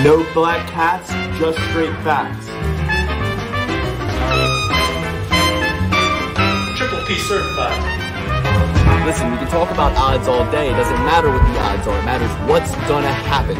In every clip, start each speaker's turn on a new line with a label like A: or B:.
A: No black cats, just straight facts.
B: Triple P certified.
C: Listen, we can talk about odds all day. It doesn't matter what the odds are. It matters what's gonna happen.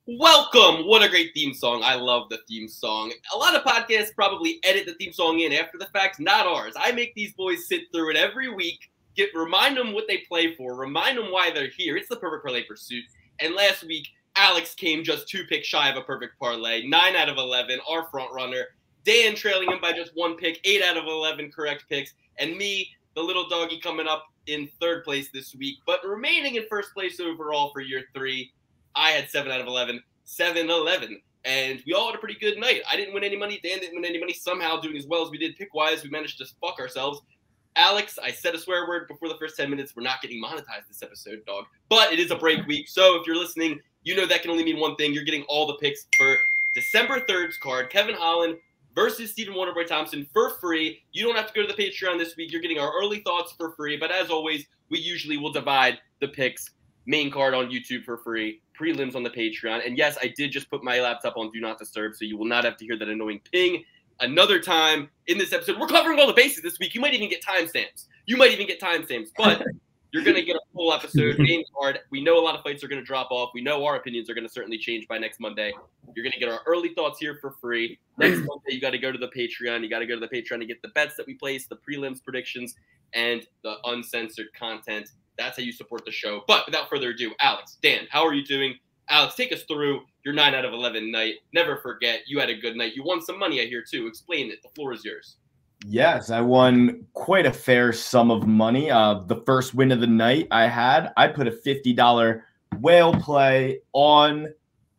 D: Welcome! What a great theme song. I love the theme song. A lot of podcasts probably edit the theme song in after the fact. Not ours. I make these boys sit through it every week, remind them what they play for, remind them why they're here. It's the perfect parlay pursuit. And last week, Alex came just 2 picks shy of a perfect parlay. 9 out of 11, our front runner. Dan trailing him by just 1 pick, 8 out of 11 correct picks. And me, the little doggy, coming up in 3rd place this week. But remaining in 1st place overall for year 3, I had 7 out of 11, 7-11. And we all had a pretty good night. I didn't win any money. Dan didn't win any money. Somehow, doing as well as we did pick-wise, we managed to fuck ourselves. Alex, I said a swear word before the first 10 minutes. We're not getting monetized this episode, dog. But it is a break week. So if you're listening, you know that can only mean one thing. You're getting all the picks for December 3rd's card. Kevin Holland versus Stephen Wonderboy Thompson for free. You don't have to go to the Patreon this week. You're getting our early thoughts for free. But as always, we usually will divide the picks. Main card on YouTube for free. Prelims on the Patreon. And yes, I did just put my laptop on Do Not Disturb, so you will not have to hear that annoying ping another time in this episode. We're covering all the bases this week. You might even get timestamps. But you're going to get a full episode. Main card. We know a lot of fights are going to drop off. We know our opinions are going to certainly change by next Monday. You're going to get our early thoughts here for free. Next Monday, you got to go to the Patreon. You got to go to the Patreon to get the bets that we place, the prelims predictions, and the uncensored content. That's how you support the show. But without further ado, Alex, Dan, how are you doing? Alex, take us through your 9 out of 11 night. Never forget, you had a good night. You won some money, I hear, too. Explain it. The floor is yours.
A: Yes, I won quite a fair sum of money. The first win of the night I put a $50 whale play on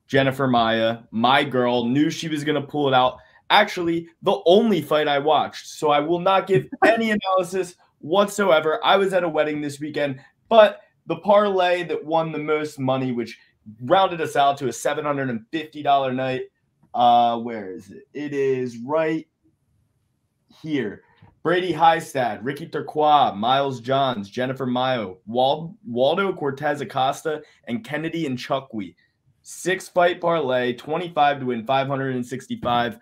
A: Jennifer Maia. My girl knew she was going to pull it out. Actually, the only fight I watched. So I will not give any analysis whatsoever. I was at a wedding this weekend, but the parlay that won the most money, which rounded us out to a $750 night. Where is it? It is right here. Brady Highstad, Ricky Turcois, Miles Johns, Jennifer Maio, Waldo Cortez Acosta, and Kennedy and Chukwi. 6-fight parlay, 25 to win, 565.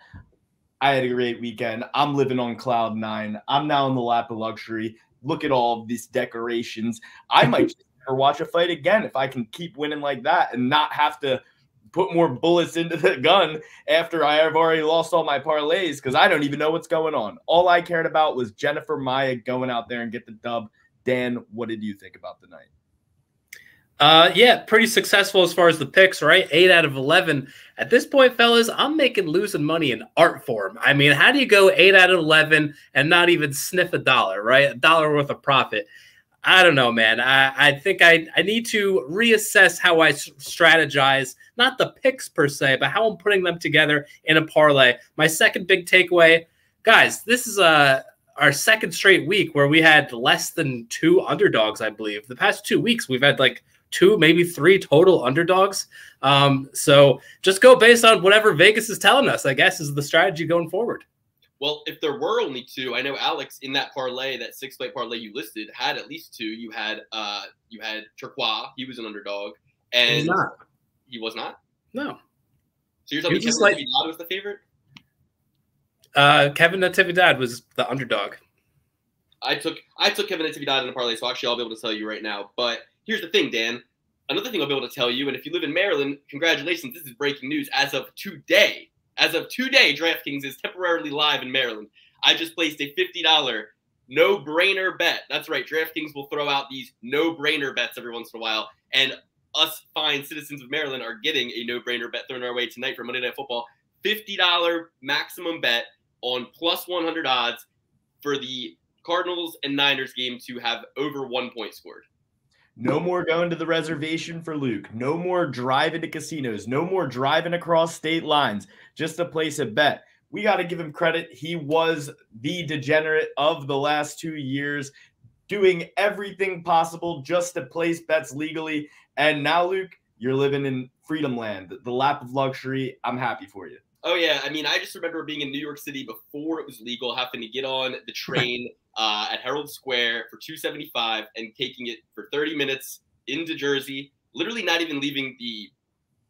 A: I had a great weekend. I'm living on cloud 9. I'm now in the lap of luxury. Look at all of these decorations. I might just never watch a fight again if I can keep winning like that and not have to put more bullets into the gun after I have already lost all my parlays because I don't even know what's going on. All I cared about was Jennifer Maia going out there and get the dub. Dan, what did you think about the night?
B: Yeah, pretty successful as far as the picks, right? 8 out of 11. At this point, fellas, I'm making losing money in art form. I mean, how do you go 8 out of 11 and not even sniff a dollar, right? $1 worth of profit. I don't know, man. I think I need to reassess how I strategize, not the picks per se, but how I'm putting them together in a parlay. My second big takeaway, guys, this is our second straight week where we had less than 2 underdogs, I believe. The past 2 weeks, we've had like 2, maybe 3 total underdogs. So just go based on whatever Vegas is telling us, I guess, is the strategy going forward.
D: Well, if there were only 2, I know Alex in that parlay, that 6-fight parlay you listed, had at least 2. You had Turcois, he was an underdog, and he was not.
B: No.
D: So you're telling me Kevin Natividad was the favorite?
B: Kevin Natividad was the underdog.
D: I took Kevin Natividad in a parlay, so actually I'll be able to tell you right now. But here's the thing, Dan. Another thing I'll be able to tell you, and if you live in Maryland, congratulations, this is breaking news. As of today, DraftKings is temporarily live in Maryland. I just placed a $50 no-brainer bet. That's right, DraftKings will throw out these no-brainer bets every once in a while, and us fine citizens of Maryland are getting a no-brainer bet thrown our way tonight for Monday Night Football. $50 maximum bet on plus 100 odds for the Cardinals and Niners game to have over 1 point scored.
A: No more going to the reservation for Luke. No more driving to casinos. No more driving across state lines just to place a bet. We got to give him credit. He was the degenerate of the last 2 years, doing everything possible just to place bets legally. And now, Luke, you're living in freedom land, the lap of luxury. I'm happy for you.
D: Oh, yeah. I mean, I just remember being in New York City before it was legal, having to get on the train at Herald Square for $275 and taking it for 30 minutes into Jersey, literally not even leaving the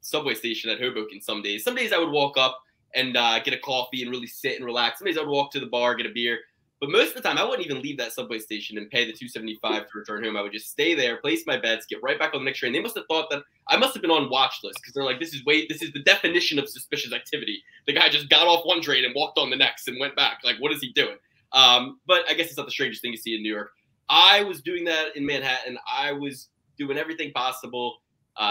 D: subway station at Hoboken some days. Some days I would walk up and get a coffee and really sit and relax. Some days I would walk to the bar, get a beer. But most of the time, I wouldn't even leave that subway station and pay the $275 to return home. I would just stay there, place my bets, get right back on the next train. They must have thought that I must have been on watch list because they're like, this is the definition of suspicious activity. The guy just got off one train and walked on the next and went back. Like, what is he doing? But I guess it's not the strangest thing you see in New York. I was doing that in Manhattan. I was doing everything possible,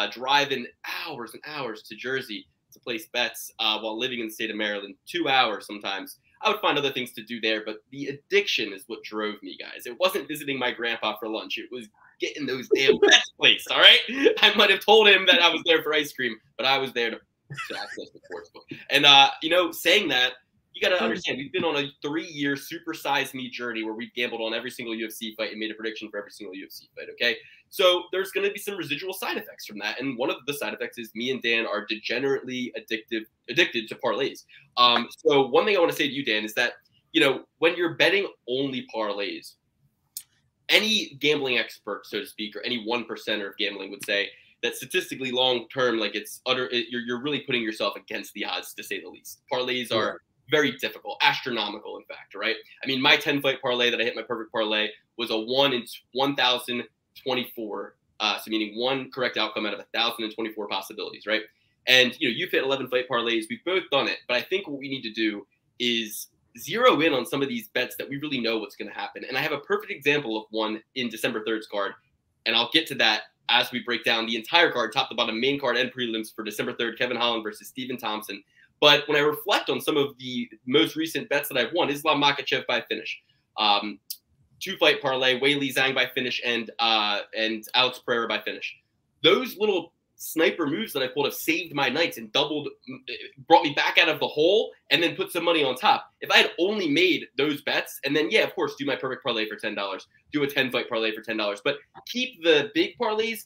D: driving hours and hours to Jersey to place bets while living in the state of Maryland, 2 hours sometimes. I would find other things to do there, but the addiction is what drove me, guys. It wasn't visiting my grandpa for lunch. It was getting those damn bets placed, all right? I might have told him that I was there for ice cream, but I was there to access the sportsbook. And, saying that, you got to understand, we've been on a 3-year super size me journey where we've gambled on every single UFC fight and made a prediction for every single UFC fight, okay? So there's going to be some residual side effects from that. And one of the side effects is me and Dan are degenerately addicted to parlays. So one thing I want to say to you, Dan, is that, when you're betting only parlays, any gambling expert, so to speak, or any 1%er of gambling would say that statistically long-term, like you're really putting yourself against the odds, to say the least. Parlays are very difficult, astronomical, in fact, right? I mean, my 10-fight parlay that I hit my perfect parlay was a 1 in 1,024, so meaning one correct outcome out of 1,024 possibilities, right? And, you've hit 11-fight parlays. We've both done it. But I think what we need to do is zero in on some of these bets that we really know what's going to happen. And I have a perfect example of one in December 3rd's card, and I'll get to that as we break down the entire card, top to bottom, main card and prelims for December 3rd, Kevin Holland versus Stephen Thompson. But when I reflect on some of the most recent bets that I've won, Islam Makhachev by finish, 2-fight parlay, Weili Zhang by finish, and Alex Pereira by finish. Those little sniper moves that I pulled have saved my nights and brought me back out of the hole and then put some money on top. If I had only made those bets, and then, yeah, of course, do my perfect parlay for $10, do a 10-fight parlay for $10, but keep the big parlays,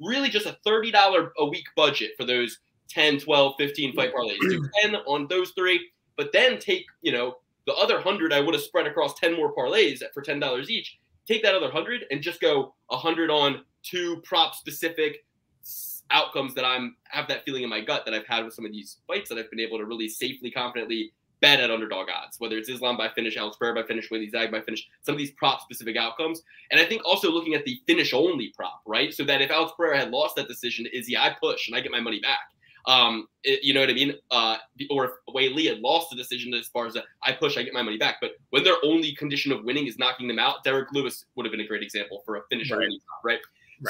D: really just a $30 a week budget for those 10, 12, 15-fight parlays. Do 10 on those 3, but then take, the other 100 I would have spread across 10 more parlays for $10 each. Take that other 100 and just go 100 on 2 prop-specific outcomes that have that feeling in my gut that I've had with some of these fights that I've been able to really safely, confidently bet at underdog odds, whether it's Islam by finish, Alex Pereira by finish, Weili Zhang by finish, some of these prop-specific outcomes. And I think also looking at the finish-only prop, right? So that if Alex Pereira had lost that decision to Izzy, I push and I get my money back. You know what I mean? Or if Weili had lost the decision as far as I push, I get my money back. But when their only condition of winning is knocking them out, Derek Lewis would have been a great example for a finish-only prop, right?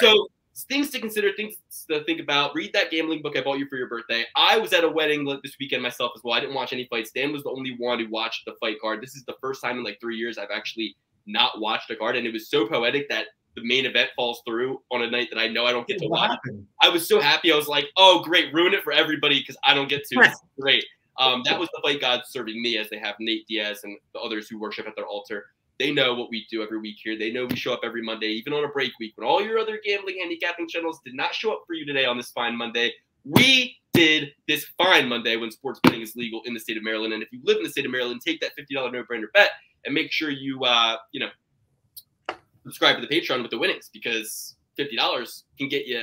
D: So things to consider, things to think about. Read that gambling book I bought you for your birthday. I was at a wedding this weekend myself as well. I didn't watch any fights. Dan was the only one who watched the fight card. This is the first time in like 3 years I've actually not watched a card, and it was so poetic that the main event falls through on a night that I know I don't get to watch. I was so happy. I was like, oh, great, ruin it for everybody because I don't get to. It's great. That was the fight gods serving me, as they have Nate Diaz and the others who worship at their altar. They know what we do every week here. They know we show up every Monday, even on a break week. When all your other gambling handicapping channels did not show up for you today on this fine Monday, we did this fine Monday when sports betting is legal in the state of Maryland. And if you live in the state of Maryland, take that $50 no-brainer bet and make sure you, subscribe to the Patreon with the winnings, because $50 can get you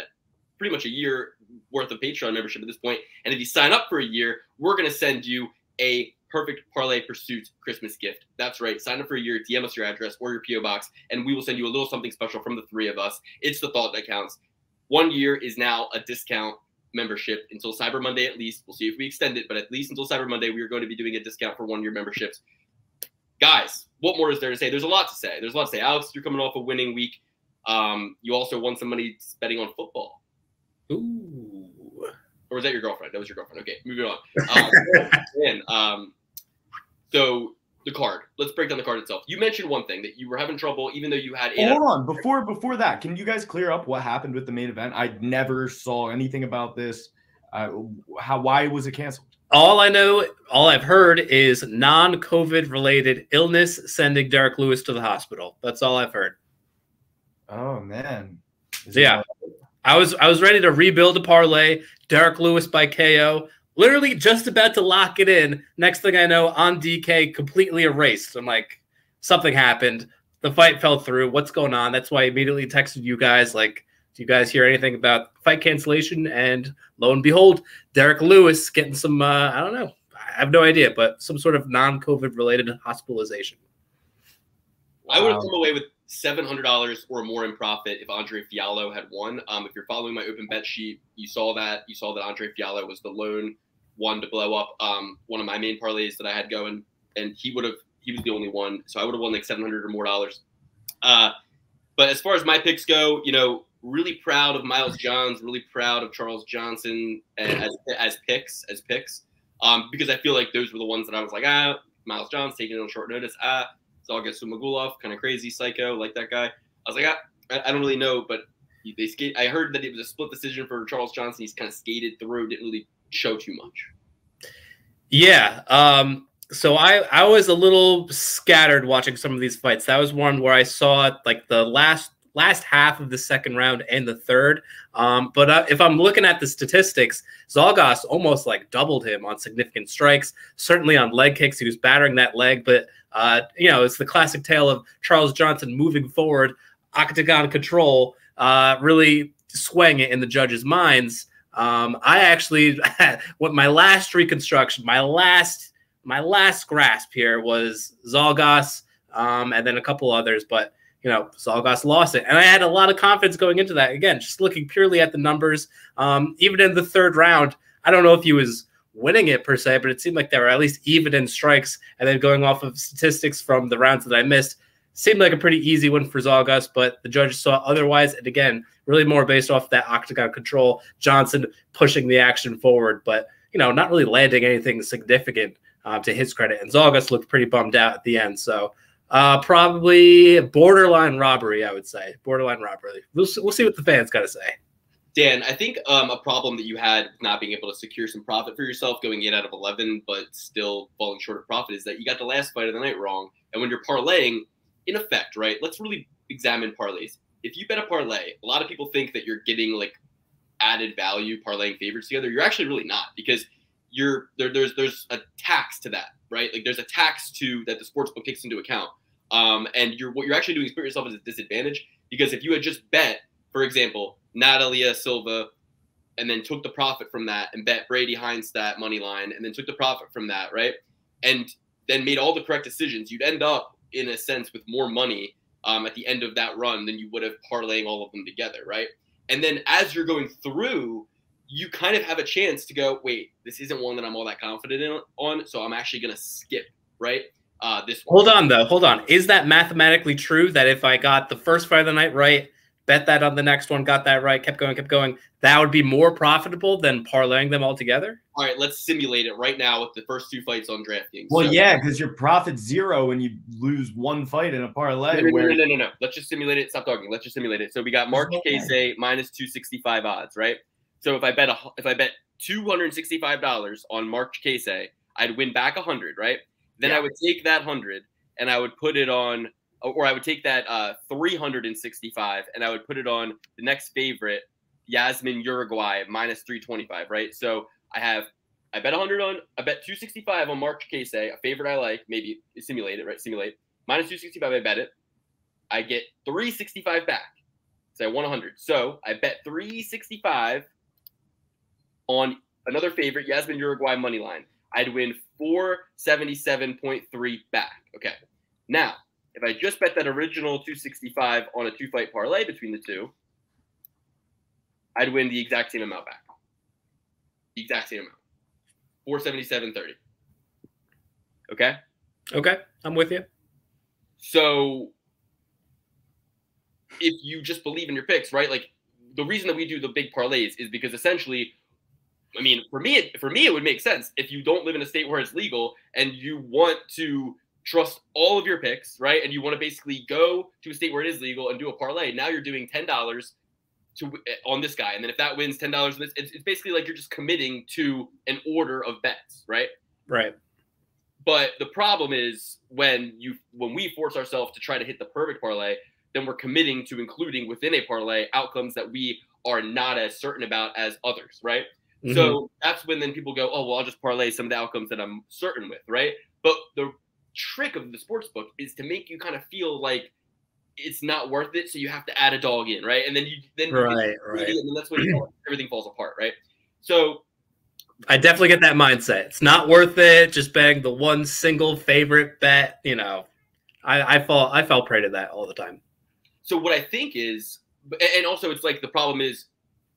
D: pretty much a year worth of Patreon membership at this point. And if you sign up for a year, we're going to send you a perfect Parlay Pursuit Christmas gift. That's right. Sign up for a year, DM us your address or your PO box, and we will send you a little something special from the 3 of us. It's the thought that counts. 1 year is now a discount membership until Cyber Monday at least. We'll see if we extend it, but at least until Cyber Monday, we are going to be doing a discount for 1 year memberships. Guys, what more is there to say? There's a lot to say. Alex, you're coming off a winning week. You also won some money betting on football.
B: Ooh.
D: Or was that your girlfriend? That was your girlfriend. Okay, moving on. So the card. Let's break down the card itself. You mentioned one thing, that you were having trouble, even though you had.
A: Hold on. Before that, can you guys clear up what happened with the main event? I never saw anything about this. Why was it canceled?
B: All I've heard is non-COVID related illness sending Derek Lewis to the hospital. That's all I've heard.
A: Oh man.
B: Yeah. I was ready to rebuild a parlay. Derek Lewis by KO. Literally just about to lock it in. Next thing I know, on DK, completely erased. I'm like, something happened. The fight fell through. What's going on? That's why I immediately texted you guys, like, do you guys hear anything about fight cancellation? And lo and behold, Derek Lewis getting some, I don't know. I have no idea, but some sort of non-COVID related hospitalization.
D: Wow. I would have come away with $700 or more in profit if Andre Fiahlo had won. If you're following my open bet sheet, you saw that Andre Fiahlo was the lone one to blow up one of my main parlays that I had going, and he was the only one, so I would have won like $700 or more dollars. But as far as my picks go, you know, really proud of Miles Johns, really proud of Charles Johnson as picks, because I feel like those were the ones that I was like, Miles Johns taking it on short notice. Zalgas Sumagulov, kind of crazy, psycho, like that guy. I was like, I don't really know, but they skate. I heard that it was a split decision for Charles Johnson. He's kind of skated through, didn't really show too much.
B: Yeah. So I was a little scattered watching some of these fights. That was one where I saw like the last half of the second round and the third. But if I'm looking at the statistics, Zalgas almost like doubled him on significant strikes, certainly on leg kicks. He was battering that leg, but you know, it's the classic tale of Charles Johnson moving forward, octagon control, really swaying it in the judges' minds. I actually, what my last reconstruction, my last grasp here was Zalgas, and then a couple others, but you know, Zalgas lost it. And I had a lot of confidence going into that. Again, just looking purely at the numbers. Even in the third round, I don't know if he was winning it per se, but it seemed like they were at least even in strikes. And then going off of statistics from the rounds that I missed, seemed like a pretty easy win for Zalgas, but the judges saw otherwise. And again, really more based off that octagon control, Johnson pushing the action forward, but, you know, not really landing anything significant to his credit. And Zalgas looked pretty bummed out at the end. So probably borderline robbery, I would say. Borderline robbery. We'll see what the fans got to say.
D: Dan, I think a problem that you had not being able to secure some profit for yourself going 8 out of 11, but still falling short of profit, is that you got the last fight of the night wrong. And when you're parlaying, in effect, right, let's really examine parlays. If you bet a parlay, a lot of people think that you're getting like added value parlaying favorites together. You're actually really not, because there's a tax to that, right? Like there's a tax that the sportsbook takes into account. And what you're actually doing is put yourself at a disadvantage, because if you had just bet, for example, Natalia Silva, and then took the profit from that and bet Brady Heinstadt money line, and then took the profit from that, right? And then made all the correct decisions, you'd end up in a sense with more money at the end of that run than you would have parlaying all of them together, right? And then as you're going through, you kind of have a chance to go, wait, this isn't one that I'm all that confident on, so I'm actually going to skip, right? This one.
B: Hold on. Is that mathematically true that if I got the first fight of the night right, bet that on the next one, got that right, kept going, that would be more profitable than parlaying them all together?
D: All right, let's simulate it right now with the first 2 fights on DraftKings.
A: Well, yeah, because your profit's 0 when you lose 1 fight in a parlay.
D: No. Let's just simulate it. Stop talking. Let's just simulate it. So we got Mark Casey minus 265 odds, right? So if I bet $265 on Mark Casey, I'd win back 100, right? Then I would take that 100 and I would put it on, or I would take that 365 and I would put it on the next favorite, Yasmin Uruguay minus 325, right? So I bet 265 on Mark Casey, a favorite I like, maybe simulate it, right? Simulate minus 265. I bet it. I get 365 back. So I won 100. So I bet 365 on another favorite, Yasmin Uruguay money line. I'd win 477.3 back. Okay. Now, if I just bet that original 265 on a 2-fight parlay between the two, I'd win the exact same amount back. The exact same amount. 477.30. Okay?
B: Okay. I'm with you.
D: So if you just believe in your picks, right? Like the reason that we do the big parlays is because essentially, I mean, for me, it would make sense if you don't live in a state where it's legal and you want to trust all of your picks, right? And you want to basically go to a state where it is legal and do a parlay. Now you're doing $10 on this guy, and then if that wins $10, it's basically like you're just committing to an order of bets, right?
B: Right.
D: But the problem is when we force ourselves to try to hit the perfect parlay, then we're committing to including within a parlay outcomes that we are not as certain about as others, right? So that's when then people go, oh, well, I'll just parlay some of the outcomes that I'm certain with, right? But trick of the sports book is to make you kind of feel like it's not worth it, so you have to add a dog in, right? And then you
B: right.
D: and then that's when everything falls apart, right? So
B: I definitely get that mindset. It's not worth it. Just betting the one single favorite bet. You know, I fall prey to that all the time.
D: So what I think is, and also it's like the problem is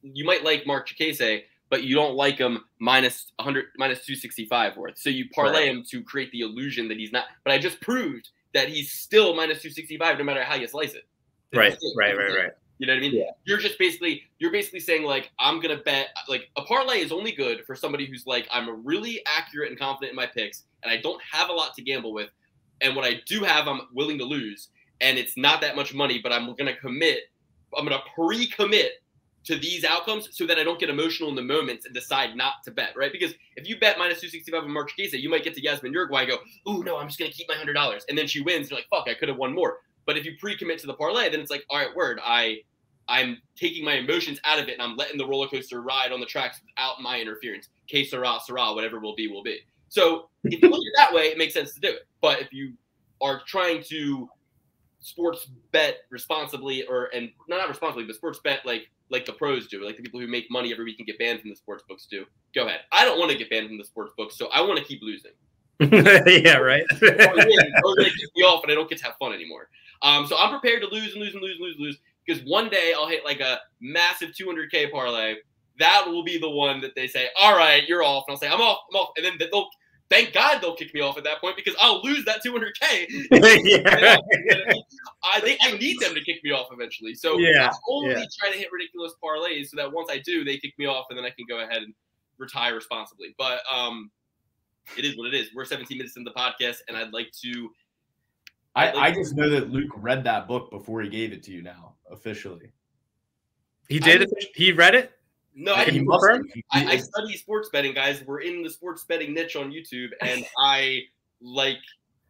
D: you might like Mark Diakiese, but you don't like him minus 100, minus 265 worth. So you parlay him to create the illusion that he's not. But I just proved that he's still minus 265 no matter how you slice it.
B: Right.
D: You know what I mean?
B: Yeah.
D: You're basically saying like, I'm going to bet, like a parlay is only good for somebody who's like, I'm really accurate and confident in my picks and I don't have a lot to gamble with. And what I do have, I'm willing to lose. And it's not that much money, but I'm going to pre-commit to these outcomes so that I don't get emotional in the moments and decide not to bet, right? Because if you bet minus 265 on Mark Diakiese, you might get to Yasmin Jauregui and go, ooh, no, I'm just going to keep my $100. And then she wins. You're like, fuck, I could have won more. But if you pre-commit to the parlay, then it's like, all right, word, I'm taking my emotions out of it and I'm letting the roller coaster ride on the tracks without my interference. Que sera, whatever will be, will be. So if you look at it that way, it makes sense to do it. But if you are trying to sports bet responsibly, and not responsibly, but sports bet like the pros do, like the people who make money every week and get banned from the sports books do, go ahead. I don't want to get banned from the sports books, so I want to keep losing.
B: Yeah, right.
D: Or they kick me off and I don't get to have fun anymore. So I'm prepared to lose because one day I'll hit like a massive 200K parlay. That will be the one that they say, all right, you're off. And I'll say, I'm off. And then thank God they'll kick me off at that point because I'll lose that 200K.
B: Yeah.
D: I need them to kick me off eventually. So I only try to hit ridiculous parlays so that once I do, they kick me off and then I can go ahead and retire responsibly. But it is what it is. We're 17 minutes into the podcast, and I'd like to.
A: I just know that Luke read that book before he gave it to you now, officially.
B: He did? He read it?
D: No, I study sports betting, guys. We're in the sports betting niche on YouTube, and I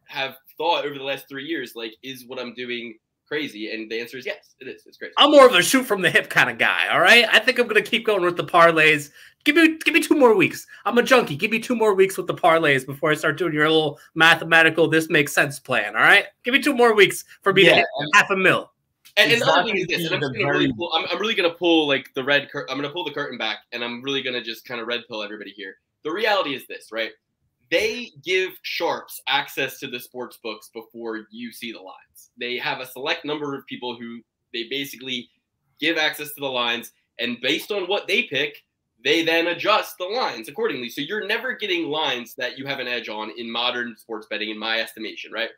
D: have thought over the last 3 years, is what I'm doing crazy? And the answer is yes, it is. It's crazy.
B: I'm more of a shoot from the hip kind of guy. All right, I think I'm gonna keep going with the parlays. Give me 2 more weeks. I'm a junkie. Give me 2 more weeks with the parlays before I start doing your little mathematical this makes sense plan. All right, give me 2 more weeks for me to hit $500,000.
D: And the other thing is this, and I'm really gonna pull the red curtain. I'm gonna pull the curtain back, and I'm really gonna just kind of red pill everybody here. The reality is this, right? They give sharps access to the sports books before you see the lines. They have a select number of people who they basically give access to the lines, and based on what they pick, they then adjust the lines accordingly. So you're never getting lines that you have an edge on in modern sports betting, in my estimation, right?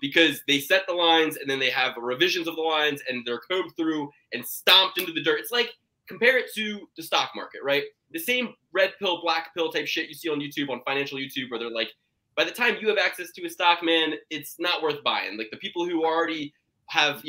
D: Because they set the lines and then they have revisions of the lines and they're combed through and stomped into the dirt. It's like, compare it to the stock market, right? The same red pill, black pill type shit you see on YouTube, on financial YouTube, where they're like, by the time you have access to a stock, man, it's not worth buying. Like the people who already have,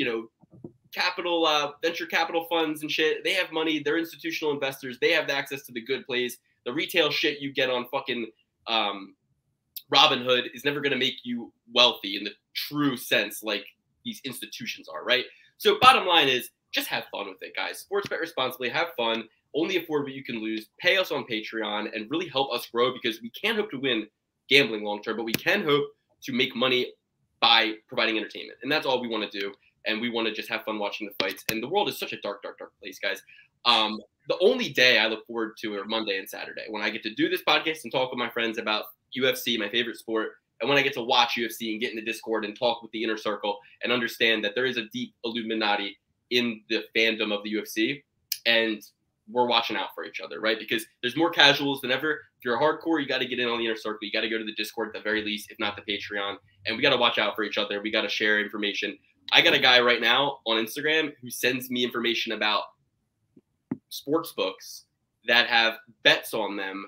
D: capital, venture capital funds and shit, they have money. They're institutional investors. They have the access to the good plays. The retail shit you get on fucking Robinhood is never going to make you wealthy in the true sense like these institutions are, right? So bottom line is just have fun with it, guys. Sports bet responsibly. Have fun. Only afford what you can lose. Pay us on Patreon and really help us grow because we can't hope to win gambling long term, but we can hope to make money by providing entertainment. And that's all we want to do. And we want to just have fun watching the fights. And the world is such a dark, dark, dark place, guys. The only day I look forward to are Monday and Saturday when I get to do this podcast and talk with my friends about UFC, my favorite sport. And when I get to watch UFC and get in the Discord and talk with the inner circle and understand that there is a deep Illuminati in the fandom of the UFC. And we're watching out for each other, right? Because there's more casuals than ever. If you're a hardcore, you got to get in on the inner circle. You got to go to the Discord at the very least, if not the Patreon. And we got to watch out for each other. We got to share information. I got a guy right now on Instagram who sends me information about sports books that have bets on them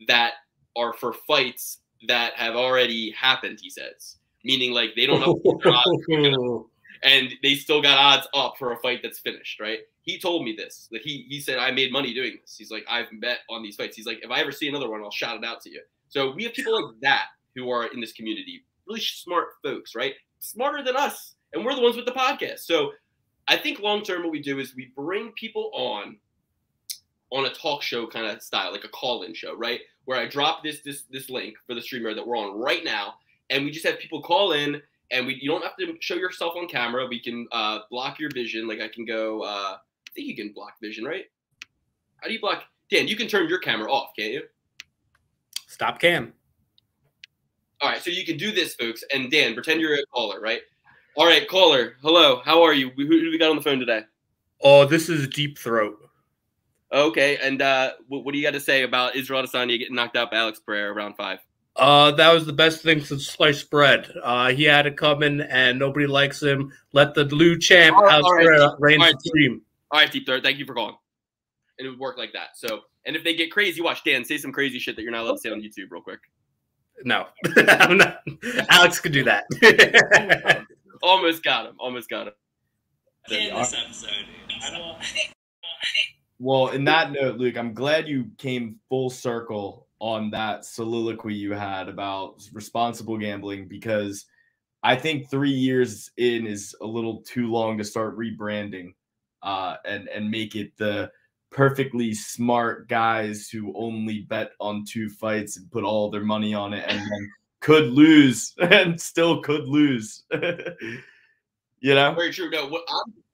D: that are for fights that have already happened, he says. Meaning they don't know what their odds are, and they still got odds up for a fight that's finished, right? He told me this, that he said, I made money doing this. He's like, I've bet on these fights. He's like, if I ever see another one, I'll shout it out to you. So we have people like that who are in this community, really smart folks, right? Smarter than us. And we're the ones with the podcast. So I think long-term what we do is we bring people on a talk show kind of style, like a call-in show, right? Where I drop this link for the streamer that we're on right now, and we just have people call in, and you don't have to show yourself on camera. We can block your vision. Like I can go. I think you can block vision, right? How do you block? Dan, you can turn your camera off, can't you?
B: Stop cam.
D: All right, so you can do this, folks. And Dan, pretend you're a caller, right? All right, caller. Hello, how are you? Who do we got on the phone today?
B: Oh, this is Deep Throat.
D: Okay, and what do you got to say about Israel Adesanya getting knocked out by Alex Pereira round 5?
B: That was the best thing since sliced bread. He had it coming, and nobody likes him. Let the new champ Alex Pereira reign supreme.
D: All right, Deep Throat, thank you for calling. And it would work like that. So, and if they get crazy, watch Dan say some crazy shit that you're not allowed to say on YouTube real quick.
B: No. I'm not. Alex could do that.
D: Almost got him. Almost got him.
E: In this episode, I don't.
A: Well, in that note, Luke, I'm glad you came full circle on that soliloquy you had about responsible gambling, because I think 3 years in is a little too long to start rebranding and make it the perfectly smart guys who only bet on 2 fights and put all their money on it and then could lose and still could lose. You know?
D: Very true. No, what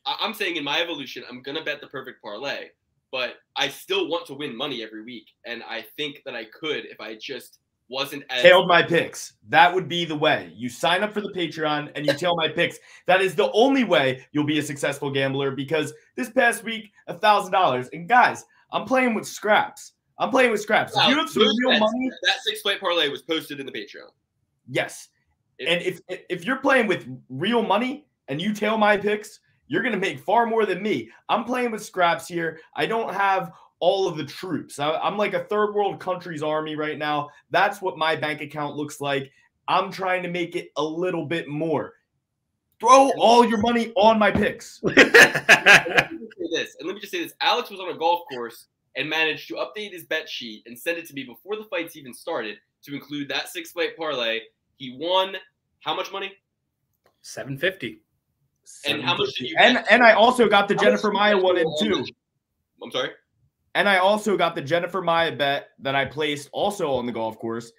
D: I'm saying in my evolution, I'm going to bet the perfect parlay, but I still want to win money every week. And I think that I could if I just wasn't as
A: tailed my picks. That would be the way. You sign up for the Patreon and you tail my picks. That is the only way you'll be a successful gambler, because this past week, $1,000. And guys, I'm playing with scraps. I'm playing with scraps. If you have some real money,
D: that 6-fight parlay was posted in the Patreon.
A: Yes. And if you're playing with real money and you tail my picks, you're going to make far more than me. I'm playing with scraps here. I don't have all of the troops. I'm like a third world country's army right now. That's what my bank account looks like. I'm trying to make it a little bit more. Throw all your money on my picks.
D: Let me just say this. Alex was on a golf course and managed to update his bet sheet and send it to me before the fights even started to include that 6-fight parlay. He won how much money?
B: $750.
D: And how much did you
A: bet? And I also got the Jennifer Maia one in too.
D: I'm sorry?
A: And I also got the Jennifer Maia bet that I placed also on the golf course.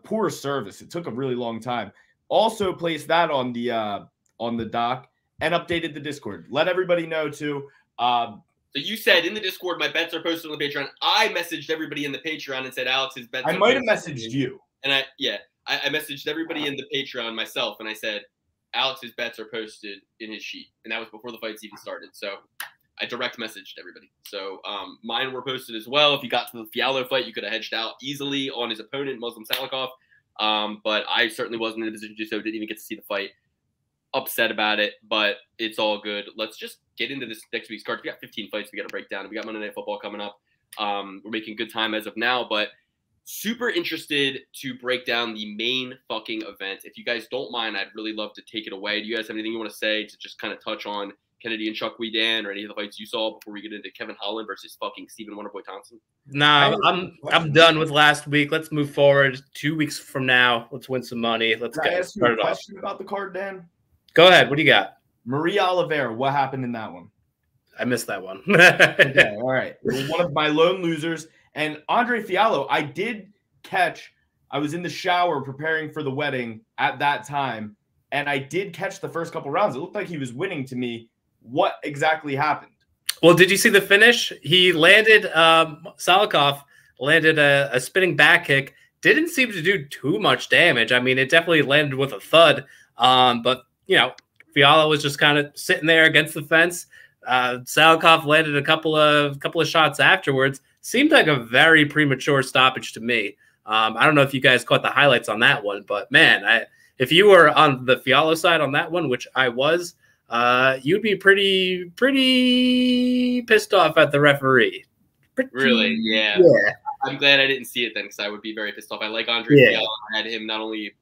A: Poor service. It took a really long time. Also placed that on the dock and updated the Discord. Let everybody know too.
D: So you said in the Discord, my bets are posted on the Patreon. I messaged everybody in the Patreon and said Alex's bets.
A: I might have messaged you.
D: And I messaged everybody in the Patreon myself, and I said Alex's bets are posted in his sheet, and that was before the fights even started. So I direct messaged everybody. So mine were posted as well. If you got to the Fiahlo fight, you could have hedged out easily on his opponent, Muslim Salikov. But I certainly wasn't in a position to do so. Didn't even get to see the fight. Upset about it, but it's all good. Let's just get into this next week's card. We got 15 fights we got to break down. We got Monday Night Football coming up. We're making good time as of now, but super interested to break down the main fucking event. If you guys don't mind, I'd really love to take it away. Do you guys have anything you want to say to just kind of touch on Kennedy and Chuck Guida or any of the fights you saw before we get into Kevin Holland versus fucking Stephen Wonderboy Thompson?
B: Nah, I'm done with last week. Let's move forward. 2 weeks from now, let's win some money. Let's get started off.
A: Question about the card, Dan?
B: Go ahead. What do you got?
A: Maria Oliveira. What happened in that one?
B: I missed that one.
A: Okay, all right. One of my lone losers. And Andre Fiahlo, I did catch. I was in the shower preparing for the wedding at that time, and I did catch the first couple rounds. It looked like he was winning to me. What exactly happened?
B: Well, did you see the finish? He landed, Salikov landed a spinning back kick. Didn't seem to do too much damage. I mean, it definitely landed with a thud. But, you know, Fiahlo was just kind of sitting there against the fence. Salikov landed a couple of shots afterwards. Seemed like a very premature stoppage to me. I don't know if you guys caught the highlights on that one, but man, if you were on the Fiahlo side on that one, which I was, you'd be pretty pissed off at the referee.
D: Really? Yeah. I'm glad I didn't see it then, because I would be very pissed off. I like Andre Fiahlo. I had him not only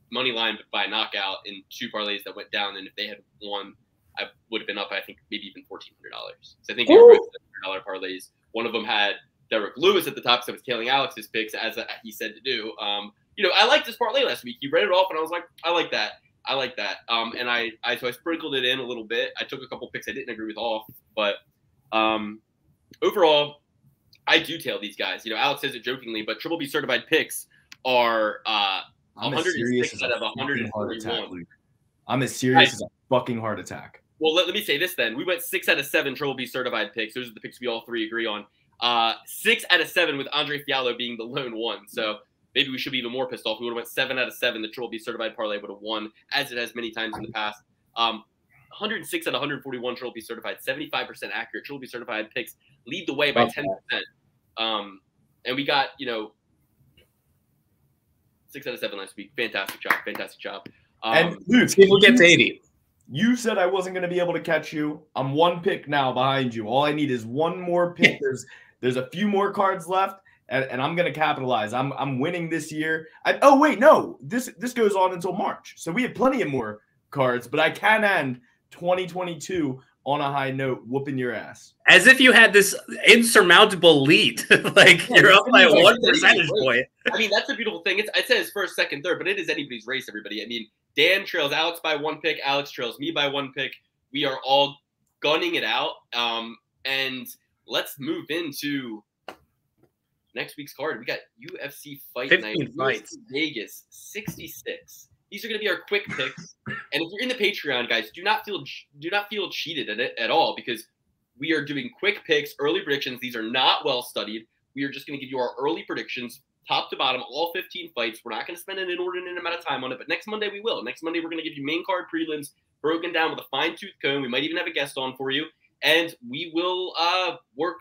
D: money line but by knockout in 2 parlays that went down, and if they had won, I would have been up, I think, maybe even $1,400. So I think they were both $700 parlays. One of them had Derek Lewis at the top, so I was tailing Alex's picks, as he said to do. You know, I liked this parlay last week. He read it off, and I was like, I like that. And so I sprinkled it in a little bit. I took a couple picks I didn't agree with off, but overall, I do tail these guys. You know, Alex says it jokingly, but Triple B certified picks are
A: I'm as serious as a
D: out of
A: fucking heart
D: 141.
A: attack, Luke. I'm as serious as a fucking heart attack.
D: Well, let me say this then. We went 6 out of 7 Triple B certified picks. Those are the picks we all three agree on. 6 out of 7 with Andre Fiahlo being the lone one. So maybe we should be even more pissed off. We would have went 7 out of 7. The Triple B certified parlay would have won, as it has many times in the past. 106 out of 141 Triple B certified, 75% accurate. Triple B certified picks lead the way by 10%. And we got, 6 out of 7 last week. Fantastic job. Fantastic job.
A: And Luke,
B: we'll get to 80.
A: You said I wasn't going to be able to catch you. I'm 1 pick now behind you. All I need is 1 more pick. There's a few more cards left, and I'm going to capitalize. I'm winning this year. Oh wait, no. This goes on until March, so we have plenty of more cards. But I can end 2022 on a high note, whooping your ass.
B: As if you had this insurmountable lead. Like you're up by 1 percentage point.
D: I mean, that's a beautiful thing. It says first, second, third, but it is anybody's race, everybody. I mean, Dan trails Alex by 1 pick. Alex trails me by 1 pick. We are all gunning it out. And let's move into next week's card. We got UFC Fight Night.
B: Fights.
D: Vegas 66. These are going to be our quick picks. And if you're in the Patreon, guys, do not feel cheated at all, because we are doing quick picks, early predictions. These are not well studied. We are just going to give you our early predictions, top to bottom, all 15 fights. We're not going to spend an inordinate amount of time on it, but next Monday we will. Next Monday we're going to give you main card prelims broken down with a fine-tooth comb. We might even have a guest on for you, and we will work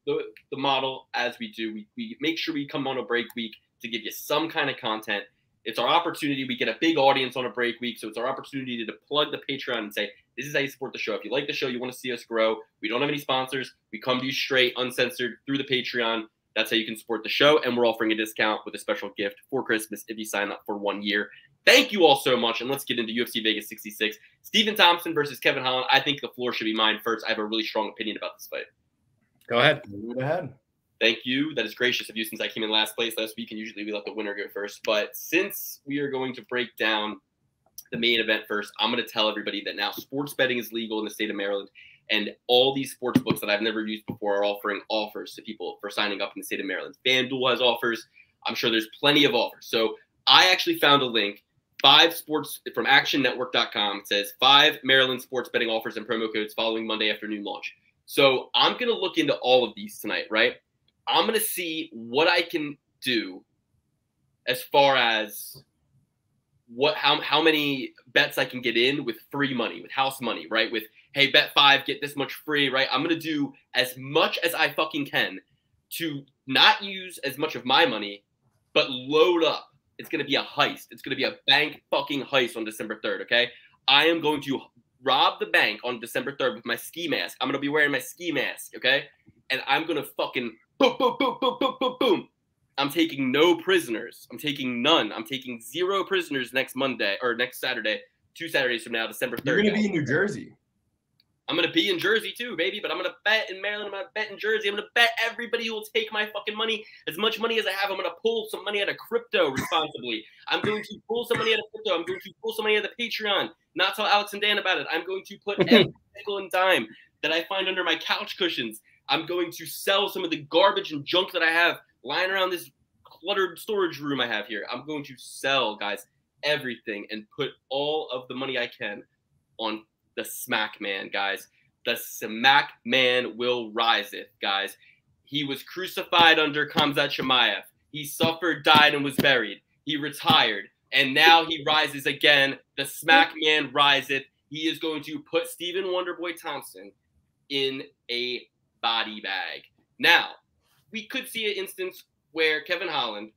D: the model as we do. We make sure we come on a break week to give you some kind of content. It's our opportunity. We get a big audience on a break week, so it's our opportunity to plug the Patreon and say, this is how you support the show. If you like the show, you want to see us grow. We don't have any sponsors. We come to you straight, uncensored, through the Patreon. That's how you can support the show, and we're offering a discount with a special gift for Christmas if you sign up for 1 year. Thank you all so much, and let's get into UFC Vegas 66. Stephen Thompson versus Kevin Holland. I think the floor should be mine first. I have a really strong opinion about this fight.
B: Go ahead.
A: Go ahead.
D: Thank you. That is gracious of you, since I came in last place last week, and usually we let the winner go first. But since we are going to break down the main event first, I'm going to tell everybody that now sports betting is legal in the state of Maryland, and all these sports books that I've never used before are offering offers to people for signing up in the state of Maryland. FanDuel has offers. I'm sure there's plenty of offers. So I actually found a link, 5 sports from actionnetwork.com. It says 5 Maryland sports betting offers and promo codes following Monday afternoon launch. So I'm going to look into all of these tonight, right? I'm going to see what I can do as far as how many bets I can get in with free money, with house money, right? With, hey, bet 5, get this much free, right? I'm going to do as much as I fucking can to not use as much of my money, but load up. It's going to be a heist. It's going to be a bank fucking heist on December 3rd, okay? I am going to rob the bank on December 3rd with my ski mask. I'm going to be wearing my ski mask, okay? And I'm going to fucking boom, boom, boom, boom, boom, boom, boom. I'm taking no prisoners. I'm taking none. I'm taking 0 prisoners next Monday or next Saturday, 2 Saturdays from now, December 3rd.
A: You're going to be in New Jersey.
D: I'm going to be in Jersey too, baby, but I'm going to bet in Maryland. I'm going to bet in Jersey. I'm going to bet everybody who will take my fucking money, as much money as I have. I'm going to pull some money out of crypto responsibly. I'm going to pull some money out of crypto. I'm going to pull some money out of the Patreon. Not tell Alex and Dan about it. I'm going to put every nickel and dime that I find under my couch cushions. I'm going to sell some of the garbage and junk that I have lying around this cluttered storage room I have here. I'm going to sell, guys, everything and put all of the money I can on the Smack Man, guys. The Smack Man will riseth, guys. He was crucified under Khamzat Chimaev. He suffered, died, and was buried. He retired, and now he rises again. The Smack Man riseth. He is going to put Stephen Wonderboy Thompson in a body bag. Now, we could see an instance where Kevin Holland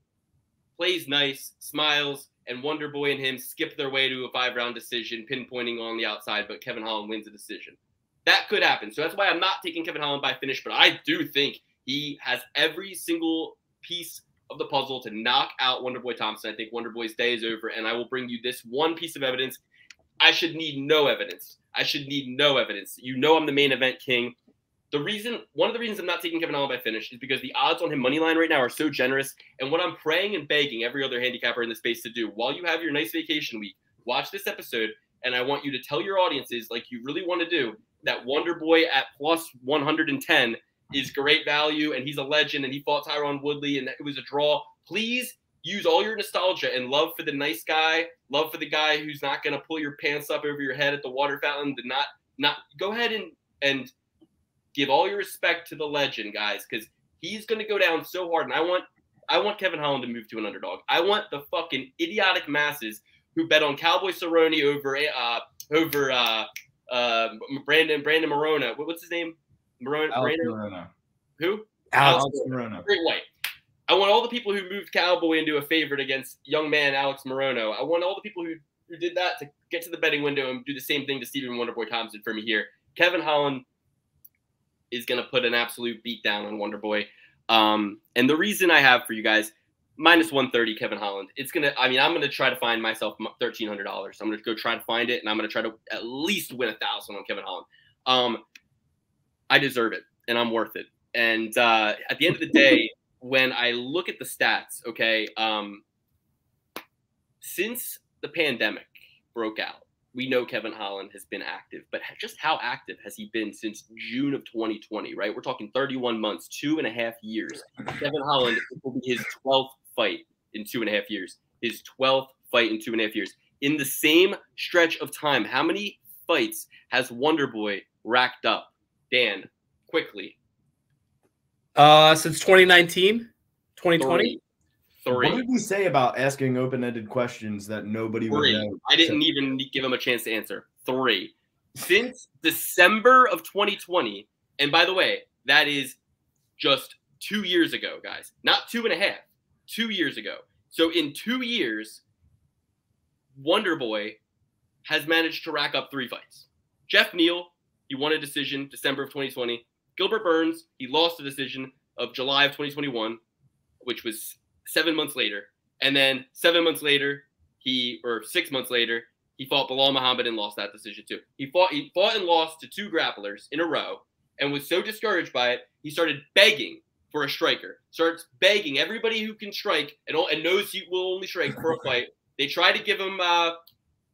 D: plays nice, smiles, and Wonderboy and him skip their way to a 5-round decision, pinpointing on the outside, but Kevin Holland wins the decision. That could happen. So that's why I'm not taking Kevin Holland by finish, but I do think he has every single piece of the puzzle to knock out Wonderboy Thompson. I think Wonderboy's day is over, and I will bring you this one piece of evidence. I should need no evidence. I should need no evidence. You know I'm the main event king. One of the reasons I'm not taking Kevin Holland by finish is because the odds on him money line right now are so generous. And what I'm praying and begging every other handicapper in the space to do, while you have your nice vacation week, watch this episode, and I want you to tell your audiences, like you really want to do, that Wonderboy at plus 110 is great value, and he's a legend, and he fought Tyron Woodley, and it was a draw. Please use all your nostalgia and love for the nice guy, love for the guy who's not going to pull your pants up over your head at the water fountain, to not go ahead and give all your respect to the legend, guys, because he's going to go down so hard. And I want Kevin Holland to move to an underdog. I want the fucking idiotic masses who bet on Cowboy Cerrone over Brandon Morona. What's his name?
A: Morona.
D: Who?
A: Alex Morona.
D: Great White. I want all the people who moved Cowboy into a favorite against young man Alex Morono. I want all the people who did that to get to the betting window and do the same thing to Stephen Wonderboy Thompson for me here. Kevin Holland is going to put an absolute beat down on Wonderboy. And the reason I have for you guys, minus 130 Kevin Holland. I'm going to try to find myself $1,300. I'm going to go try to find it, and I'm going to try to at least win 1,000 on Kevin Holland. I deserve it, and I'm worth it. And at the end of the day, when I look at the stats, okay, since the pandemic broke out, we know Kevin Holland has been active, but just how active has he been since June of 2020, right? We're talking 31 months, 2.5 years. Kevin Holland will be his 12th fight in 2.5 years. His 12th fight in 2.5 years. In the same stretch of time, how many fights has Wonderboy racked up? Dan, quickly.
B: Since 2019, 2020?
D: Three.
A: What did we say about asking open-ended questions that nobody would know?
D: I didn't even give him a chance to answer. 3. Since December of 2020, and by the way, that is just 2 years ago, guys. Not 2.5. 2 years ago. So in 2 years, Wonderboy has managed to rack up 3 fights. Jeff Neal, he won a decision December of 2020. Gilbert Burns, he lost a decision of July of 2021, which was 7 months later. And then 7 months later, 6 months later, he fought Bilal Muhammad and lost that decision too. He fought and lost to 2 grapplers in a row and was so discouraged by it, he started begging for a striker. Starts begging everybody who can strike and knows he will only strike for a fight. They try to give him,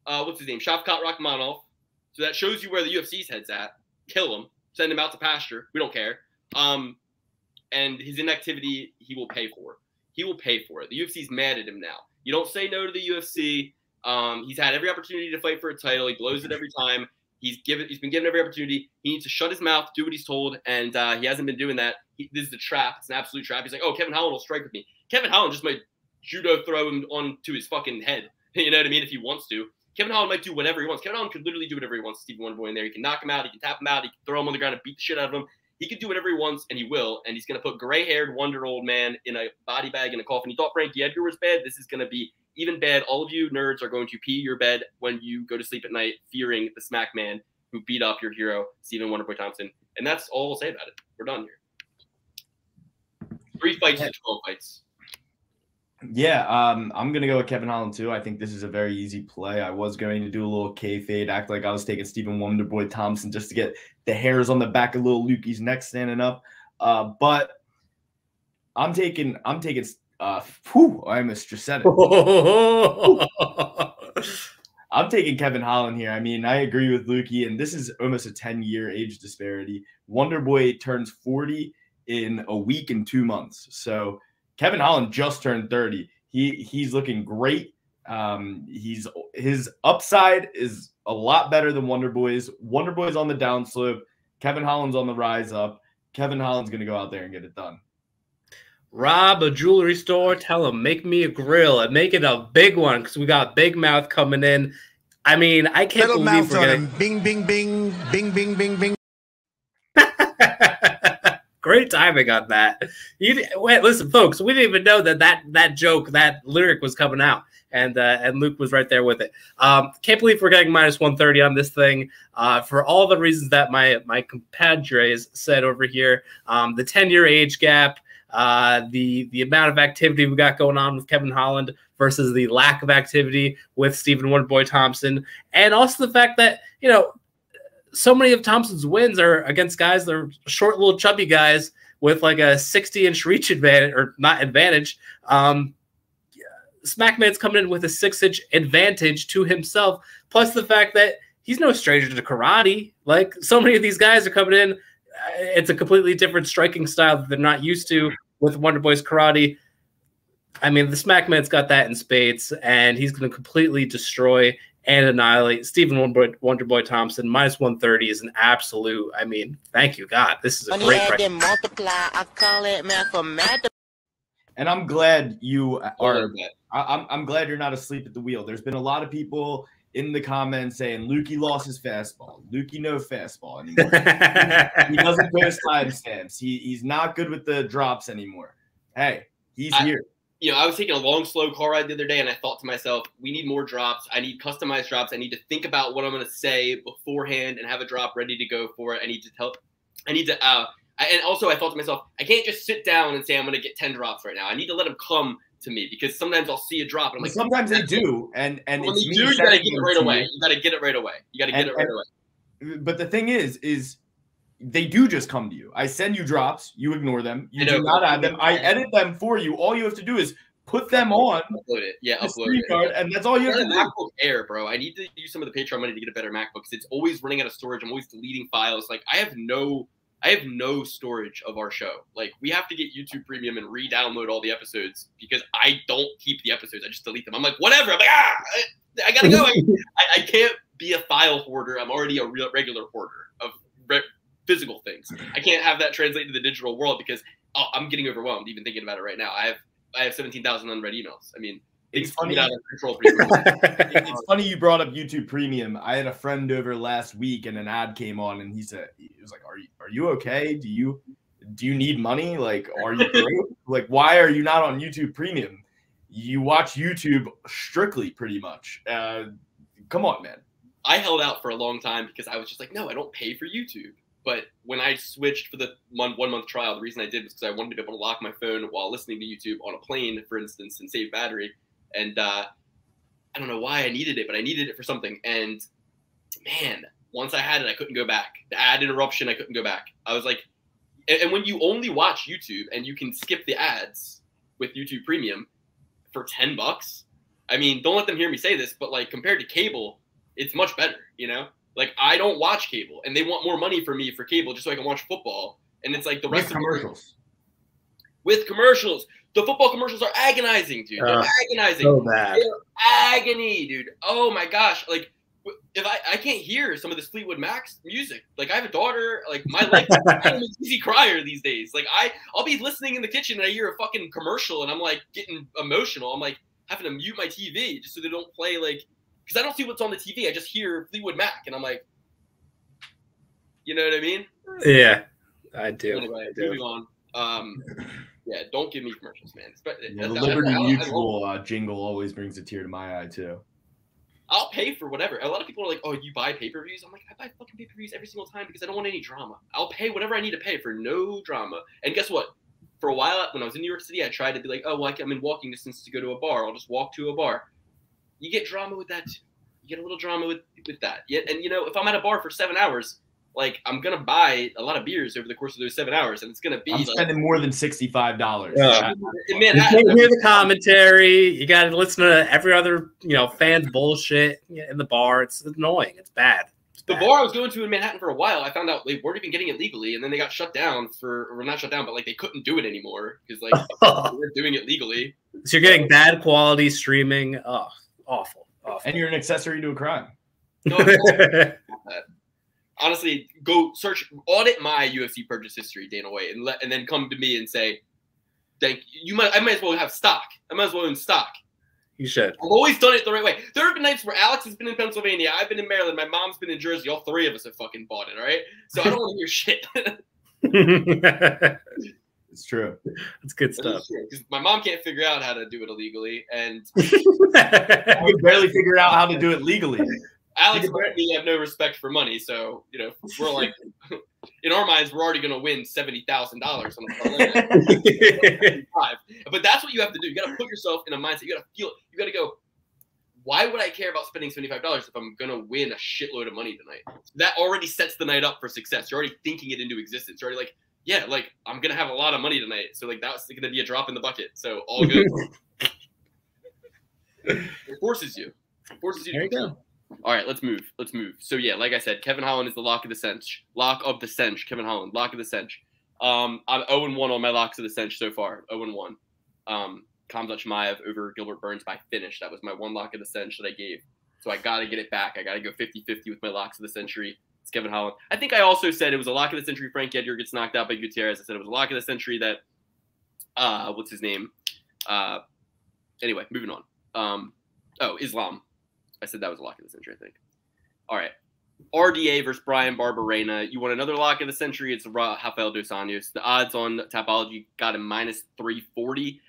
D: what's his name? Shavkat Rakhmonov. So that shows you where the UFC's head's at. Kill him. Send him out to pasture. We don't care. And his inactivity, he will pay for. He will pay for it. The UFC's mad at him now. You don't say no to the UFC. He's had every opportunity to fight for a title. He blows it every time. He's been given every opportunity. He needs to shut his mouth, do what he's told, and he hasn't been doing that. This is a trap. It's an absolute trap. He's like, oh, Kevin Holland will strike with me. Kevin Holland just might judo throw him onto his fucking head. You know what I mean? If he wants to. Kevin Holland might do whatever he wants. Kevin Holland could literally do whatever he wants to Stephen Wonderboy in there. He can knock him out. He can tap him out. He can throw him on the ground and beat the shit out of him. He can do whatever he wants, and he will. And he's going to put gray-haired, wonder-old man in a body bag in a coffin. He thought Frankie Edgar was bad. This is going to be even bad. All of you nerds are going to pee your bed when you go to sleep at night fearing the smack man who beat up your hero, Stephen Wonderboy Thompson. And that's all we'll say about it. We're done here. 3 fights to 12 fights.
A: Yeah, I'm going to go with Kevin Holland, too. I think this is a very easy play. I was going to do a little kayfabe, act like I was taking Stephen Wonderboy Thompson just to get the hairs on the back of little Lukey's neck standing up. But I'm taking I almost just said it. I'm taking Kevin Holland here. I mean, I agree with Lukey, and this is almost a 10-year age disparity. Wonderboy turns 40 in a week and 2 months. So Kevin Holland just turned 30. He's looking great. His upside is a lot better than Wonderboy's. Wonderboy's on the downslope. Kevin Holland's on the rise up. Kevin Holland's going to go out there and get it done.
B: Rob a jewelry store. Tell him, make me a grill and make it a big one because we got Big Mouth coming in. I mean, I can't
F: Little
B: believe we're
F: getting bing, bing, bing, bing, bing, bing, bing.
B: Great timing on that. Wait, listen, folks. We didn't even know that joke, that lyric was coming out, and Luke was right there with it. Can't believe we're getting minus 130 on this thing for all the reasons that my compadres said over here. The 10-year age gap, the amount of activity we got going on with Kevin Holland versus the lack of activity with Stephen Wonderboy Thompson, and also the fact that so many of Thompson's wins are against guys that are short, little chubby guys with like a 60-inch reach advantage, or not advantage. Smackman's coming in with a 6-inch advantage to himself, plus the fact that he's no stranger to karate. Like, so many of these guys are coming in. It's a completely different striking style that they're not used to with Wonderboy's karate. I mean, the Smackman's got that in spades, and he's going to completely destroy and annihilate Stephen Wonderboy Thompson. Minus 130 is an absolute. I mean, thank you, God. This is a great price.
A: And I'm glad you are. I'm glad you're not asleep at the wheel. There's been a lot of people in the comments saying Lukey lost his fastball. Lukey no fastball anymore. he doesn't post timestamps. He's not good with the drops anymore. Hey, he's here.
D: You know, I was taking a long, slow car ride the other day, and I thought to myself, we need more drops. I need customized drops. I need to think about what I'm going to say beforehand and have a drop ready to go for it. And also I thought to myself, I can't just sit down and say I'm going to get 10 drops right now. I need to let them come to me, because sometimes I'll see a drop and I'm like,
A: sometimes they do, and
D: when they do, you got to get it right away. You got to get it right away. You got to get it right away.
A: But the thing is they do just come to you. I send you drops, you ignore them, you do not add them. I edit them for you. All you have to do is put them on,
D: upload it. Yeah,
A: upload it. Card, and that's all you have to do.
D: MacBook Air, bro. I need to use some of the Patreon money to get a better MacBook, because it's always running out of storage. I'm always deleting files. Like I have no storage of our show. Like we have to get YouTube Premium and re-download all the episodes, because I don't keep the episodes. I just delete them. I'm like, whatever. I'm like, I gotta go. I can't be a file hoarder. I'm already a regular hoarder of physical things. I can't have that translate to the digital world, because I'm getting overwhelmed even thinking about it right now. I have 17,000 unread emails. I mean, it's funny. Out of control.
A: It's funny you brought up YouTube Premium. I had a friend over last week, and an ad came on, and he was like, "Are you okay? Do you need money? Like, are you broke? Like, why are you not on YouTube Premium? You watch YouTube strictly, pretty much. Come on, man."
D: I held out for a long time because I was just like, no, I don't pay for YouTube. But when I switched for the 1 month trial, the reason I did was because I wanted to be able to lock my phone while listening to YouTube on a plane, for instance, and save battery. And I don't know why I needed it, but I needed it for something. And man, once I had it, I couldn't go back. The ad interruption, I couldn't go back. I was like, and when you only watch YouTube and you can skip the ads with YouTube Premium for $10, I mean, don't let them hear me say this, but like compared to cable, it's much better, you know? Like I don't watch cable, and they want more money for me for cable just so I can watch football. And it's like the rest of
A: commercials.
D: With commercials. The football commercials are agonizing, dude. They're agonizing.
B: So bad.
D: They're agony, dude. Oh my gosh. Like if I can't hear some of this Fleetwood Mac's music. Like I have a daughter, like my life, I'm an easy crier these days. Like I'll be listening in the kitchen and I hear a fucking commercial and I'm like getting emotional. I'm like having to mute my TV just so they don't play like, because I don't see what's on the TV. I just hear Fleetwood Mac, and I'm like, you know what I mean?
B: Yeah, I do.
D: Anyway, moving on. Yeah, don't give me commercials, man.
A: The Liberty Mutual jingle always brings a tear to my eye, too.
D: I'll pay for whatever. A lot of people are like, oh, you buy pay-per-views? I'm like, I buy fucking pay-per-views every single time because I don't want any drama. I'll pay whatever I need to pay for no drama. And guess what? For a while, when I was in New York City, I tried to be like, oh, well, I'm in walking distance to go to a bar. I'll just walk to a bar. You get drama with that too. You get a little drama with that. Yeah, and you know, if I'm at a bar for 7 hours, like I'm gonna buy a lot of beers over the course of those 7 hours, and it's gonna be.
A: I'm spending more than $65.
B: Man, you can't hear the commentary. You got to listen to every other, fan's bullshit in the bar. It's annoying. It's bad.
D: The bar I was going to in Manhattan for a while, I found out they weren't even getting it legally, and then they got shut down or not shut down, but like they couldn't do it anymore because like they weren't doing it legally.
B: So you're getting bad quality streaming. Oh, awful.
A: And you're an accessory to a crime.
D: No, honestly, go search, audit my UFC purchase history, Dana White, and then come to me and say, "Thank you." I might as well have stock. I might as well own stock.
B: You should.
D: I've always done it the right way. There have been nights where Alex has been in Pennsylvania, I've been in Maryland, my mom's been in Jersey. All three of us have fucking bought it. All right, so I don't want to hear shit.
A: It's true.
B: It's good stuff.
D: Because my mom can't figure out how to do it illegally, and
A: I can barely figure out how to do it legally.
D: Alex and me have no respect for money, so we're like, in our minds, we're already going to win $70,000 on the parlay. But that's what you have to do. You got to put yourself in a mindset. You got to feel. You got to go. Why would I care about spending $75 if I'm going to win a shitload of money tonight? That already sets the night up for success. You're already thinking it into existence. You're already like, yeah, like I'm going to have a lot of money tonight. So like that's going to be a drop in the bucket. So all good. It forces you. It forces you.
B: There you go.
D: All right, let's move. So yeah, like I said, Kevin Holland is the lock of the cinch. Kevin Holland, lock of the cinch. I'm 0-1 on my locks of the cinch so far. 0-1. Khamzat Chimaev over Gilbert Burns by finish. That was my one lock of the century that I gave. So I got to get it back. I got to go 50-50 with my locks of the century. It's Kevin Holland. I think I also said it was a lock of the century. Frank Edgar gets knocked out by Gutierrez. I said it was a lock of the century that, what's his name? Anyway, moving on. Islam. I said that was a lock of the century, I think. All right. RDA versus Brian Barberena. You want another lock of the century? It's Rafael Dos Anjos. The odds on Tapology got him minus 340.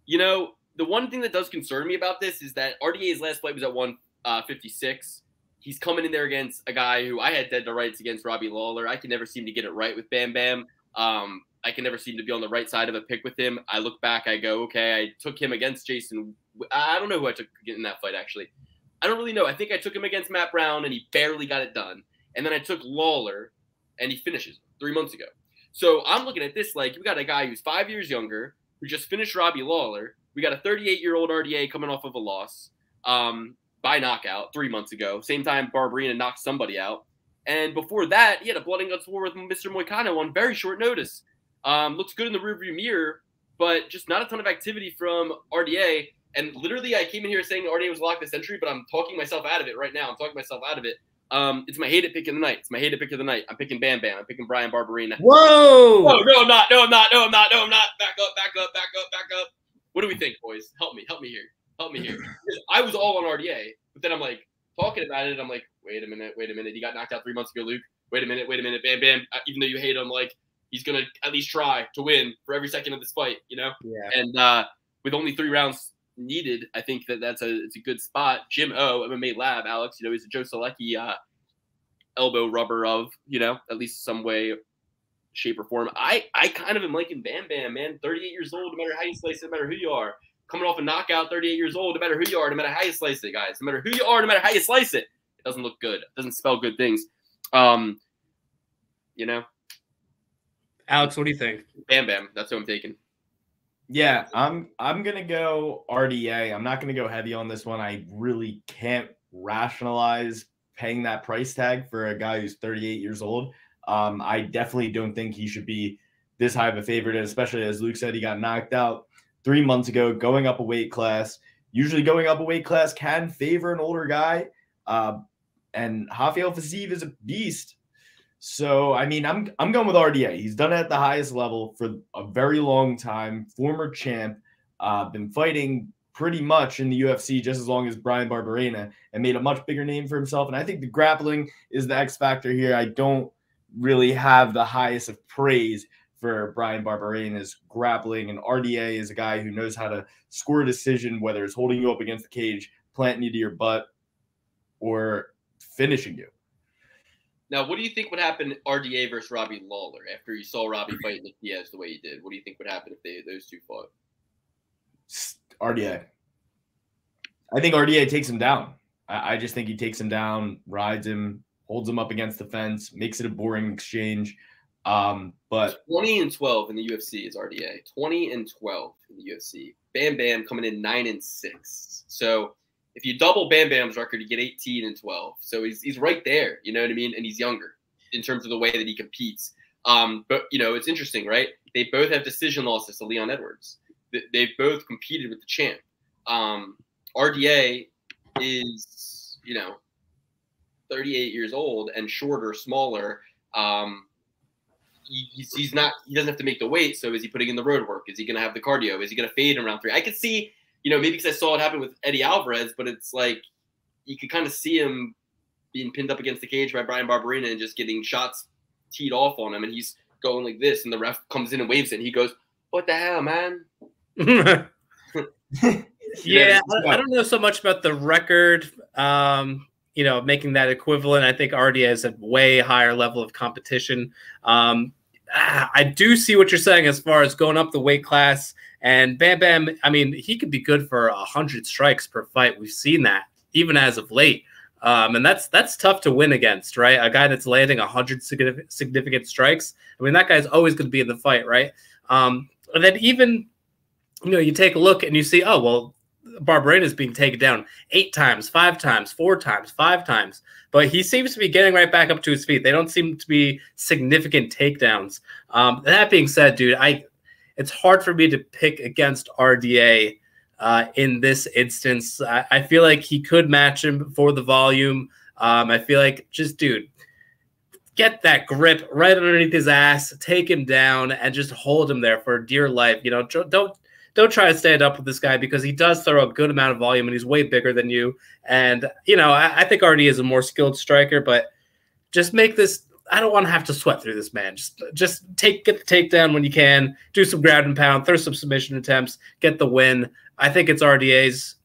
D: You know, the one thing that does concern me about this is that RDA's last fight was at 156. He's coming in there against a guy who I had dead to rights against, Robbie Lawler. I can never seem to get it right with Bam Bam. I can never seem to be on the right side of a pick with him. I look back, I go, okay, I took him against Jason. I don't know who I took in that fight, actually. I don't really know. I think I took him against Matt Brown, and he barely got it done. And then I took Lawler, and he finishes 3 months ago. So I'm looking at this like we got a guy who's 5 years younger, who just finished Robbie Lawler. We got a 38-year-old RDA coming off of a loss by knockout 3 months ago. Same time Barberena knocked somebody out. And before that, he had a blood and guts war with Mr. Moicano on very short notice. Looks good in the rearview mirror, but just not a ton of activity from RDA. And literally, I came in here saying RDA was locked this century, but I'm talking myself out of it right now. I'm talking myself out of it. It's my hated pick of the night. It's my hated pick of the night. I'm picking Bam Bam. I'm picking Brian Barberena.
B: Whoa!
D: No, I'm not. No, I'm not. Back up. What do we think, boys? Help me here. I was all on RDA, but then I'm like talking about it. I'm like, wait a minute. He got knocked out 3 months ago, Luke. Wait a minute. Bam Bam. Even though you hate him, like he's gonna at least try to win for every second of this fight, you know?
B: Yeah.
D: And with only 3 rounds needed, I think it's a good spot. Jim O, MMA Lab, Alex, you know, he's a Joe Selecki elbow rubber of, you know, at least some way, shape, or form. I kind of am liking Bam Bam, man. 38 years old, no matter how you slice it, no matter who you are. Coming off a knockout, 38 years old, no matter who you are, no matter how you slice it, guys. No matter who you are, no matter how you slice it. It doesn't look good. It doesn't spell good things. You know?
B: Alex, what do you think?
D: Bam Bam. That's what I'm taking.
A: Yeah, I'm gonna go RDA. I'm not gonna go heavy on this one. I really can't rationalize paying that price tag for a guy who's 38 years old. I definitely don't think he should be this high of a favorite, especially as Luke said, he got knocked out 3 months ago, going up a weight class. Usually going up a weight class can favor an older guy. And Rafael Fiziev is a beast. So, I mean, I'm going with RDA. He's done it at the highest level for a very long time. Former champ, been fighting pretty much in the UFC just as long as Brian Barberena and made a much bigger name for himself. And I think the grappling is the X factor here. I don't really have the highest of praise for Brian Barberena's grappling. And RDA is a guy who knows how to score a decision, whether it's holding you up against the cage, planting you to your butt, or finishing you.
D: Now, what do you think would happen RDA versus Robbie Lawler after you saw Robbie fight Nick Diaz the way he did? What do you think would happen if those two fought?
A: RDA. I think RDA takes him down. I just think he takes him down, rides him, holds him up against the fence, makes it a boring exchange. But
D: 20-12 in the UFC is RDA. 20-12 in the UFC. Bam Bam coming in 9-6. So if you double Bam Bam's record, you get 18-12. So he's right there, you know what I mean? And he's younger in terms of the way that he competes. But, you know, it's interesting, right? They both have decision losses to Leon Edwards. They've both competed with the champ. RDA is, you know, 38 years old and shorter, smaller. He doesn't have to make the weight. So is he putting in the road work? Is he going to have the cardio? Is he going to fade in round 3? I could see, you know, maybe because I saw it happen with Eddie Alvarez, but it's like you could kind of see him being pinned up against the cage by Brian Barberena and just getting shots teed off on him. And he's going like this, and the ref comes in and waves it, and he goes, "What the hell, man?"
B: Yeah, I don't know so much about the record, you know, making that equivalent. I think RDA has a way higher level of competition. I do see what you're saying as far as going up the weight class. And Bam Bam, I mean, he could be good for 100 strikes per fight. We've seen that even as of late. And that's tough to win against, right? A guy that's landing 100 significant strikes. I mean, that guy's always going to be in the fight, right? And then even, you know, you take a look and you see, oh, well, Barberena is being taken down 8 times, 5 times, 4 times, 5 times. But he seems to be getting right back up to his feet. They don't seem to be significant takedowns. That being said, dude, it's hard for me to pick against RDA in this instance. I feel like he could match him for the volume. I feel like just, dude, get that grip right underneath his ass, take him down, and just hold him there for dear life. You know, don't try to stand up with this guy because he does throw a good amount of volume and he's way bigger than you. And, you know, I think RDA is a more skilled striker, but just make this. I don't want to have to sweat through this, man. Just get the takedown when you can, do some ground and pound, throw some submission attempts, get the win. I think it's RDA's.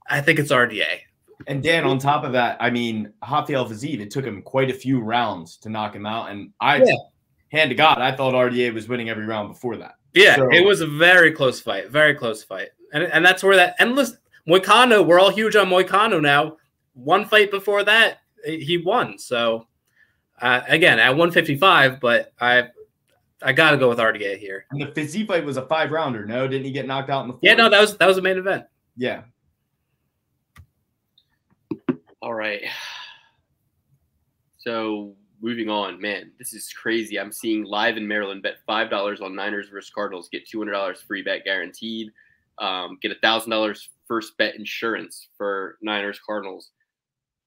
B: I think it's RDA.
A: And Dan, on top of that, I mean, Rafael Fiziev, it took him quite a few rounds to knock him out. And hand to God, I thought RDA was winning every round before that.
B: Yeah, so, it was a very close fight, very close fight. And that's where that endless Moicano, we're all huge on Moicano now. One fight before that, he won. So, again, at 155, but I got to go with RDA here.
A: And the Fiziev fight was a 5-rounder, no? Didn't he get knocked out in the fourth?
B: Yeah, no, that was a main event.
A: Yeah.
D: All right. So moving on, man, this is crazy. I'm seeing Live in Maryland bet $5 on Niners versus Cardinals, get $200 free bet guaranteed. Get $1,000 first bet insurance for Niners Cardinals.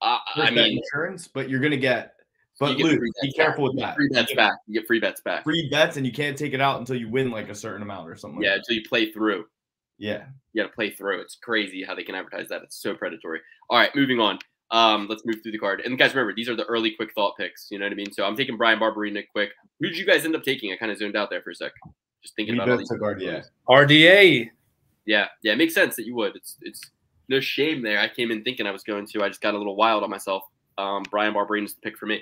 D: I mean,
A: insurance, but you're gonna get. But Luke, be careful with that.
D: Free bets back. You get free bets back.
A: Free bets, and you can't take it out until you win like a certain amount or something.
D: Yeah,
A: like
D: until you play through.
A: Yeah,
D: you got to play through. It's crazy how they can advertise that. It's so predatory. All right, moving on. Let's move through the card. And guys, remember, these are the early quick thought picks. You know what I mean? So I'm taking Brian Barberina quick. Who did you guys end up taking? I kind of zoned out there for a sec. Just thinking about all these.
A: Took RDA.
B: RDA.
D: Yeah, it makes sense that you would. It's no shame there. I came in thinking I was going to. I just got a little wild on myself. Brian Barberina's the pick for me.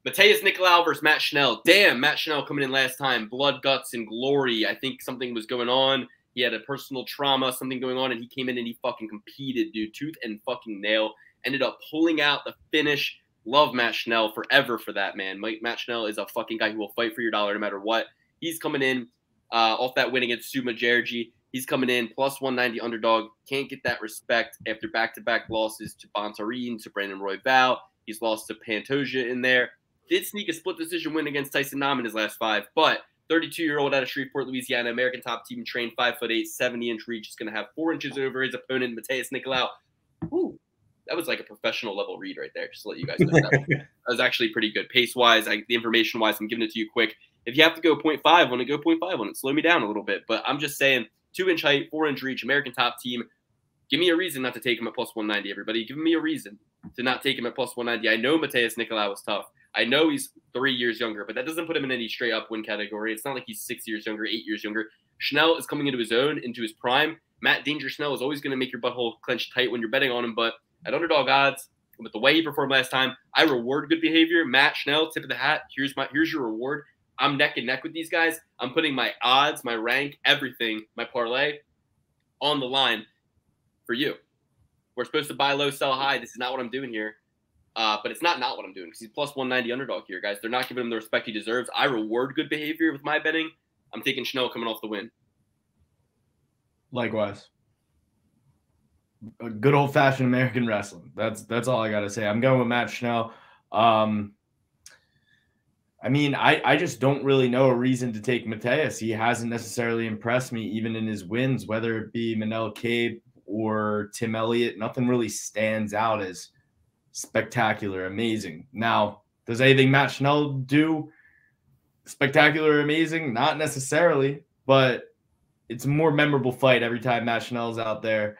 D: Mateus Nicolau versus Matt Schnell. Damn, Matt Schnell coming in last time. Blood, guts, and glory. I think something was going on. He had a personal trauma, something going on, and he came in and he fucking competed, dude. Tooth and fucking nail. Ended up pulling out the finish. Love Matt Schnell forever for that, man. Matt Schnell is a fucking guy who will fight for your dollar no matter what. He's coming in off that win against Suma Jauregui. He's coming in plus 190 underdog. Can't get that respect after back-to-back losses to Bontarine, to Brandon Royval. He's lost to Pantoja in there. Did sneak a split decision win against Tyson Nam in his last 5, but 32-year-old out of Shreveport, Louisiana, American top team, trained 5'8", 70-inch reach. Is going to have 4 inches over his opponent, Mateus Nicolau. Ooh, that was like a professional level read right there. Just to let you guys know that was actually pretty good. Pace-wise, the information-wise, I'm giving it to you quick. If you have to go 0.5 on it, go 0.5 on it. Slow me down a little bit. But I'm just saying, 2-inch height, 4-inch reach, American top team. Give me a reason not to take him at plus 190, everybody. Give me a reason to not take him at plus 190. I know Mateus Nicolau is tough. I know he's 3 years younger, but that doesn't put him in any straight-up win category. It's not like he's 6 years younger, 8 years younger. Schnell is coming into his own, into his prime. Matt Danger Schnell is always going to make your butthole clench tight when you're betting on him, but at underdog odds, with the way he performed last time, I reward good behavior. Matt Schnell, tip of the hat. Here's your reward. I'm neck and neck with these guys. I'm putting my odds, my rank, everything, my parlay on the line for you. We're supposed to buy low, sell high. This is not what I'm doing here. But it's not what I'm doing because he's plus 190 underdog here, guys. They're not giving him the respect he deserves. I reward good behavior with my betting. I'm taking Schnell coming off the win.
A: Likewise. A good old-fashioned American wrestling. That's all I got to say. I'm going with Matt Schnell. I mean, I just don't really know a reason to take Mateus. He hasn't necessarily impressed me even in his wins, whether it be Manel Cabe or Tim Elliott. Nothing really stands out as spectacular, amazing. Now, does anything Matt Schnell do spectacular, amazing? Not necessarily, but it's a more memorable fight every time Matt Schnell's out there,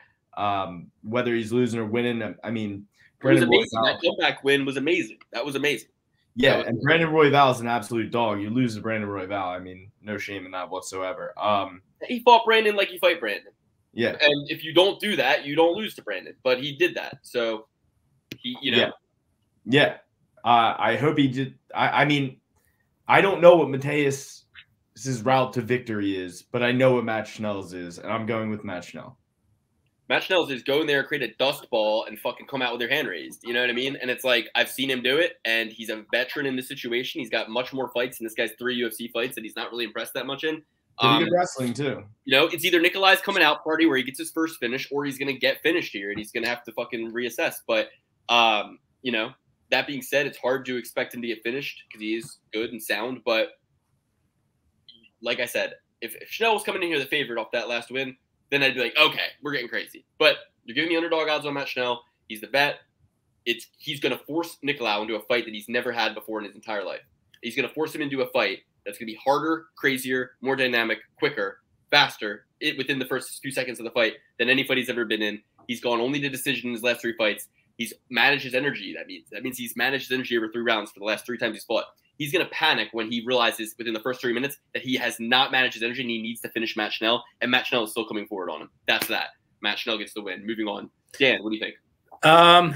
A: whether he's losing or winning. I mean,
D: Brandon Royval, that comeback win was amazing. That was amazing.
A: Yeah, and Brandon Royval is an absolute dog. You lose to Brandon Royval, I mean, no shame in that whatsoever.
D: He fought Brandon like you fight Brandon.
A: Yeah.
D: And if you don't do that, you don't lose to Brandon. But he did that. So he,
A: Yeah. I hope he did. I mean, I don't know what Mateus's route to victory is, but I know what Matt Schnell's is, and I'm going with Matt Schnell.
D: Matt Schnell's is go in there, create a dust ball, and fucking come out with your hand raised. You know what I mean? And it's like, I've seen him do it, and he's a veteran in this situation. He's got much more fights than this guy's 3 UFC fights that he's not really impressed that much in.
A: Pretty good wrestling, too.
D: You know, it's either Nikolai's coming out party where he gets his first finish, or he's going to get finished here, and he's going to have to fucking reassess. But, you know, that being said, it's hard to expect him to get finished because he is good and sound. But like I said, if Schnell was coming in here the favorite off that last win, then I'd be like, okay, we're getting crazy. But you're giving me underdog odds on Matt Schnell. He's the vet. He's going to force Nicolau into a fight that he's never had before in his entire life. He's going to force him into a fight that's going to be harder, crazier, more dynamic, quicker, faster within the first few seconds of the fight than any fight he's ever been in. He's gone only to decision in his last 3 fights. He's managed his energy. That means he's managed his energy over 3 rounds for the last 3 times he's fought. He's going to panic when he realizes within the first 3 minutes that he has not managed his energy and he needs to finish Matt Schnell, and Matt Schnell is still coming forward on him. That's that. Matt Schnell gets the win. Moving on. Dan, what do you think?
B: I'm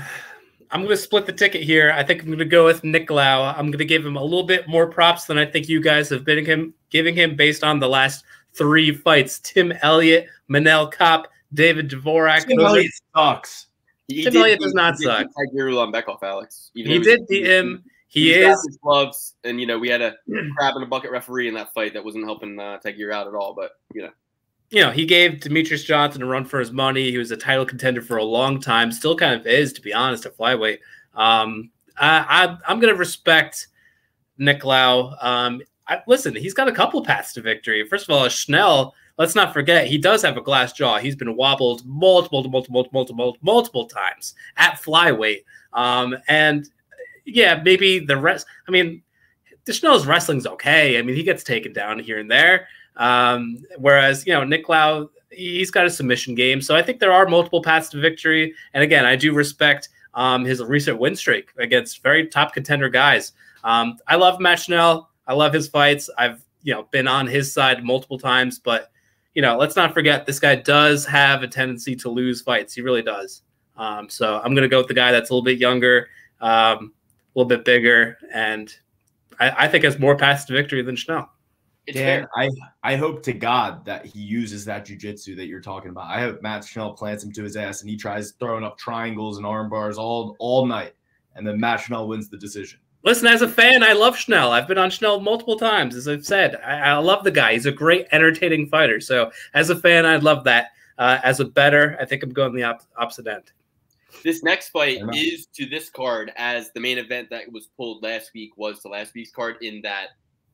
B: going to split the ticket here. I think I'm going to go with Nicolau. I'm going to give him a little bit more props than I think you guys have been giving him based on the last 3 fights. Tim Elliott, Manel Kopp, David Dvorak.
A: Tim Elliott sucks.
B: Tim Elliott does not suck.
D: On Bekoff, Alex.
B: He did beat him. He
D: got
B: is
D: his gloves, and we had a crab in a bucket referee in that fight that wasn't helping Tagir out at all. But
B: he gave Demetrius Johnson a run for his money. He was a title contender for a long time. Still kind of is, to be honest, at flyweight. I'm going to respect Nicolau. Listen, he's got a couple paths to victory. First of all, Schnell. Let's not forget, he does have a glass jaw. He's been wobbled multiple times at flyweight. And yeah, maybe the rest. I mean, Schnell's wrestling's okay. I mean, he gets taken down here and there. Whereas, Nicolau, he's got a submission game. So I think there are multiple paths to victory. And again, I do respect his recent win streak against very top contender guys. I love Matt Schnell. I love his fights. I've, been on his side multiple times, but let's not forget this guy does have a tendency to lose fights. He really does. So I'm going to go with the guy that's a little bit younger, a little bit bigger, and I think has more paths to victory than Schnell.
A: Dan, I hope to God that he uses that jiu-jitsu that you're talking about. I hope Matt Schnell plants him to his ass and he tries throwing up triangles and arm bars all night, and then Matt Schnell wins the decision.
B: Listen, as a fan, I love Schnell. I've been on Schnell multiple times, as I've said. I love the guy. He's a great, entertaining fighter. So as a fan, I'd love that. As a bettor, I think I'm going the opposite end.
D: This next fight is to this card as the main event that was pulled last week was to last week's card, in that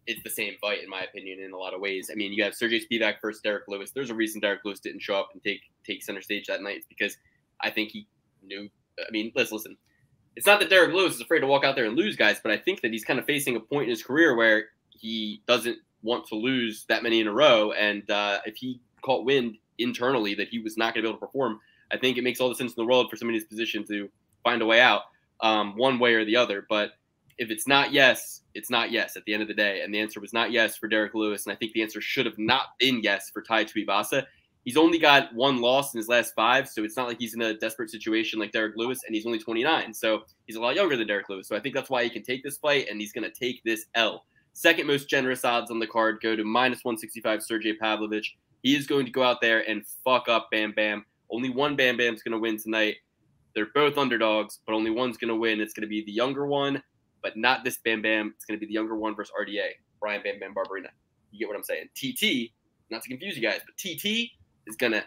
D: it's the same fight, in my opinion, in a lot of ways. I mean, you have Sergei Spivak versus Derek Lewis. There's a reason Derek Lewis didn't show up and take center stage that night. It's because I think he knew. I mean, let's listen. It's not that Derek Lewis is afraid to walk out there and lose guys, but I think that he's kind of facing a point in his career where he doesn't want to lose that many in a row. And if he caught wind internally that he was not going to be able to perform, I think it makes all the sense in the world for somebody in his position to find a way out, one way or the other. But if it's not yes, it's not yes at the end of the day. And the answer was not yes for Derek Lewis. And I think the answer should have not been yes for Tai Tuivasa. He's only got 1 loss in his last 5, so it's not like he's in a desperate situation like Derek Lewis, and he's only 29, so he's a lot younger than Derek Lewis. So I think that's why he can take this fight, and he's going to take this L. Second most generous odds on the card go to -165 Sergey Pavlovich. He is going to go out there and fuck up Bam Bam. Only one Bam Bam's going to win tonight. They're both underdogs, but only one's going to win. It's going to be the younger one, but not this Bam Bam. It's going to be the younger one versus RDA, Brian Bam Bam Barberina. You get what I'm saying? TT, not to confuse you guys, but TT is going to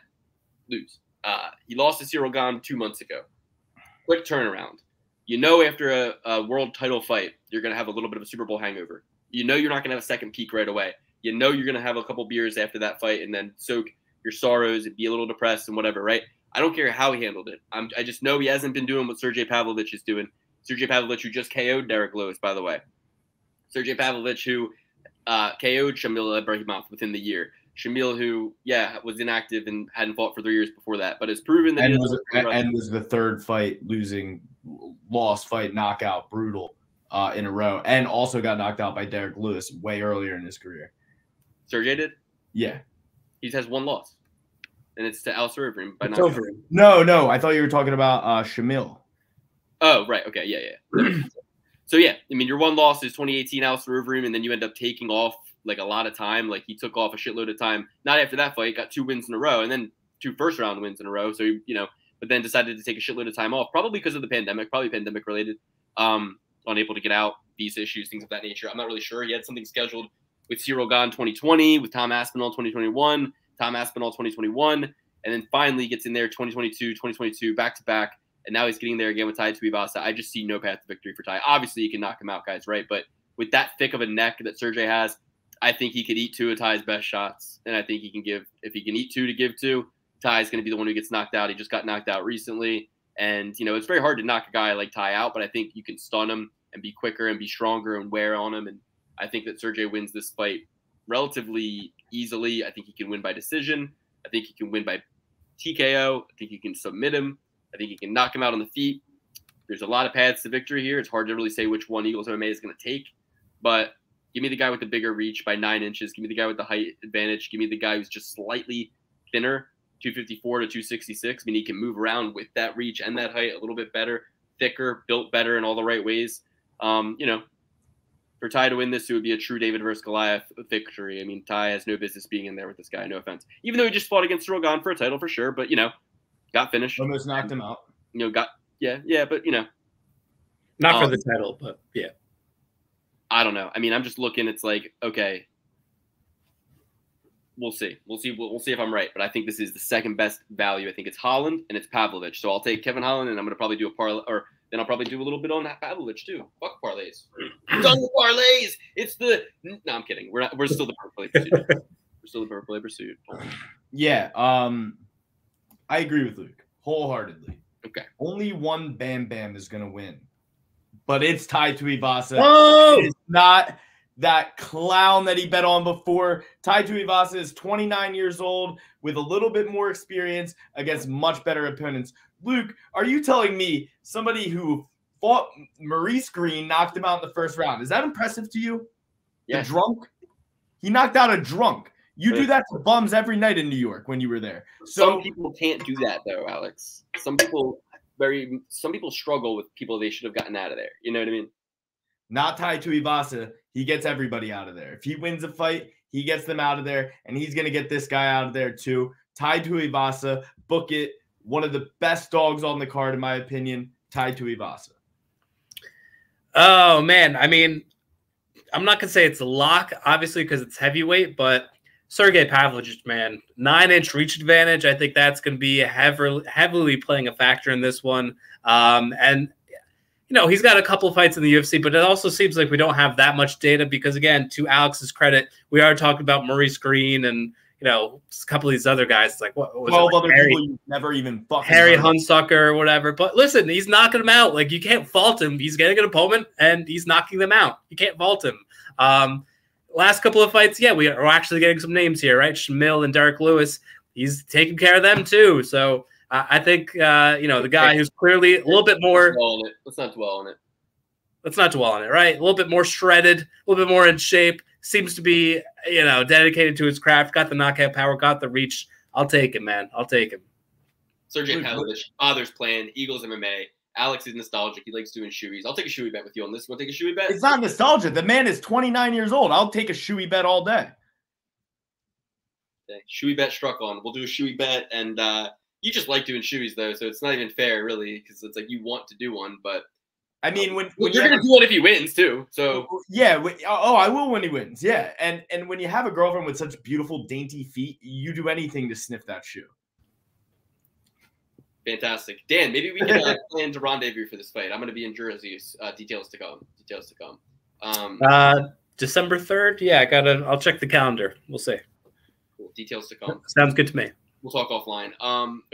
D: lose. He lost to Cyril Gane 2 months ago. Quick turnaround. After a world title fight, you're going to have a little bit of a Super Bowl hangover. You're not going to have a second peak right away. You're going to have a couple beers after that fight and then soak your sorrows and be a little depressed and whatever, right? I don't care how he handled it. I just know he hasn't been doing what Sergey Pavlovich is doing. Sergey Pavlovich, who just KO'd Derek Lewis, by the way. Sergey Pavlovich, who KO'd Shamil Ibrahimov within the year. Shamil, who, was inactive and hadn't fought for 3 years before that, but has proven that
A: was the third fight, lost fight, knockout, brutal in a row, and also got knocked out by Derek Lewis way earlier in his career.
D: Sergey did?
A: Yeah. He
D: has 1 loss, and it's to Alistair Overeem.
A: No, I thought you were talking about Shamil.
D: Oh, right. Okay, yeah. So, your 1 loss is 2018 Alistair Overeem, and then you end up taking off like a lot of time. Like he took off a shitload of time. Not after that fight, got 2 wins in a row, and then 2 first-round wins in a row. So, but then decided to take a shitload of time off, probably because of the pandemic, probably pandemic-related, unable to get out, visa issues, things of that nature. I'm not really sure. He had something scheduled with Cyril Gane 2020, with Tom Aspinall 2021, Tom Aspinall 2021, and then finally gets in there 2022, back-to-back, and now he's getting there again with Tai Tuivasa. I just see no path to victory for Tai. Obviously, you can knock him out, guys, right? But with that thick of a neck that Sergey has, I think he could eat two of Ty's best shots, and I think he can give – if he can eat two to give two, Ty's going to be the one who gets knocked out. He just got knocked out recently. And, you know, it's very hard to knock a guy like Ty out, but I think you can stun him and be quicker and be stronger and wear on him. And I think that Sergei wins this fight relatively easily. I think he can win by decision. I think he can win by TKO. I think he can submit him. I think he can knock him out on the feet. There's a lot of paths to victory here. It's hard to really say which one Eagles MMA is going to take. But give me the guy with the bigger reach by 9 inches. Give me the guy with the height advantage. Give me the guy who's just slightly thinner, 254 to 266. I mean, he can move around with that reach and that height a little bit better, thicker, built better in all the right ways. You know, for Ty to win this, it would be a true David versus Goliath victory. I mean, Ty has no business being in there with this guy, no offense. Even though he just fought against Rogan for a title for sure, but, you know, got finished.
A: Almost knocked him out.
D: You know, yeah, but, you know.
B: Not for the title, but yeah.
D: I don't know. I mean, I'm just looking. It's like, okay, we'll see. We'll see if I'm right. But I think this is the second best value. I think it's Holland and it's Pavlovich. So I'll take Kevin Holland, and I'm gonna probably do a parlay, or then I'll probably do a little bit on Pavlovich too. Fuck parlays. Done with parlays. It's the no. I'm kidding. We're still the purple pursuit. We're still the purple pursuit.
A: Yeah. I agree with Luke wholeheartedly.
D: Okay.
A: Only one Bam Bam is gonna win, but it's Tai Tuivasa.
B: Oh!
A: It's not that clown that he bet on before. Tai Tuivasa is 29 years old with a little bit more experience against much better opponents. Luke, are you telling me somebody who fought Maurice Green knocked him out in the first round? Is that impressive to you?
D: Yeah.
A: The drunk? He knocked out a drunk. You do that to bums every night in New York when you were there. So
D: some people can't do that though, Alex. Some people struggle with people they should have gotten out of there. You know what I mean?
A: Not Tai Tuivasa. He gets everybody out of there. If he wins a fight, he gets them out of there, and he's going to get this guy out of there too. Tai Tuivasa, book it. One of the best dogs on the card, in my opinion, Tai Tuivasa.
B: Oh, man. I mean, I'm not going to say it's a lock, obviously, because it's heavyweight, but Sergei Pavlovich, man, 9-inch reach advantage. I think that's going to be heavily playing a factor in this one. And, you know, he's got a couple of fights in the UFC, but it also seems like we don't have that much data because, again, to Alex's credit, we are talking about Maurice Green and, you know, a couple of these other guys. It's like, what was
A: 12
B: it? Like
A: other people you've never even fucking
B: Harry
A: heard.
B: Hunsucker or whatever. But listen, he's knocking them out. Like, you can't fault him. He's getting an opponent, and he's knocking them out. You can't fault him. Last couple of fights, yeah, we are actually getting some names here, right? Schnell and Derek Lewis. He's taking care of them, too. So I think, you know, the guy who's clearly a little bit more –
D: Let's not dwell on it.
B: Let's not dwell on it, right? A little bit more shredded, a little bit more in shape. Seems to be, you know, dedicated to his craft. Got the knockout power, got the reach. I'll take him, man. I'll take him.
D: Sergei Pavlovich, father's plan, Eagles MMA. Alex is nostalgic. He likes doing shoeys. I'll take a shoey bet with you on this. Want to take a shoey bet?
A: It's not nostalgia. The man is 29 years old. I'll take a shoey bet all day.
D: Okay. Shoey bet struck on. We'll do a shoey bet, and you just like doing shoeys though, so it's not even fair really because it's like you want to do one, but
A: I mean, when
D: you're gonna do one if he wins too. So
A: yeah, I will when he wins. Yeah, and when you have a girlfriend with such beautiful, dainty feet, you do anything to sniff that shoe.
D: Fantastic, Dan. Maybe we can plan to rendezvous for this fight. I'm gonna be in Jersey. Details to come. Details to come.
B: December 3rd. Yeah, I'll check the calendar. We'll see.
D: Cool. Details to come.
B: Sounds good to me.
D: We'll talk offline.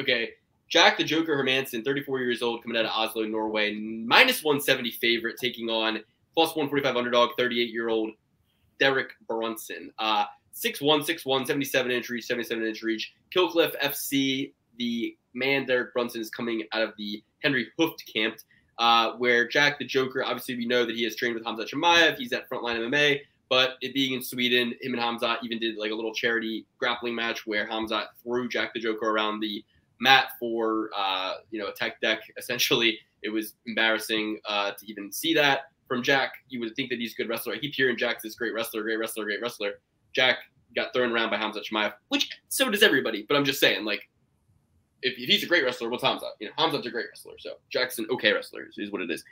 D: Okay. Jack the Joker Hermansson, 34 years old, coming out of Oslo, Norway, -170 favorite, taking on +145 underdog, 38-year-old Derek Brunson. 6'1", 6'1", 77-inch reach, 77-inch reach. Killcliff FC, the man Derek Brunson is coming out of the Henry Hooft camp, where Jack the Joker, obviously we know that he has trained with Khamzat Chimaev. He's at Frontline MMA, but it being in Sweden, him and Khamzat even did like a little charity grappling match where Khamzat threw Jack the Joker around the mat for you know, a tech deck. Essentially, it was embarrassing to even see that from Jack. You would think that he's a good wrestler. I keep hearing Jack's this great wrestler, great wrestler, great wrestler. Jack got thrown around by Khamzat Chimaev, which so does everybody. But I'm just saying, like, if he's a great wrestler, what's Khamzat? You know, Khamzat's a great wrestler, so Jack's an okay wrestler is what it is.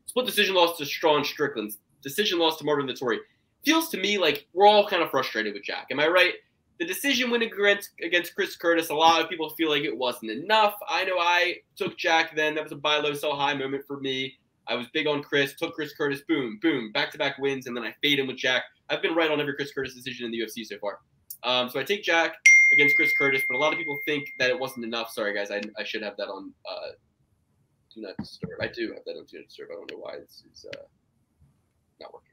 D: Split decision loss to Strawn Strickland. Decision loss to Marvin Vittori. Feels to me like we're all kind of frustrated with Jack. Am I right? The decision win against Chris Curtis, a lot of people feel like it wasn't enough. I know I took Jack then. That was a buy low, sell high moment for me. I was big on Chris, took Chris Curtis, boom, boom, back-to-back wins, and then I fade him with Jack. I've been right on every Chris Curtis decision in the UFC so far. So I take Jack against Chris Curtis, but a lot of people think that it wasn't enough. Sorry, guys, I should have that on Do Not Disturb. I do have that on Do Not Disturb. I don't know why this is not working.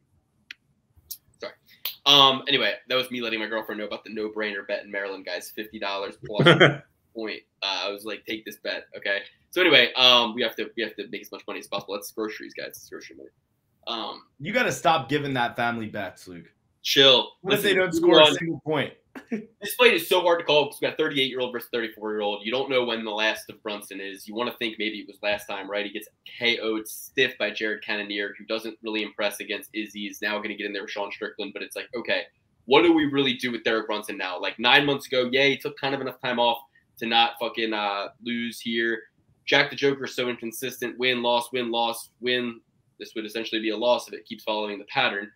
D: Sorry. Anyway, that was me letting my girlfriend know about the no-brainer bet in Maryland, guys. $50 plus point. I was like, take this bet, okay? So anyway, we have to make as much money as possible. That's groceries, guys. It's grocery money.
A: You got to stop giving that family bets, Luke.
D: Chill.
A: What if they don't score a single point?
D: This fight is so hard to call because we got 38-year-old versus 34-year-old. You don't know when the last of Brunson is. You want to think maybe it was last time, right? He gets KO'd stiff by Jared Cannonier, who doesn't really impress against Izzy. He's now going to get in there with Sean Strickland, but it's like, okay, what do we really do with Derek Brunson now? Like 9 months ago, yeah, he took kind of enough time off to not fucking lose here. Jack the Joker is so inconsistent. Win, loss, win, loss, win. This would essentially be a loss if it keeps following the pattern.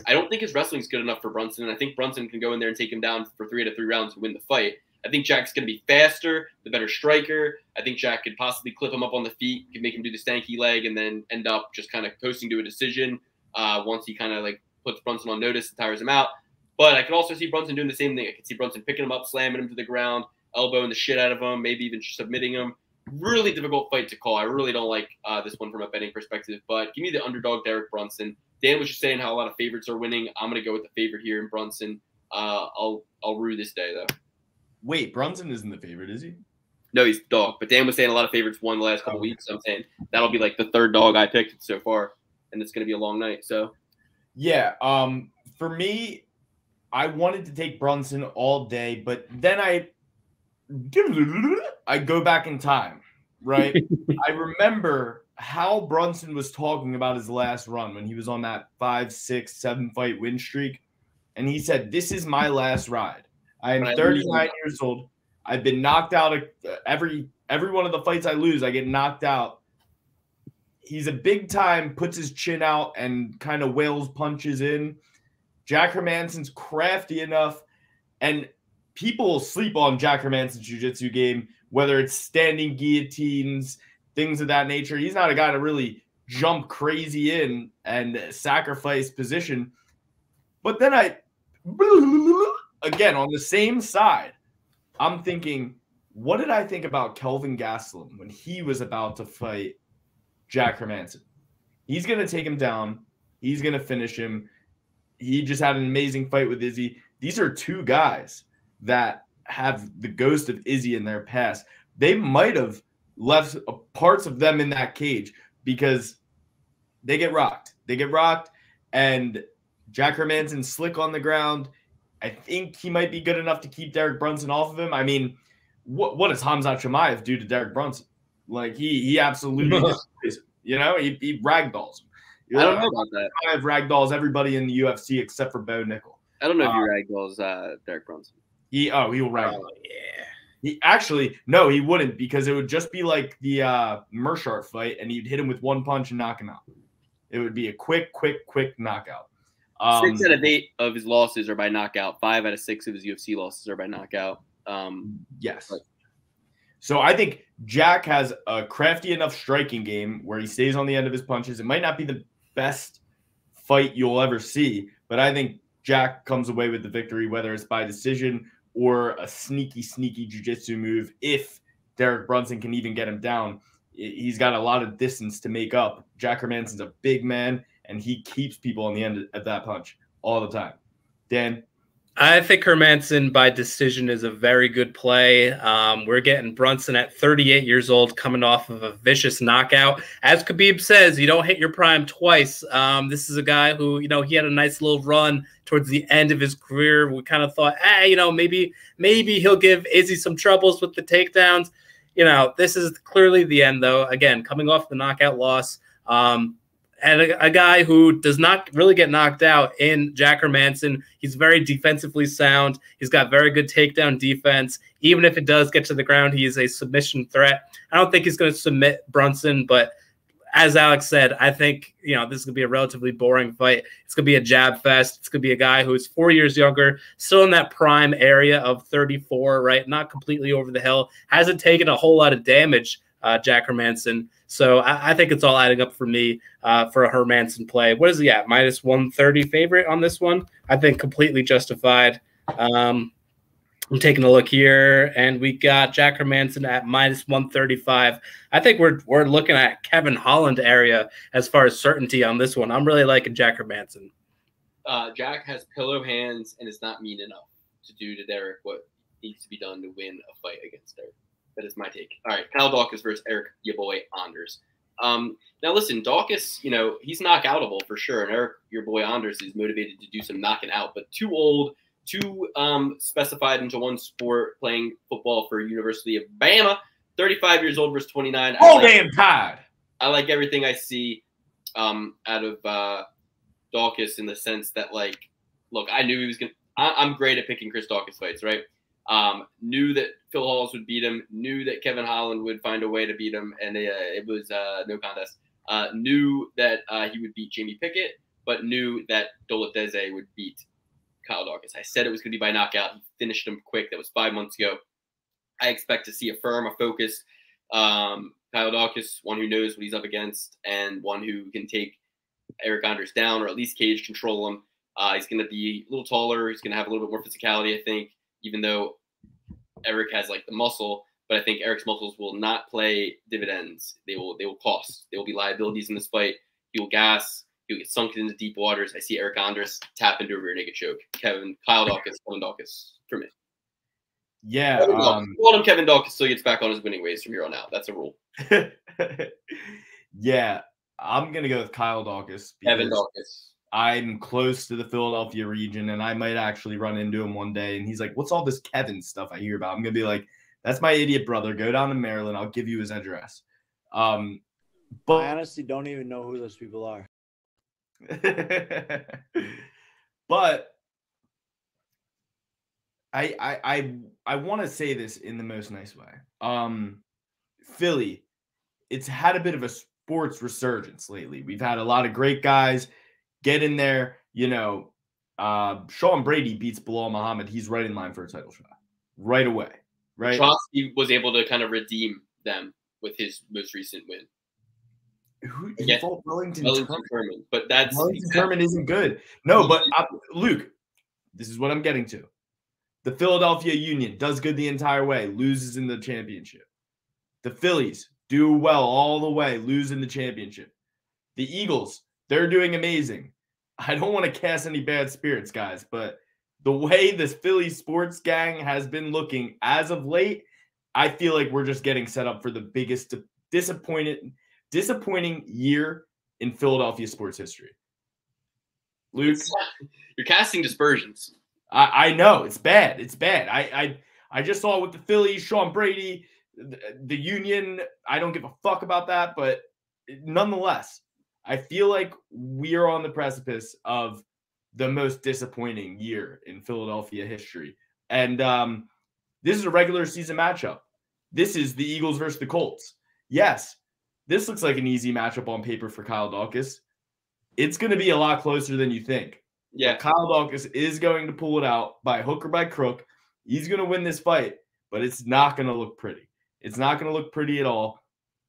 D: I don't think his wrestling is good enough for Brunson, and I think Brunson can go in there and take him down for 3 out of 3 rounds and win the fight. I think Jack's going to be faster, the better striker. I think Jack could possibly clip him up on the feet, could make him do the stanky leg, and then end up just kind of coasting to a decision once he kind of like puts Brunson on notice and tires him out. But I could also see Brunson doing the same thing. I could see Brunson picking him up, slamming him to the ground, elbowing the shit out of him, maybe even submitting him. Really difficult fight to call. I really don't like this one from a betting perspective, but give me the underdog Derek Brunson. Dan was just saying how a lot of favorites are winning. I'm going to go with the favorite here in Brunson. I'll rue this day, though.
A: Wait, Brunson isn't the favorite, is he?
D: No, he's the dog. But Dan was saying a lot of favorites won the last couple weeks. So I'm saying that'll be like the third dog I picked so far, and it's going to be a long night. So,
A: yeah. For me, I wanted to take Brunson all day, but then I go back in time, right? I remember how Brunson was talking about his last run when he was on that 5, 6, 7 fight win streak. And he said, this is my last ride. I am 39 years old. I've been knocked out every one of the fights I lose, I get knocked out. He's a big time, puts his chin out and kind of wails punches in. Jack Hermansson's crafty enough, and people sleep on Jack Hermansson's jiu-jitsu game, whether it's standing guillotines, things of that nature. He's not a guy to really jump crazy in and sacrifice position. But then again, on the same side, I'm thinking, what did I think about Kelvin Gastelum when he was about to fight Jack Hermansson? He's going to take him down. He's going to finish him. He just had an amazing fight with Izzy. These are two guys that have the ghost of Izzy in their past. They might have left parts of them in that cage because they get rocked. They get rocked, and Jack Hermansson's slick on the ground. I think he might be good enough to keep Derek Brunson off of him. I mean, what does Khamzat Chimaev do to Derek Brunson? Like, he absolutely destroys him. You know, he ragdolls him.
D: I don't know about that.
A: Chimaev ragdolls everybody in the UFC except for Bo Nickel.
D: I don't know if he ragdolls Derek Brunson.
A: He'll ragdoll.
B: Oh, yeah.
A: No, he wouldn't, because it would just be like the Mershart fight, and he'd hit him with one punch and knock him out. It would be a quick knockout.
D: 6 out of 8 of his losses are by knockout. 5 out of 6 of his UFC losses are by knockout.
A: Yes. So I think Jack has a crafty enough striking game where he stays on the end of his punches. It might not be the best fight you'll ever see, but I think Jack comes away with the victory, whether it's by decision or a sneaky jiu-jitsu move. If Derek Brunson can even get him down, he's got a lot of distance to make up. Jack Hermansson's a big man, and he keeps people on the end of that punch all the time. Dan?
B: I think Hermansson by decision is a very good play. We're getting Brunson at 38 years old, coming off of a vicious knockout. As Khabib says, you don't hit your prime twice. This is a guy who, he had a nice little run towards the end of his career. We kind of thought, maybe he'll give Izzy some troubles with the takedowns. This is clearly the end, though. Again, coming off the knockout loss. And a guy who does not really get knocked out in Jack Hermansson. He's very defensively sound. He's got very good takedown defense. Even if it does get to the ground, he is a submission threat. I don't think he's going to submit Brunson, but as Alex said, I think, this is going to be a relatively boring fight. It's going to be a jab fest. It's going to be a guy who's 4 years younger, still in that prime area of 34, right? Not completely over the hill. Hasn't taken a whole lot of damage Jack Hermansson. So I think it's all adding up for me for a Hermansson play. What is he at? Minus 130 favorite on this one? I think completely justified. I'm taking a look here, and we got Jack Hermansson at minus 135. I think we're looking at Kevin Holland area as far as certainty on this one. I'm really liking Jack Hermansson.
D: Jack has pillow hands and is not mean enough to do to Derek what needs to be done to win a fight against Derek. That is my take. All right, Kyle Daukaus versus Eric, your boy, Anders. Now, listen, Daukaus, he's knockoutable for sure, and Eric, your boy, Anders, is motivated to do some knocking out, but too old, too specified into one sport, playing football for University of Bama, 35 years old versus 29.
A: Damn tired.
D: I like everything I see out of Daukaus in the sense that, look, I knew he was going to – I'm great at picking Chris Daukaus fights, right? Knew that Phil Halls would beat him, knew that Kevin Holland would find a way to beat him, and it was no contest. Knew that he would beat Jamie Pickett, but knew that Dolateze would beat Kyle Daukaus. I said it was going to be by knockout. He finished him quick. That was 5 months ago. I expect to see a firm, a focused Kyle Daukaus, one who knows what he's up against, and one who can take Eric Anders down or at least cage control him. He's going to be a little taller. He's going to have a little bit more physicality, I think, even though Eric has the muscle. But I think Eric's muscles will not play dividends. They will cost. There will be liabilities in this fight. He will gas. He'll get sunk into deep waters. I see Eric Anders tap into a rear naked choke. Kyle Daukaus, Kevin Daukaus for me.
A: Yeah.
D: Call him Kevin Daukaus still gets back on his winning ways from here on out. That's a rule.
A: Yeah. I'm going to go with Kyle Daukaus.
D: Kevin Daukaus.
A: I'm close to the Philadelphia region, and I might actually run into him one day. And he's like, what's all this Kevin stuff I hear about? I'm going to be like, that's my idiot brother. Go down to Maryland. I'll give you his address. But
G: I honestly don't even know who those people are.
A: But I want to say this in the most nice way. Philly, it's had a bit of a sports resurgence lately. We've had a lot of great guys get in there. Sean Brady beats Bilal Muhammad. He's right in line for a title shot right away. Right.
D: Trotsky was able to kind of redeem them with his most recent win.
A: He fought Wellington
D: Turman, but that's
A: Wellington Turman isn't good. No, but Luke, this is what I'm getting to. The Philadelphia Union does good the entire way, loses in the championship. The Phillies do well all the way, lose in the championship. The Eagles, they're doing amazing. I don't want to cast any bad spirits, guys, but the way this Philly sports gang has been looking as of late, I feel like we're just getting set up for the biggest disappointing year in Philadelphia sports history. Luke,
D: you're casting dispersions.
A: I know it's bad. It's bad. I just saw it with the Phillies, Sean Brady, the Union. I don't give a fuck about that, but nonetheless, I feel like we are on the precipice of the most disappointing year in Philadelphia history. And this is a regular season matchup. This is the Eagles versus the Colts. Yes, this looks like an easy matchup on paper for Kyle Daukaus. It's going to be a lot closer than you think.
D: Yeah,
A: but Kyle Daukaus is going to pull it out by hook or by crook. He's going to win this fight, but it's not going to look pretty. It's not going to look pretty at all.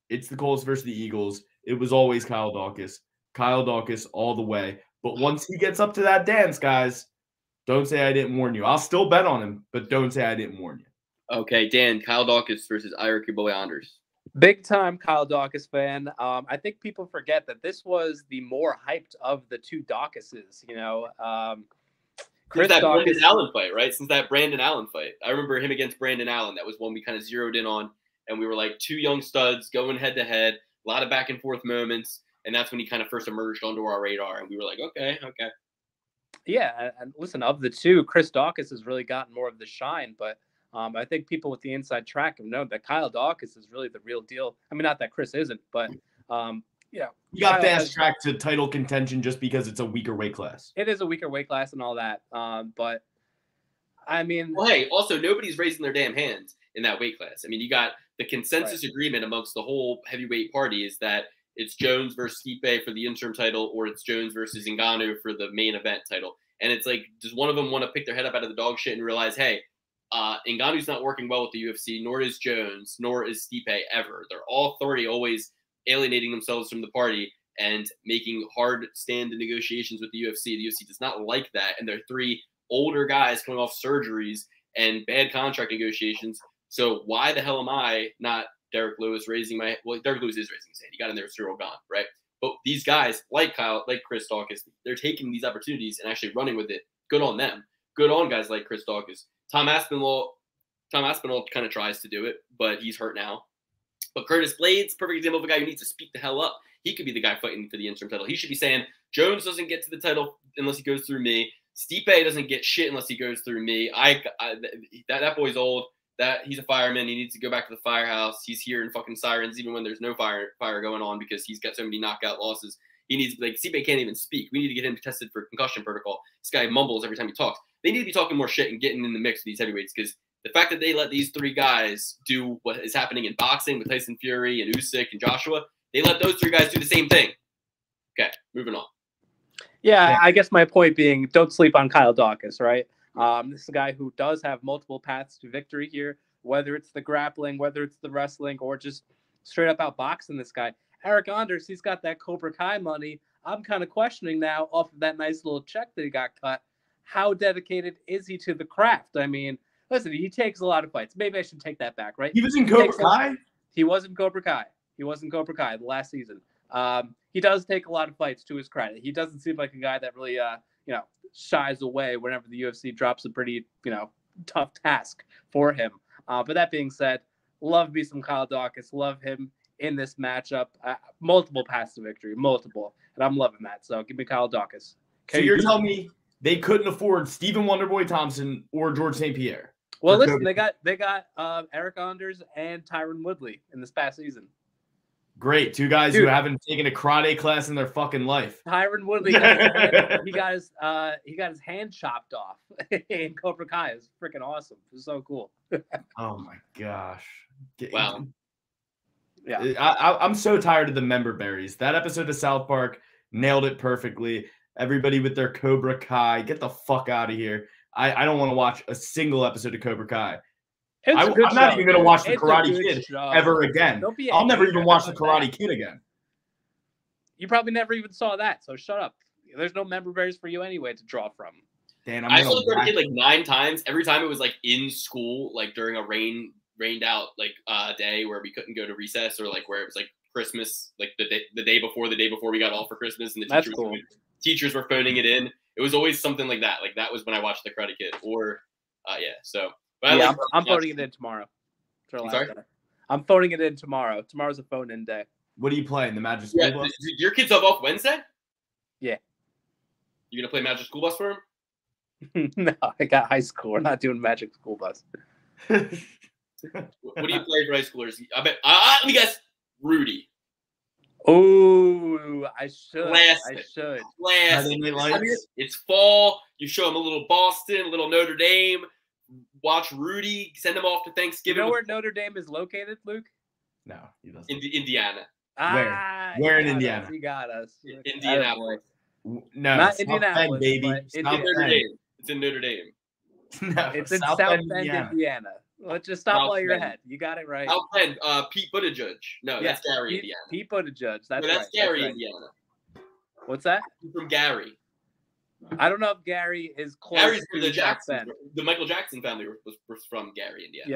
A: It's the Colts versus the Eagles. It was always Kyle Daukaus. Kyle Daukaus all the way. But once he gets up to that dance, guys, don't say I didn't warn you. I'll still bet on him, but don't say I didn't warn you.
D: Okay, Dan, Kyle Daukaus versus Eric, your boy, Anders.
B: Big time Kyle Daukaus fan. I think people forget that this was the more hyped of the two Daukauses.
D: Chris that Daukaus, Brandon Allen fight, right? Since that Brandon Allen fight, I remember him against Brandon Allen. That was one we kind of zeroed in on, and we were like two young studs going head to head, a lot of back and forth moments, and that's when he kind of first emerged onto our radar, and we were like, okay.
B: Yeah, and listen, of the two, Chris Daukaus has really gotten more of the shine, but I think people with the inside track have known that Kyle Daukaus is really the real deal. I mean, not that Chris isn't, but
A: you got fast track to title contention just because it's a weaker weight class.
B: It is a weaker weight class and all that, but I mean,
D: well, hey, also nobody's raising their damn hands in that weight class. I mean, you got the consensus agreement amongst the whole heavyweight party is that it's Jones versus Stipe for the interim title, or it's Jones versus Ngannou for the main event title. And it's like, does one of them want to pick their head up out of the dog shit and realize, hey, Ngannou's not working well with the UFC, nor is Jones, nor is Stipe ever. They're all three always alienating themselves from the party and making hard stand negotiations with the UFC. The UFC does not like that, and they're three older guys coming off surgeries and bad contract negotiations. So why the hell am I not Derek Lewis raising my – well, Derek Lewis is raising his hand. He got in there with Cyril Gahn, right? But these guys, like Kyle, like Chris Daukaus, they're taking these opportunities and actually running with it. Good on them. Good on guys like Chris Daukaus. Tom Aspinall kind of tries to do it, but he's hurt now. But Curtis Blades, perfect example of a guy who needs to speak the hell up. He could be the guy fighting for the interim title. He should be saying, Jones doesn't get to the title unless he goes through me. Stipe doesn't get shit unless he goes through me. That boy's old. That he's a fireman. He needs to go back to the firehouse. He's hearing fucking sirens even when there's no fire going on because he's got so many knockout losses. He needs, like, Stipe can't even speak. We need to get him tested for concussion protocol. This guy mumbles every time he talks. They need to be talking more shit and getting in the mix with these heavyweights because the fact that they let these three guys do what is happening in boxing with Tyson Fury and Usyk and Joshua, they let those three guys do the same thing. Okay, moving on.
H: Yeah, I guess my point being, don't sleep on Kyle Daukaus, right? This is a guy who does have multiple paths to victory here, whether it's the grappling, whether it's the wrestling, or just straight up outboxing this guy. Eric Anders, he's got that Cobra Kai money. I'm kind of questioning now, off of that nice little check that he got cut, how dedicated is he to the craft? I mean, listen, he takes a lot of fights. Maybe I should take that back, right?
A: He was in Cobra Kai?
H: He was in Cobra Kai. He was in Cobra Kai the last season. He does take a lot of fights, to his credit. He doesn't seem like a guy that really, shies away whenever the UFC drops a pretty, tough task for him. But that being said, love me some Kyle Daukaus. Love him in this matchup. Multiple paths to victory, multiple. And I'm loving that. So give me Kyle Daukaus.
A: So you're telling me they couldn't afford Stephen Wonderboy Thompson or George St. Pierre?
H: Well, listen, they got Eric Anders and Tyron Woodley in this past season.
A: Great, two guys who haven't taken a karate class in their fucking life.
H: Tyron Woodley, he got his hand chopped off in Cobra Kai. It's freaking awesome. It's so cool.
A: Oh my gosh!
D: Wow.
H: Yeah,
A: I'm so tired of the member berries. That episode of South Park nailed it perfectly. Everybody with their Cobra Kai, get the fuck out of here. I don't want to watch a single episode of Cobra Kai. I'm not even going to watch the Karate Kid ever again. I'll never even watch the Karate Kid again.
H: You probably never even saw that, so shut up. There's no member berries for you anyway to draw from.
A: Dan,
D: I saw the Karate Kid like 9 times. Every time it was like in school, like during a rained out like day where we couldn't go to recess, or like where it was like Christmas, like the day before we got off for Christmas, and the teachers were phoning it in. It was always something like that. Like that was when I watched the Karate Kid. Or so. But
H: yeah, I'm phoning it in tomorrow.
D: Sorry?
H: I'm phoning it in tomorrow. Tomorrow's a phone-in day.
A: What are you playing? The Magic School Bus?
D: Your kids have off Wednesday?
H: Yeah.
D: You gonna play Magic School Bus for him?
H: No, I got high school. We're not doing Magic School Bus.
D: What do you play for high schoolers? I bet. Let me guess. Rudy.
H: Oh, I should.
D: Classic.
H: I should.
D: Classic. It's fall. You show them a little Boston, a little Notre Dame. Watch Rudy. Send him off to Thanksgiving.
H: You know where Notre Dame is located, Luke?
A: No, he doesn't.
D: Indiana.
A: Where in Indiana?
H: He got us.
D: Indianapolis.
A: No,
H: not Indianapolis,
A: Bend, baby.
D: Notre Dame. It's in Notre Dame.
H: No, it's in South Bend, Indiana. Let's just stop while you're ahead. You got it right.
D: South Bend. Pete Buttigieg. No, that's Gary, Indiana.
H: Pete Buttigieg. That's
D: Gary,
H: right.
D: Indiana.
H: What's that?
D: He's from Gary.
H: I don't know if Gary is close.
D: Gary's
H: to
D: the Jackson. The Michael Jackson family was from Gary, Indiana.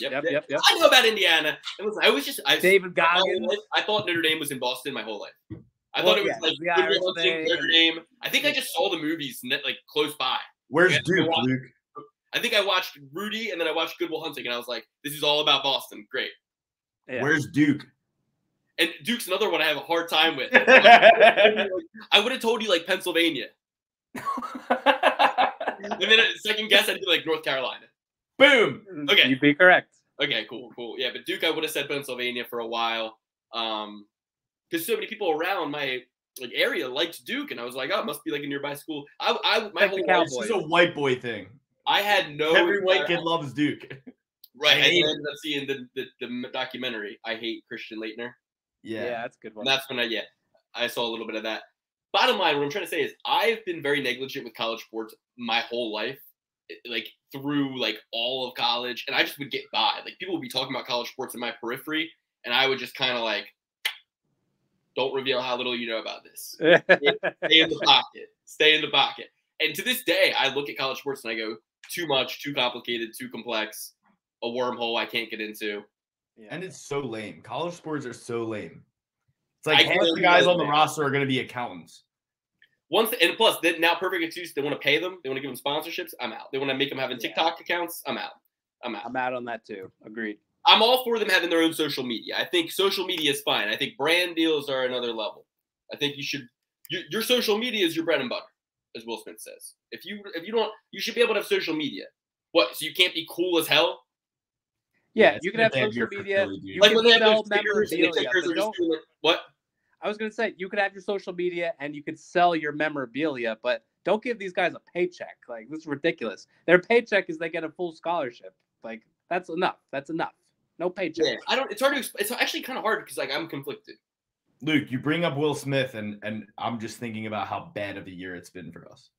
H: Yep.
D: Right?
H: Yep.
D: I know about Indiana.
H: David Goggins.
D: I thought Notre Dame was in Boston my whole life. I thought it was like Notre Dame. I think I just saw the movies like close by.
A: Where's Duke, Luke?
D: I think I watched Rudy and then I watched Good Will Hunting and I was like, this is all about Boston. Great.
H: Yeah.
A: Where's Duke?
D: And Duke's another one I have a hard time with. I would have told you like Pennsylvania. And then a second guess, I'd be like North Carolina. Boom. Okay.
H: You'd be correct.
D: Okay, cool. Yeah, but Duke, I would have said Pennsylvania for a while. Because so many people around my like area liked Duke, and I was like, oh, it must be like a nearby school. My whole life,
A: this is a white boy thing.
D: I had no.
A: Every white kid loves Duke.
D: Right. I ended up seeing the documentary. I Hate Christian Laettner.
H: Yeah, that's a good one.
D: And that's when I saw a little bit of that. Bottom line, what I'm trying to say is I've been very negligent with college sports my whole life, like through like all of college, and I just would get by. Like people would be talking about college sports in my periphery, and I would just kind of like, don't reveal how little you know about this. Stay in the pocket. Stay in the pocket. And to this day, I look at college sports and I go, too much, too complicated, too complex, a wormhole I can't get into.
A: Yeah. And it's so lame. College sports are so lame. It's like half the guys on the roster are going to be accountants.
D: And plus, now perfect excuse. They want to pay them. They want to give them sponsorships. I'm out. They want to make them having TikTok accounts. I'm out.
H: I'm out on that too. Agreed.
D: I'm all for them having their own social media. I think social media is fine. I think brand deals are another level. I think you should. Your social media is your bread and butter, as Will Smith says. If you don't, you should be able to have social media. What? So you can't be cool as hell?
H: Yeah, you can have social media. You can sell memorabilia.
D: What?
H: I was going to say, you could have your social media and you could sell your memorabilia, but don't give these guys a paycheck. Like, this is ridiculous. Their paycheck is they get a full scholarship. Like, that's enough. That's enough. No paycheck.
D: Yeah, it's hard to. It's actually kind of hard because like I'm conflicted.
A: Luke, you bring up Will Smith, and I'm just thinking about how bad of a year it's been for us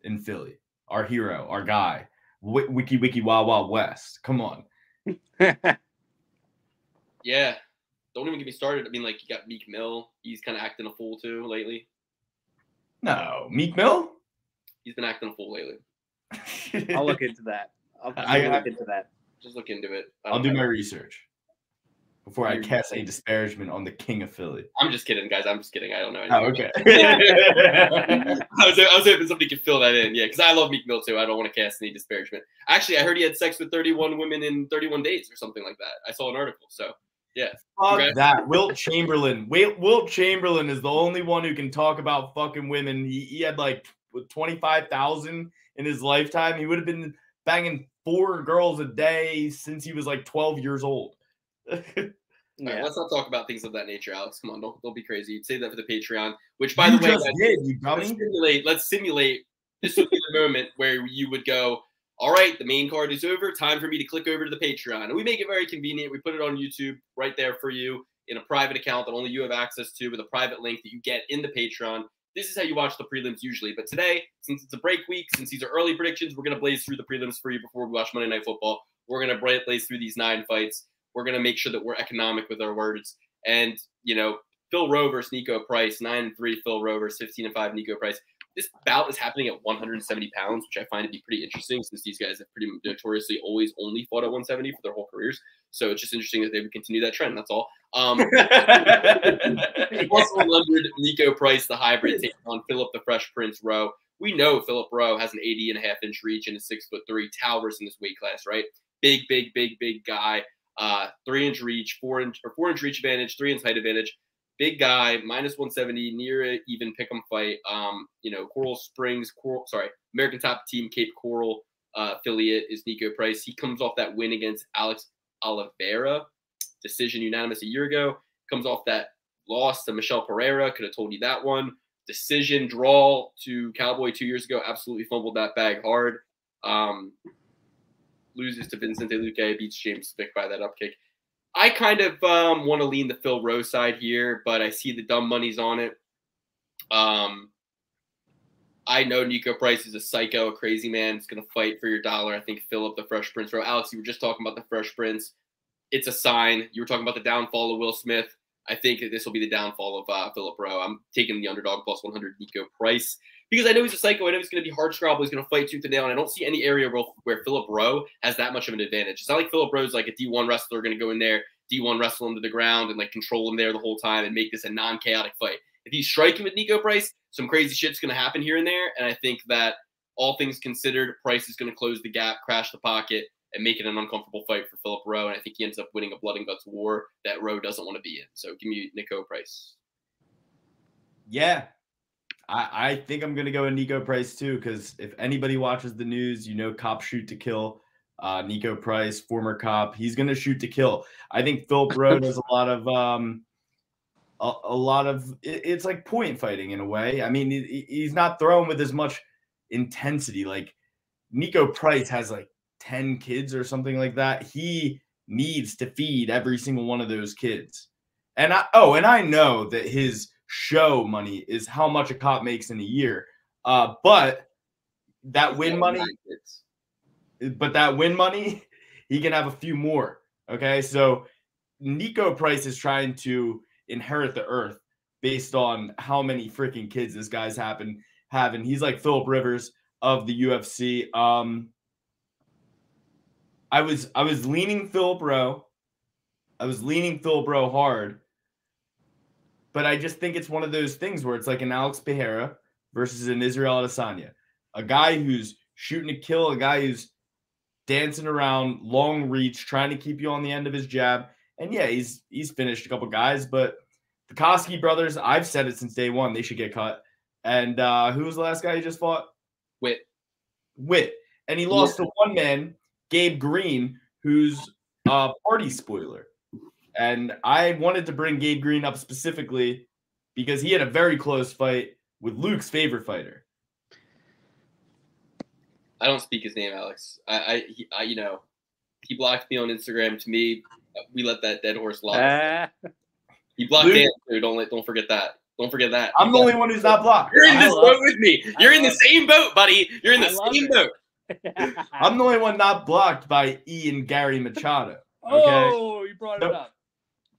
A: in Philly. Our hero, our guy, Wiki Wild Wild West. Come on.
D: Yeah. Don't even get me started. I mean, like, you got Meek Mill. He's kind of acting a fool, too, lately.
A: No. Meek Mill?
D: He's been acting a fool lately.
H: I'll look into that. I'll look into that.
D: Just look into it.
A: I'll do my research before I cast any disparagement on the king of Philly.
D: I'm just kidding, guys. I'm just kidding. I don't know anything.
A: Oh, okay.
D: I was hoping somebody could fill that in. Yeah, because I love Meek Mill, too. I don't want to cast any disparagement. Actually, I heard he had sex with 31 women in 31 days or something like that. I saw an article, so... Yeah.
A: Fuck that. Wilt Chamberlain. Wilt Chamberlain is the only one who can talk about fucking women. He had like 25,000 in his lifetime. He would have been banging 4 girls a day since he was like 12 years old.
D: All right, let's not talk about things of that nature, Alex. Come on, don't be crazy. You'd say that for the Patreon, which, by the way, let's simulate. This would be the moment where you would go, all right, the main card is over. Time for me to click over to the Patreon. And we make it very convenient. We put it on YouTube right there for you in a private account that only you have access to with a private link that you get in the Patreon. This is how you watch the prelims usually. But today, since it's a break week, since these are early predictions, we're going to blaze through the prelims for you before we watch Monday Night Football. We're going to blaze through these 9 fights. We're going to make sure that we're economic with our words. And, you know, Phil Rowe versus Niko Price, 9-3 Phil Rowe versus 15-5 Niko Price. This bout is happening at 170 pounds, which I find to be pretty interesting since these guys have pretty notoriously always only fought at 170 for their whole careers. So it's just interesting that they would continue that trend. That's all. Plus 100 Niko Price, the hybrid, taking on Philip the Fresh Prince Rowe. We know Philip Rowe has an 80.5-inch reach and is 6'3", towers in this weight class, right? Big guy. 3-inch reach, 4-inch reach advantage, 3-inch height advantage. Big guy, minus 170, near even pick'em fight. You know, American Top Team Cape Coral affiliate is Niko Price. He comes off that win against Alex Oliveira, decision unanimous a year ago. Comes off that loss to Michelle Pereira. Could have told you that one. Decision draw to Cowboy 2 years ago. Absolutely fumbled that bag hard. Loses to Vincente Luque, beats James Vick by that upkick. I kind of want to lean the Phil Rowe side here, but I see the dumb money's on it. I know Niko Price is a psycho, a crazy man. He's going to fight for your dollar. I think Philip the Fresh Prince Rowe. Alex, you were just talking about the Fresh Prince. It's a sign. You were talking about the downfall of Will Smith. I think that this will be the downfall of Philip Rowe. I'm taking the underdog plus 100 Niko Price because I know he's a psycho. I know he's going to be hard scrabble. He's going to fight tooth and nail, and I don't see any area where Philip Rowe has that much of an advantage. It's not like Philip Rowe's like a D1 wrestler going to go in there, D1 wrestle him to the ground and like control him there the whole time and make this a non-chaotic fight. If he's striking with Niko Price, some crazy shit's going to happen here and there, and I think that all things considered, Price is going to close the gap, crash the pocket, and make it an uncomfortable fight for Philip Rowe. And I think he ends up winning a blood and guts war that Rowe doesn't want to be in. So give me Niko Price.
A: Yeah. I think I'm going to go with Niko Price too, because if anybody watches the news, you know, cops shoot to kill. Niko Price, former cop, he's going to shoot to kill. I think Philip Rowe does a lot of it's like point fighting in a way. I mean, he's not throwing with as much intensity. Like Niko Price has like 10 kids or something like that. He needs to feed every single one of those kids. And I know that his show money is how much a cop makes in a year. But that win money, but that win money, he can have a few more. Okay, so Niko Price is trying to inherit the earth based on how many freaking kids this guy's having. He's like Philip Rivers of the UFC. I was leaning Philip Rowe. I was leaning Philip Rowe hard. But I just think it's one of those things where it's like an Alex Pereira versus an Israel Adesanya. A guy who's shooting to kill, a guy who's dancing around, long reach, trying to keep you on the end of his jab. And yeah, he's finished a couple guys, but the Koski brothers, I've said it since day one, they should get cut. And who was the last guy he just fought?
D: Witt.
A: And he lost to one man, Gabe Green, who's a party spoiler. And I wanted to bring Gabe Green up specifically because he had a very close fight with Luke's favorite fighter.
D: I don't speak his name, Alex. He blocked me on Instagram. To me, we let that dead horse lie. He blocked
A: Luke,
D: Dan too. Don't forget that. Don't forget that.
A: I'm the only one who's not blocked.
D: You're in this boat with me. You're in the same boat, buddy. You're in the same boat.
A: I'm the only one not blocked by Ian Gary Machado. Okay?
H: Oh, you brought it up.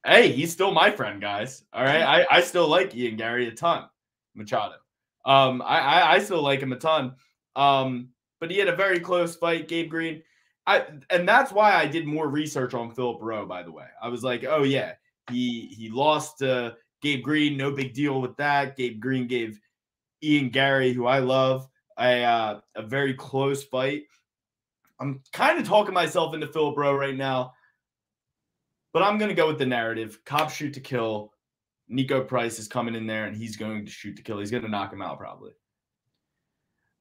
A: Hey, he's still my friend, guys. All right. I still like Ian Gary a ton. Machado. I still like him a ton. But he had a very close fight, Gabe Green. And that's why I did more research on Philip Rowe, by the way. I was like, oh yeah, he lost to Gabe Green, no big deal with that. Gabe Green gave Ian Gary, who I love, a very close fight. I'm kind of talking myself into Philip Rowe right now, but I'm going to go with the narrative. Cops shoot to kill. Niko Price is coming in there, and he's going to shoot to kill. He's going to knock him out probably.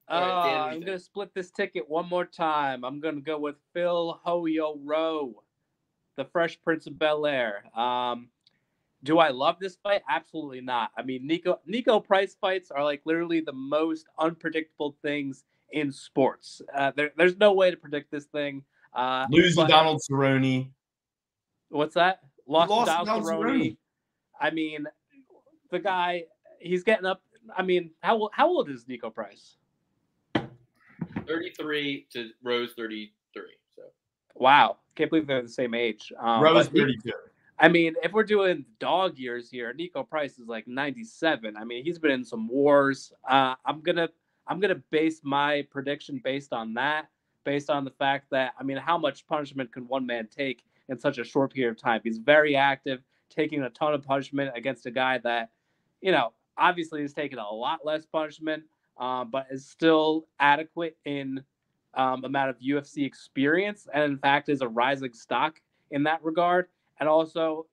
H: I'm going to split this ticket one more time. I'm going to go with Phil Hoyo Rowe, the Fresh Prince of Bel-Air. Do I love this fight? Absolutely not. I mean, Niko Price fights are like literally the most unpredictable things in sports. There's no way to predict this thing.
A: Lose to Donald Cerrone.
H: What's that? Lost to
A: Donald
H: Cerrone. I mean, the guy, he's getting up. I mean, how old is Niko Price?
D: 33 to Rose 33. So
H: wow, can't believe they're the same age.
A: Rose 32.
H: I mean, if we're doing dog years here, Niko Price is like 97. I mean, he's been in some wars. I'm gonna base my prediction based on that, based on the fact that, I mean, how much punishment can one man take in such a short period of time? He's very active, taking a ton of punishment against a guy that, obviously has taken a lot less punishment, but is still adequate in amount of UFC experience, and in fact is a rising stock in that regard. And also,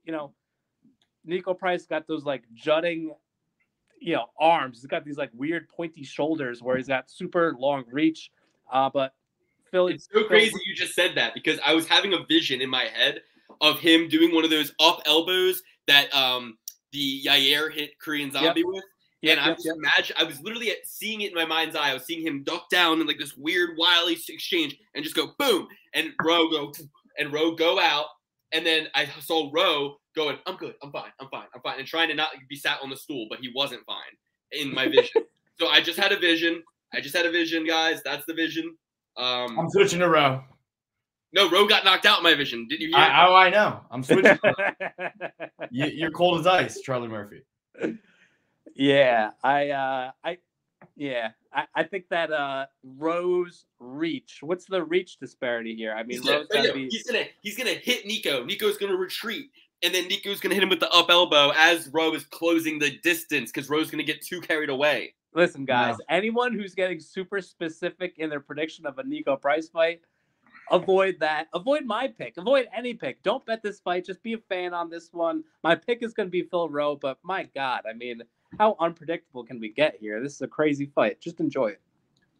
H: Niko Price got those like jutting, arms. He's got these like weird pointy shoulders where he's got super long reach. But Phil,
D: it's so crazy you just said that, because I was having a vision in my head of him doing one of those up elbows that the Yair hit Korean Zombie with. And I was literally seeing it in my mind's eye. I was seeing him duck down in like this weird wily exchange and just go boom, and Rowe go out. And then I saw Rowe going, I'm good, I'm fine, and trying to not be sat on the stool, but he wasn't fine in my vision. So I just had a vision. Guys. That's the vision.
A: I'm switching to Rowe.
D: No, Rowe got knocked out in my vision. Did you hear?
A: I know. I'm switching. You're cold as ice, Charlie Murphy.
H: Yeah, I think that Rowe's reach. What's the reach disparity here? I mean, Rowe's
D: he's gonna hit Niko. Niko's gonna retreat, and then Niko's gonna hit him with the up elbow as Rowe is closing the distance, because Rowe's gonna get too carried away.
H: Listen, guys, anyone who's getting super specific in their prediction of a Niko Price fight, avoid that. Avoid my pick. Avoid any pick. Don't bet this fight. Just be a fan on this one. My pick is gonna be Phil Rowe, but my God, I mean, how unpredictable can we get here? This is a crazy fight. Just enjoy it.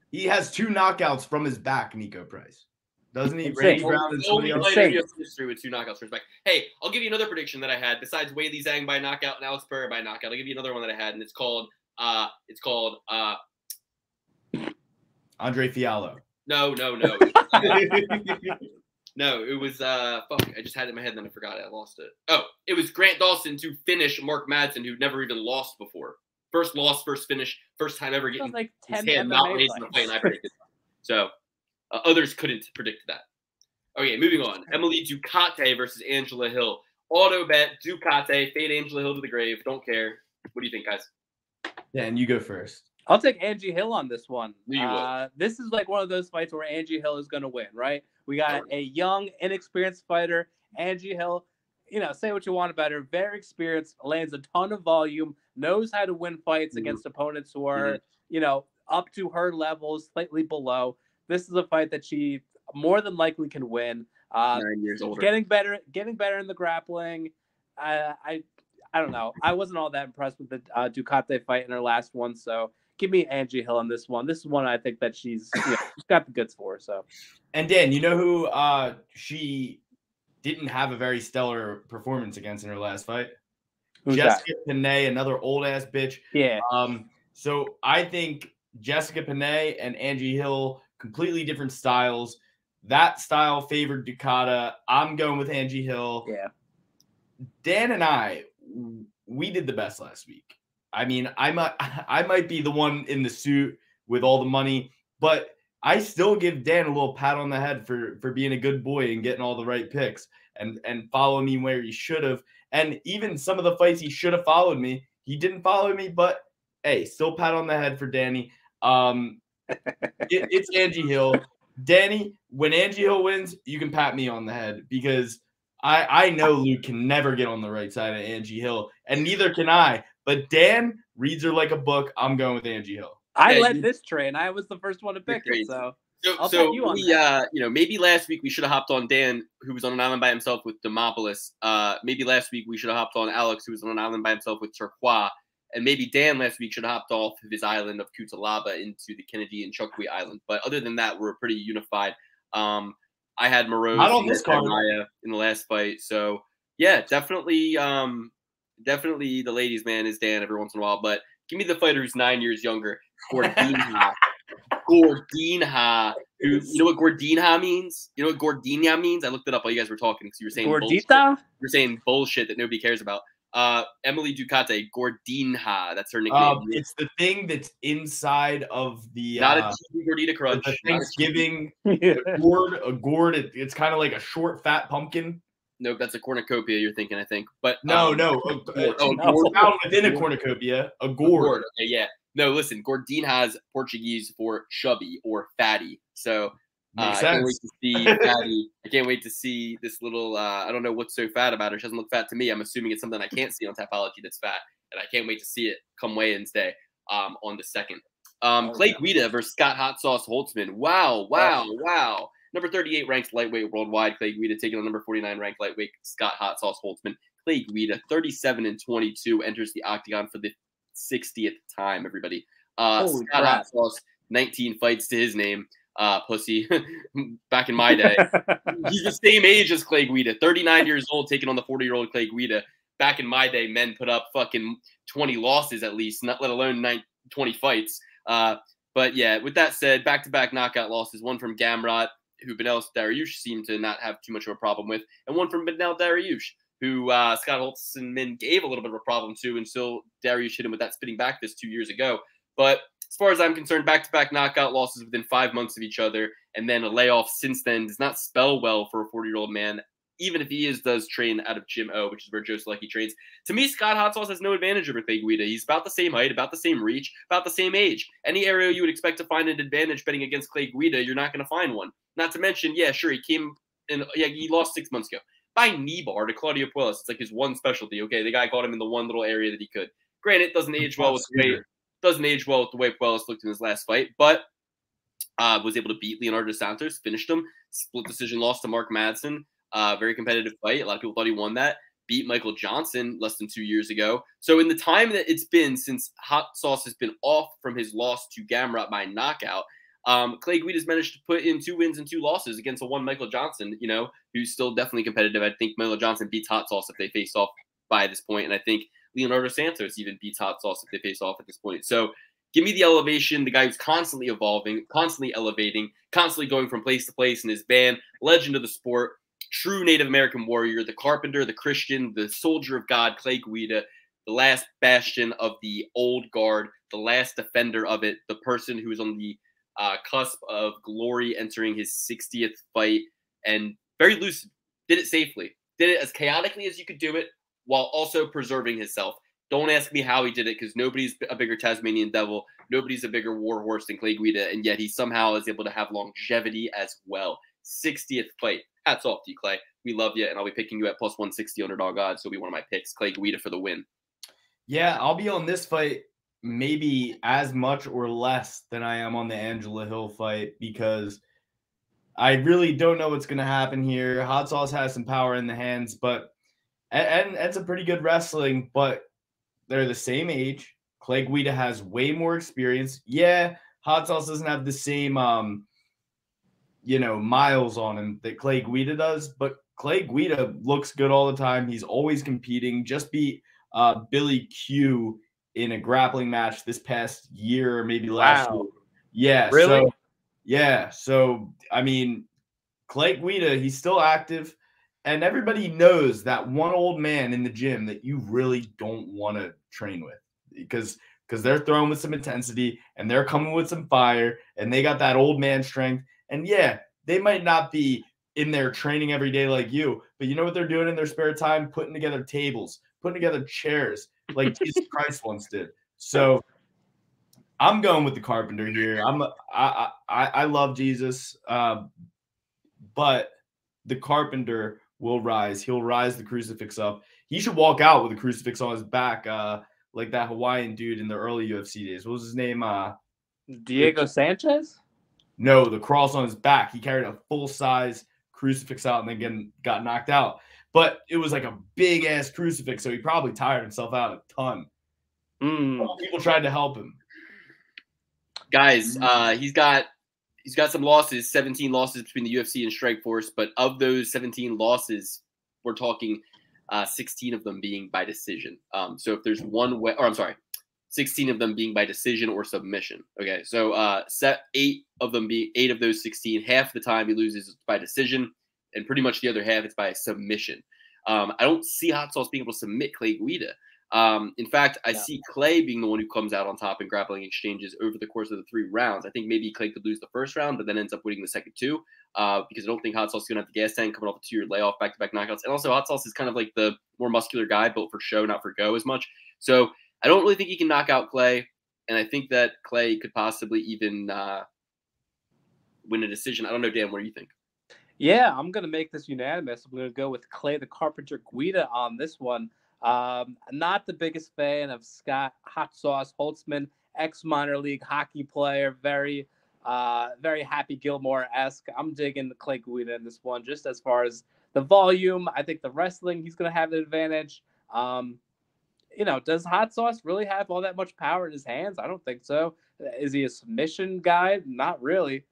A: He has 2 knockouts from his back, Niko Price. Doesn't he?
H: Randy
A: Brown and
D: only
A: somebody
D: player
A: else.
D: in history with 2 knockouts from his back. Hey, I'll give you another prediction that I had besides Weili Zhang by knockout and Alex Pereira by knockout. I'll give you another one that I had, and it's called
A: Andre Fiahlo.
D: No. No, it was fuck. I just had it in my head and then I forgot it. I lost it. Oh, it was Grant Dawson to finish Mark Madsen, who'd never even lost before. First loss, first finish, first time ever getting
H: like 10
D: his hand not raised in the fight, and I predicted. So Others couldn't predict that. Okay, moving on. Emily Ducote versus Angela Hill. Auto bet, Ducote, fade Angela Hill to the grave. Don't care. What do you think, guys?
A: Dan, you go first.
H: I'll take Angie Hill on this one.
D: You would.
H: This is like one of those fights where Angie Hill is going to win, right? We got a young, inexperienced fighter, Angie Hill. You know, say what you want about her. Very experienced, lands a ton of volume, knows how to win fights against opponents who are, you know, up to her level, slightly below. This is a fight that she more than likely can win.
D: 9 years older.
H: Getting better in the grappling. I don't know. I wasn't all that impressed with the Ducote fight in her last one, so give me Angie Hill on this one. This is one I think that she's got the goods for. So,
A: and Dan, you know who she didn't have a very stellar performance against in her last fight?
H: Who's
A: Jessica Panay, another old ass bitch.
H: Yeah.
A: So I think Jessica Panay and Angie Hill, completely different styles. That style favored Ducote. I'm going with Angie Hill.
H: Yeah.
A: Dan and I, we did the best last week. I mean, I might be the one in the suit with all the money, but I still give Dan a little pat on the head for being a good boy and getting all the right picks and following me where he should have. And even some of the fights he should have followed me, he didn't follow me, but hey, still pat on the head for Danny. It's Angie Hill. Danny, when Angie Hill wins, you can pat me on the head because I know Luke can never get on the right side of Angie Hill, and neither can I. But Dan reads her like a book. I'm going with Angie Hill.
H: I led this train. I was the first one to pick it, so I'll bet you on that.
D: You know, maybe last week we should have hopped on Dan, who was on an island by himself with Demopolis. Maybe last week we should have hopped on Alex, who was on an island by himself with Turquoise. And maybe Dan last week should have hopped off of his island of Kutalaba into the Kennedy and Chukwi Island. But other than that, we're pretty unified. I had Morose in the last fight. So, yeah, definitely the ladies' man is Dan every once in a while. But give me the fighter who's 9 years younger, Gordinha. Gordinha. You know what Gordinha means? You know what Gordinha means? I looked it up while you guys were talking because you were saying
H: Gordita?
D: You're saying bullshit that nobody cares about. Emily Ducote, Gordinha. That's her nickname.
A: It's the thing that's inside of the
D: not a TV gordita crunch.
A: The Thanksgiving a gourd. It's kind of like a short, fat pumpkin.
D: Nope, that's a cornucopia. You're thinking, I think, but
A: no. Gourd found within a cornucopia. A gourd.
D: Okay, yeah. No, listen, Gordinha is Portuguese for chubby or fatty. So. I can't wait to see Patty. I can't wait to see this little. I don't know what's so fat about her. She doesn't look fat to me. I'm assuming it's something I can't see on Tapology that's fat, and I can't wait to see it come weigh-ins day on the 2nd. Clay Guida versus Scott Hot Sauce Holtzman. Wow. Number 38 ranked lightweight worldwide. Clay Guida taking on number 49 ranked lightweight Scott Hot Sauce Holtzman. Clay Guida, 37-22, enters the octagon for the 60th time. Everybody. Scott Hot Sauce, 19 fights to his name. Pussy. Back in my day, he's the same age as Clay Guida, 39 years old, taking on the 40-year-old Clay Guida. Back in my day, men put up fucking 20 losses at least, not let alone 20 fights. But yeah, with that said, back-to-back knockout losses, one from Gamrot, who Benel Dariush seemed to not have too much of a problem with, and one from Benel Dariush, who Scott Holtzman gave a little bit of a problem to until Dariush hit him with that spinning back fist 2 years ago. But as far as I'm concerned, back-to-back knockout losses within 5 months of each other, and then a layoff since then does not spell well for a 40-year-old man, even if he does train out of Gym O, which is where Joe Selecki trains. To me, Scott Hot Sauce has no advantage over Clay Guida. He's about the same height, about the same reach, about the same age. Any area you would expect to find an advantage betting against Clay Guida, you're not going to find one. Not to mention, yeah, sure, he lost 6 months ago by knee bar to Claudio Puelles. It's like his one specialty. Okay, the guy caught him in the one little area that he could. Granted, it doesn't age well with the weight. Doesn't age well with the way Puelles looked in his last fight, but was able to beat Leonardo Santos, finished him, split decision loss to Mark Madsen. Very competitive fight. A lot of people thought he won that. Beat Michael Johnson less than 2 years ago. So in the time that it's been since Hot Sauce has been off from his loss to Gamrot by knockout, Clay Guida's managed to put in 2 wins and 2 losses against one Michael Johnson, who's still definitely competitive. I think Michael Johnson beats Hot Sauce if they face off by this point, and I think Leonardo Santos even beats Hot Sauce if they face off at this point. So give me the elevation, the guy who's constantly evolving, constantly elevating, constantly going from place to place in his band, legend of the sport, true Native American warrior, the carpenter, the Christian, the soldier of God, Clay Guida, the last bastion of the old guard, the last defender of it, the person who's on the cusp of glory, entering his 60th fight, and very lucid. Did it safely. Did it as chaotically as you could do it while also preserving himself. Don't ask me how he did it, because nobody's a bigger Tasmanian devil. Nobody's a bigger war horse than Clay Guida, and yet he somehow is able to have longevity as well. 60th fight. Hats off to you, Clay. We love you, and I'll be picking you at plus 160 underdog odds. So it'll be one of my picks. Clay Guida for the win.
A: Yeah, I'll be on this fight maybe as much or less than I am on the Angela Hill fight, because I really don't know what's going to happen here. Hot Sauce has some power in the hands, but and it's a pretty good wrestling, but they're the same age. Clay Guida has way more experience. Yeah, Hot Sauce doesn't have the same miles on him that Clay Guida does, but Clay Guida looks good all the time. He's always competing. Just beat Billy Q in a grappling match this past year or maybe last year. Yeah.
B: Really?
A: So I mean, Clay Guida, he's still active, and everybody knows that one old man in the gym that you really don't want to train with, because they're throwing with some intensity and they're coming with some fire, and they got that old man strength. And yeah, they might not be in there training every day like you, but you know what they're doing in their spare time? Putting together tables, putting together chairs like Jesus Christ once did. So I'm going with the Carpenter here. I love Jesus, but the Carpenter will rise. He'll rise the crucifix up. He should walk out with a crucifix on his back, like that Hawaiian dude in the early UFC days. What was his name?
H: Diego Sanchez?
A: No, the cross on his back. He carried a full-size crucifix out and then got knocked out. But it was like a big-ass crucifix, so he probably tired himself out a ton. People tried to help him.
D: Guys, he's got some losses, 17 losses between the UFC and Strikeforce, but of those 17 losses, we're talking 16 of them being by decision. So if there's 16 of them being by decision or submission. Okay, so eight of those 16, half the time he loses by decision, and pretty much the other half it's by submission. I don't see Hot Sauce being able to submit Clay Guida. In fact, I see Clay being the one who comes out on top in grappling exchanges over the course of the 3 rounds. I think maybe Clay could lose the first round, but then ends up winning the second 2, because I don't think Hot Sauce is going to have the gas tank coming off a 2-year layoff, back-to-back knockouts. And also, Hot Sauce is kind of like the more muscular guy, built for show, not for go as much. So I don't really think he can knock out Clay, and I think that Clay could possibly even win a decision. I don't know, Dan, what do you think?
H: Yeah, I'm going to make this unanimous. I'm going to go with Clay the Carpenter Guida on this one. Not the biggest fan of Scott Hot Sauce Holtzman, ex-minor league hockey player, very Happy Gilmore-esque. I'm digging the Clay Guida in this one, just as far as the volume. I think the wrestling, he's going to have an advantage. Does Hot Sauce really have all that much power in his hands? I don't think so. Is he a submission guy? Not really.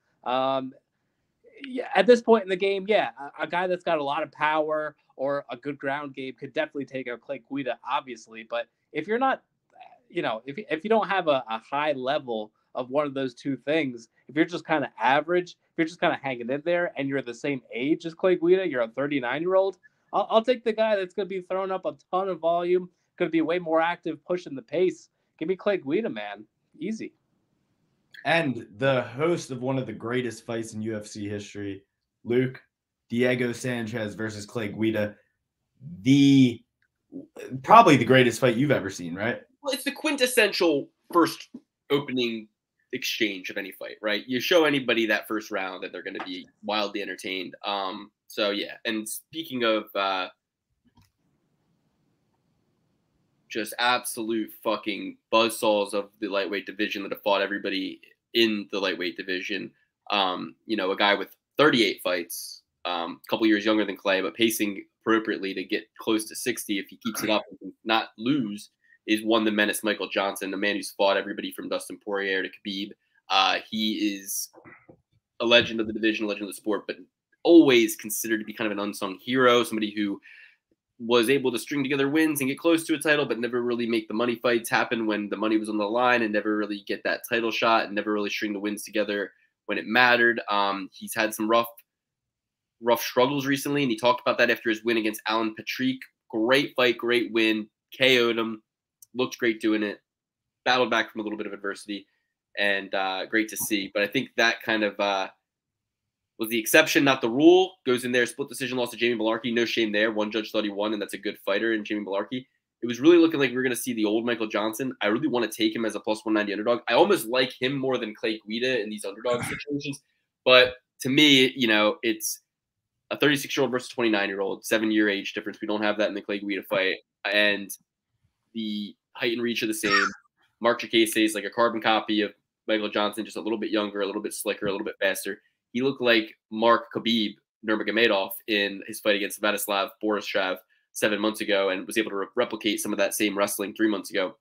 H: At this point in the game, a guy that's got a lot of power or a good ground game could definitely take out Clay Guida, obviously. But if you're not, if you don't have a high level of one of those two things, if you're just kind of average, if you're just kind of hanging in there and you're the same age as Clay Guida, you're a 39-year-old, I'll take the guy that's going to be throwing up a ton of volume, going to be way more active, pushing the pace. Give me Clay Guida, man. Easy.
A: And the host of one of the greatest fights in UFC history, Luke, Diego Sanchez versus Clay Guida, probably the greatest fight you've ever seen, right?
D: Well, it's the quintessential first opening exchange of any fight, right? You show anybody that first round that they're going to be wildly entertained. So yeah, and speaking of just absolute fucking buzzsaws of the lightweight division that have fought everybody in the lightweight division, a guy with 38 fights, a couple years younger than Clay, but pacing appropriately to get close to 60 if he keeps it up and not lose, is one the menace Michael Johnson, the man who's fought everybody from Dustin Poirier to Khabib. He is a legend of the division, a legend of the sport, but always considered to be kind of an unsung hero, somebody who was able to string together wins and get close to a title, but never really make the money fights happen when the money was on the line, and never really get that title shot, and never really string the wins together when it mattered. He's had some rough struggles recently, and he talked about that after his win against Alan Patrick. Great fight, great win, KO'd him, looked great doing it, battled back from a little bit of adversity. and great to see. But I think that kind of was the exception, not the rule. Goes in there, split decision loss to Jamie Malarkey. No shame there. One judge thought he won, and that's a good fighter in Jamie Malarkey. It was really looking like we were going to see the old Michael Johnson. I really want to take him as a plus 190 underdog. I almost like him more than Clay Guida in these underdog situations. But to me, you know, it's a 36-year-old versus 29-year-old, 7-year age difference. We don't have that in the Clay Guida fight. And the height and reach are the same. Mark Diakiese is like a carbon copy of Michael Johnson, just a little bit younger, a little bit slicker, a little bit faster. He looked like Mark Khabib Nurmagomedov in his fight against Vladislav Borisov 7 months ago, and was able to replicate some of that same wrestling 3 months ago.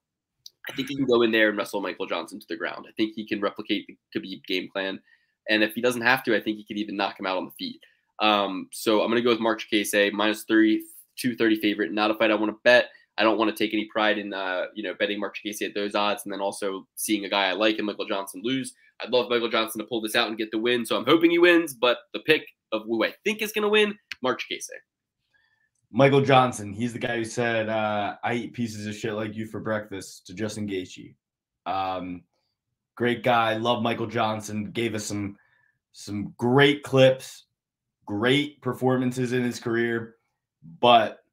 D: I think he can go in there and wrestle Michael Johnson to the ground. I think he can replicate the Khabib game plan. And if he doesn't have to, I think he could even knock him out on the feet. So I'm going to go with Mark Diakiese, -3, 230 favorite. Not a fight I want to bet. I don't want to take any pride in, betting Mark Diakiese at those odds, and then also seeing a guy I like and Michael Johnson lose. I'd love Michael Johnson to pull this out and get the win, so I'm hoping he wins. But the pick of who I think is going to win, Mark Diakiese.
A: Michael Johnson, he's the guy who said, I eat pieces of shit like you for breakfast to Justin Gaethje. Great guy. Love Michael Johnson. Gave us some great clips, great performances in his career. But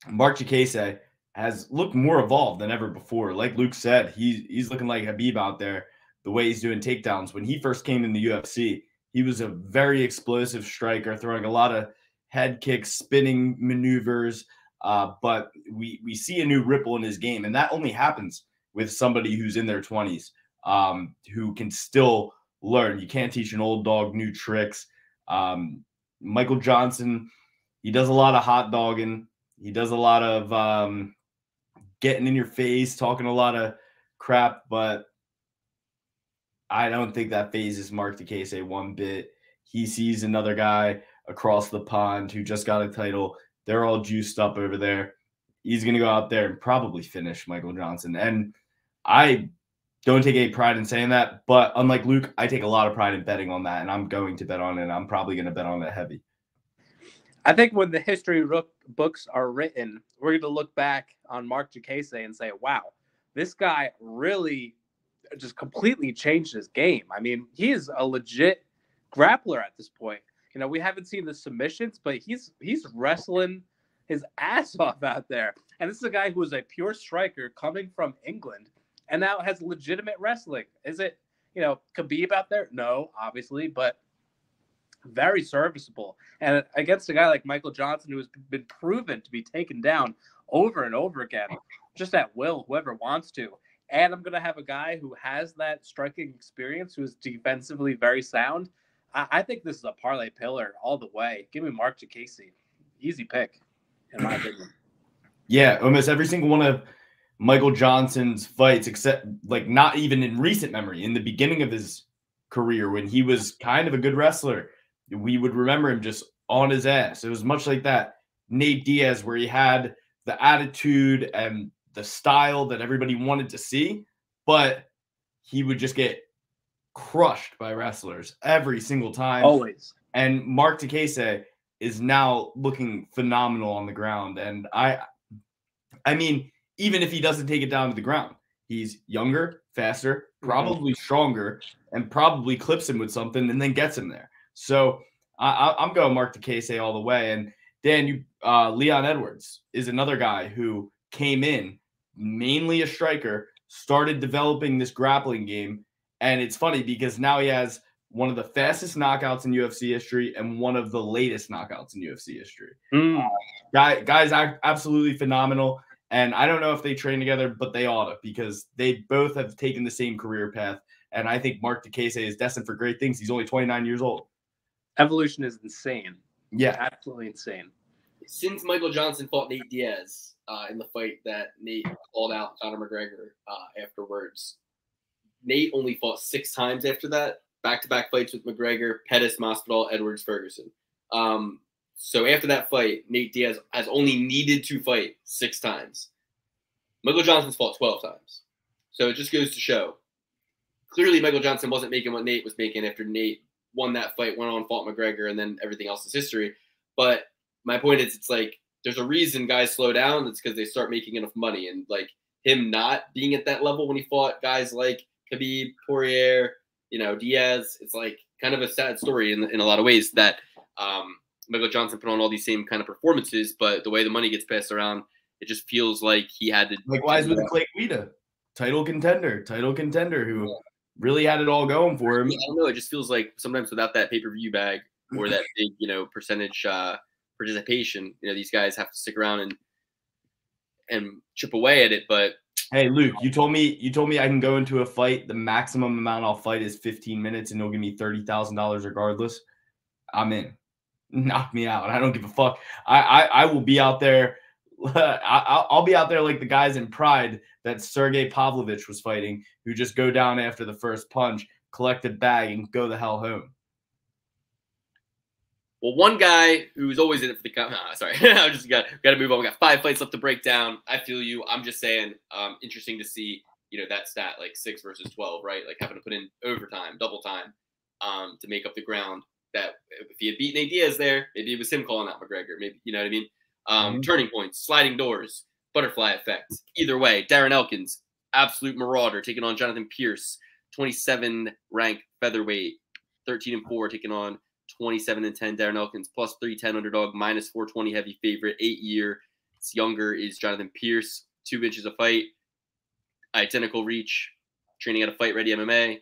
A: Mark Diakiese has looked more evolved than ever before. Like Luke said, he's looking like Khabib out there, the way he's doing takedowns. When he first came in the UFC, he was a very explosive striker, throwing a lot of head kicks, spinning maneuvers, but we see a new ripple in his game, and that only happens with somebody who's in their 20s, who can still learn. You can't teach an old dog new tricks. Michael Johnson, he does a lot of hot dogging. He does a lot of getting in your face, talking a lot of crap, but I don't think that phases Mark Diakiese one bit. He sees another guy across the pond who just got a title. They're all juiced up over there. He's going to go out there and probably finish Michael Johnson. And I don't take any pride in saying that, but unlike Luke, I take a lot of pride in betting on that, and I'm going to bet on it, and I'm probably going to bet on it heavy.
H: I think when the history books are written, we're going to look back on Mark Diakiese and say, wow, this guy really just completely changed his game. I mean, he is a legit grappler at this point. You know, we haven't seen the submissions, but he's wrestling his ass off out there. And this is a guy who is a pure striker coming from England and now has legitimate wrestling. Is it, Khabib out there? No, obviously, but very serviceable. And against a guy like Michael Johnson, who has been proven to be taken down over and over again, just at will, whoever wants to. And I'm going to have a guy who has that striking experience, who is defensively very sound. I think this is a parlay pillar all the way. Give me Mark Diakiese. Easy pick, in my opinion.
A: Yeah, almost every single one of Michael Johnson's fights, except like not even in recent memory, in the beginning of his career when he was kind of a good wrestler, we would remember him just on his ass. It was much like that Nate Diaz, where he had the attitude and the style that everybody wanted to see, but he would just get crushed by wrestlers every single time.
H: Always.
A: And Mark Diakiese is now looking phenomenal on the ground. And I mean, even if he doesn't take it down to the ground, he's younger, faster, probably stronger, and probably clips him with something and then gets him there. So I'm going Mark Diakiese all the way. And Dan, Leon Edwards is another guy who came in mainly a striker, started developing this grappling game. And it's funny because now he has one of the fastest knockouts in UFC history and one of the latest knockouts in UFC history. Guys absolutely phenomenal. And I don't know if they train together, but they ought to, because they both have taken the same career path. And I think Mark Diakiese is destined for great things. He's only 29 years old. Evolution is insane. Yeah. Absolutely insane.
D: Since Michael Johnson fought Nate Diaz in the fight that Nate called out Conor McGregor afterwards, Nate only fought 6 times after that. Back-to-back fights with McGregor, Pettis, Masvidal, Edwards, Ferguson. So after that fight, Nate Diaz has only needed to fight 6 times. Michael Johnson's fought 12 times. So it just goes to show. Clearly, Michael Johnson wasn't making what Nate was making after Nate won that fight, went on, fought McGregor, and then everything else is history. But my point is, it's like there's a reason guys slow down. It's because they start making enough money. And like him not being at that level when he fought guys like Khabib, Poirier, Diaz. It's like kind of a sad story in a lot of ways that Michael Johnson put on all these same kind of performances, but the way the money gets passed around, it just feels like he had to.
A: Likewise with Clay Guida, title contender who really had it all going for him.
D: I don't know. It just feels like sometimes without that pay-per-view bag or that big, percentage participation, these guys have to stick around and chip away at it. But
A: hey, Luke, you told me I can go into a fight. The maximum amount I'll fight is 15 minutes, and you'll give me $30,000 regardless. I'm in. Knock me out. I don't give a fuck. I will be out there. I'll be out there like the guys in Pride that Sergei Pavlovich was fighting, who just go down after the first punch, collect a bag, and go the hell home.
D: Well, one guy who's always in it for the sorry, I just got to move on. We got 5 fights left to break down. I feel you. I'm just saying, interesting to see, that stat like 6 versus 12, right? Like having to put in overtime, double time, to make up the ground. That if he had beaten Nate Diaz there, maybe it was him calling out McGregor. Maybe you know what I mean. Turning points, sliding doors, butterfly effect. Either way, Darren Elkins, absolute marauder, taking on Jonathan Pierce, 27 ranked featherweight, 13-4, taking on 27-10 Darren Elkins, plus 310 underdog, minus 420 heavy favorite, 8-year. It's younger is Jonathan Pierce, 2 inches a fight, identical reach, training at a Fight Ready MMA.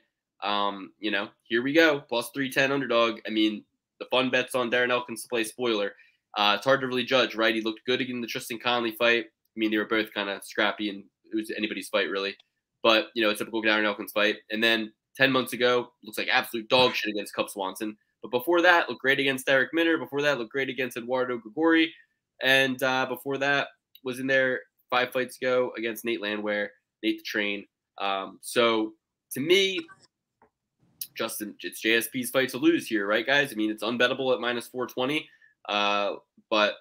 D: Here we go, plus 310 underdog. I mean, the fun bet's on Darren Elkins to play spoiler. It's hard to really judge, right? He looked good in the Tristan Conley fight. I mean, they were both kind of scrappy, and it was anybody's fight, really. But, a typical Darren Elkins fight. And then 10 months ago, looks like absolute dog shit against Cub Swanson. But before that, looked great against Derek Minner. Before that, looked great against Eduardo Grigori. And before that, was in there 5 fights ago against Nate Landwehr, Nate the Train. So, to me, Justin, it's JSP's fight to lose here, right, guys? I mean, it's unbettable at minus 420. But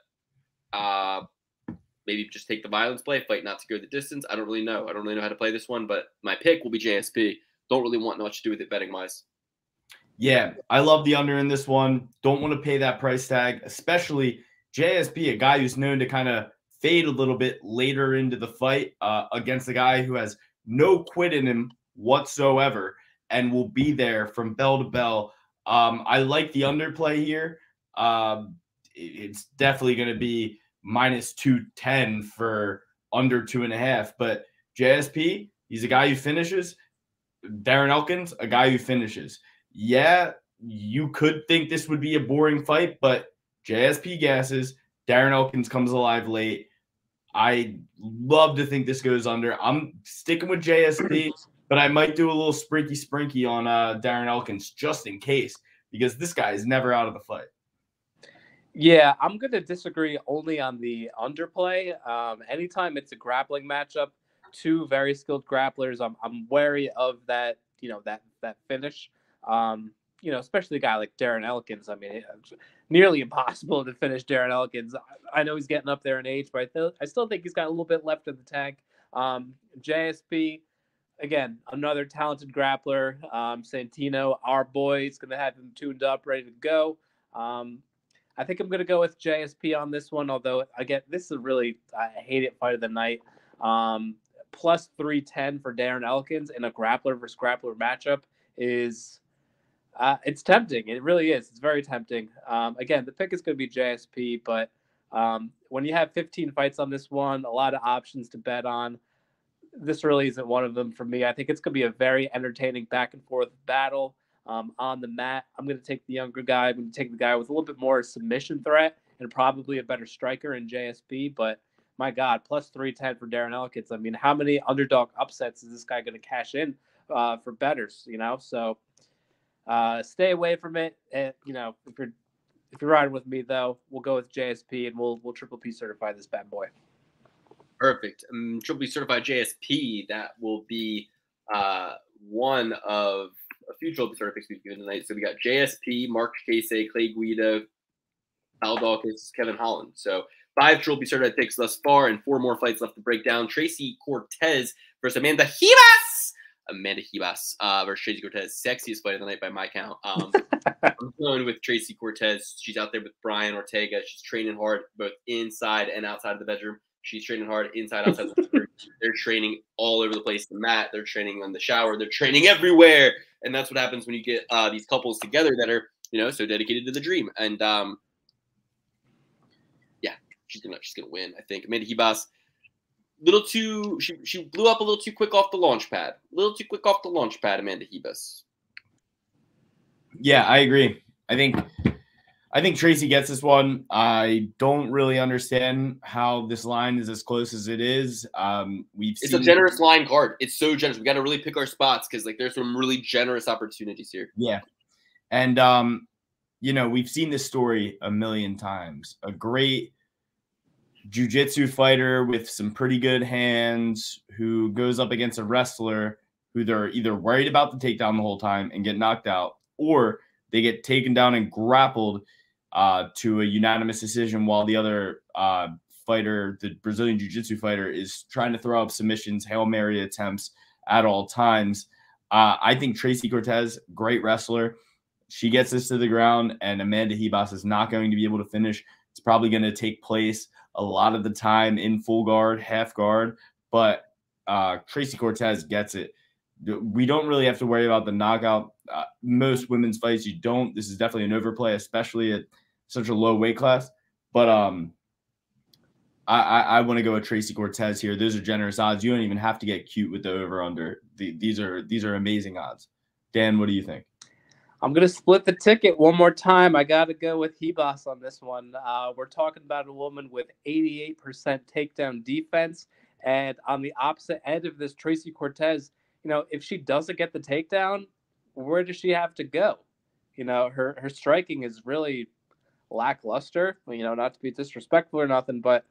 D: maybe just take the violence play, fight not to go the distance. I don't really know. I don't really know how to play this one, but my pick will be JSP. Don't really want much to do with it betting-wise.
A: Yeah, I love the under in this one. Don't want to pay that price tag, especially JSP, a guy who's known to kind of fade a little bit later into the fight against a guy who has no quit in him whatsoever and will be there from bell to bell. I like the underplay here. It's definitely going to be minus 210 for under 2.5. But JSP, he's a guy who finishes. Darren Elkins, a guy who finishes. Yeah, you could think this would be a boring fight, but JSP gasses. Darren Elkins comes alive late. I love to think this goes under. I'm sticking with JSP, but I might do a little sprinky on Darren Elkins just in case, because this guy is never out of the fight.
H: Yeah, I'm going to disagree only on the underplay. Anytime it's a grappling matchup, 2 very skilled grapplers, I'm wary of that, that finish. Especially a guy like Darren Elkins. I mean, it's nearly impossible to finish Darren Elkins. I know he's getting up there in age, but I still think he's got a little bit left in the tank. JSP, again, another talented grappler. Santino, our boy, is going to have him tuned up, ready to go. I think I'm going to go with JSP on this one, although, again, this is a really I hate it fight of the night. Plus 310 for Darren Elkins in a grappler versus grappler matchup is it's tempting. It really is. It's very tempting. Again, the pick is going to be JSP, but when you have 15 fights on this one, a lot of options to bet on, this really isn't one of them for me. I think it's going to be a very entertaining back and forth battle. On the mat, I'm going to take the younger guy. I'm going to take the guy with a little bit more submission threat and probably a better striker in JSP. But my God, plus 310 for Darren Elkins. I mean, how many underdog upsets is this guy going to cash in for bettors? So stay away from it. And, if you're riding with me though, we'll go with JSP and we'll triple P certify this bad boy.
D: Perfect. Triple P certified JSP. That will be one of a few triple sort of picks we've given tonight. So we got JSP, Mark Casey, Clay Guida, Daukaus, Kevin Holland. So 5 triple certified picks thus far, and 4 more fights left to break down. Tracy Cortez versus Amanda Ribas versus Tracy Cortez. Sexiest fight of the night by my count. I'm going with Tracy Cortez. She's out there with Brian Ortega. She's training hard both inside and outside of the bedroom. She's training hard inside, outside the bedroom. They're training all over the place. The mat, they're training on the shower, they're training everywhere. And that's what happens when you get these couples together that are, so dedicated to the dream. And yeah, she's gonna win. I think Amanda Ribas, she blew up a little too quick off the launch pad. Amanda Ribas.
A: Yeah, I agree. I think Tracy gets this one. I don't really understand how this line is as close as it is.
D: It's a generous line card. It's so generous. We got to really pick our spots because there's some really generous opportunities here.
A: Yeah, and we've seen this story a million times. A great jiu-jitsu fighter with some pretty good hands who goes up against a wrestler who they're either worried about the takedown the whole time and get knocked out, or they get taken down and grappled to a unanimous decision while the other fighter, the Brazilian jiu-jitsu fighter, is trying to throw up submissions, Hail Mary attempts at all times. I think Tracy Cortez, great wrestler. She gets this to the ground, and Amanda Ribas is not going to be able to finish. It's probably going to take place a lot of the time in full guard, half guard, but Tracy Cortez gets it. We don't really have to worry about the knockout. Most women's fights, you don't. This is definitely an overplay, especially at such a low weight class. But I want to go with Tracy Cortez here. Those are generous odds. You don't even have to get cute with the over/under. These are amazing odds. Dan, what do you think?
H: I'm going to split the ticket one more time. I got to go with Ribas on this one. We're talking about a woman with 88% takedown defense. And on the opposite end of this, Tracy Cortez, if she doesn't get the takedown, where does she have to go? Her striking is really lackluster, not to be disrespectful or nothing, but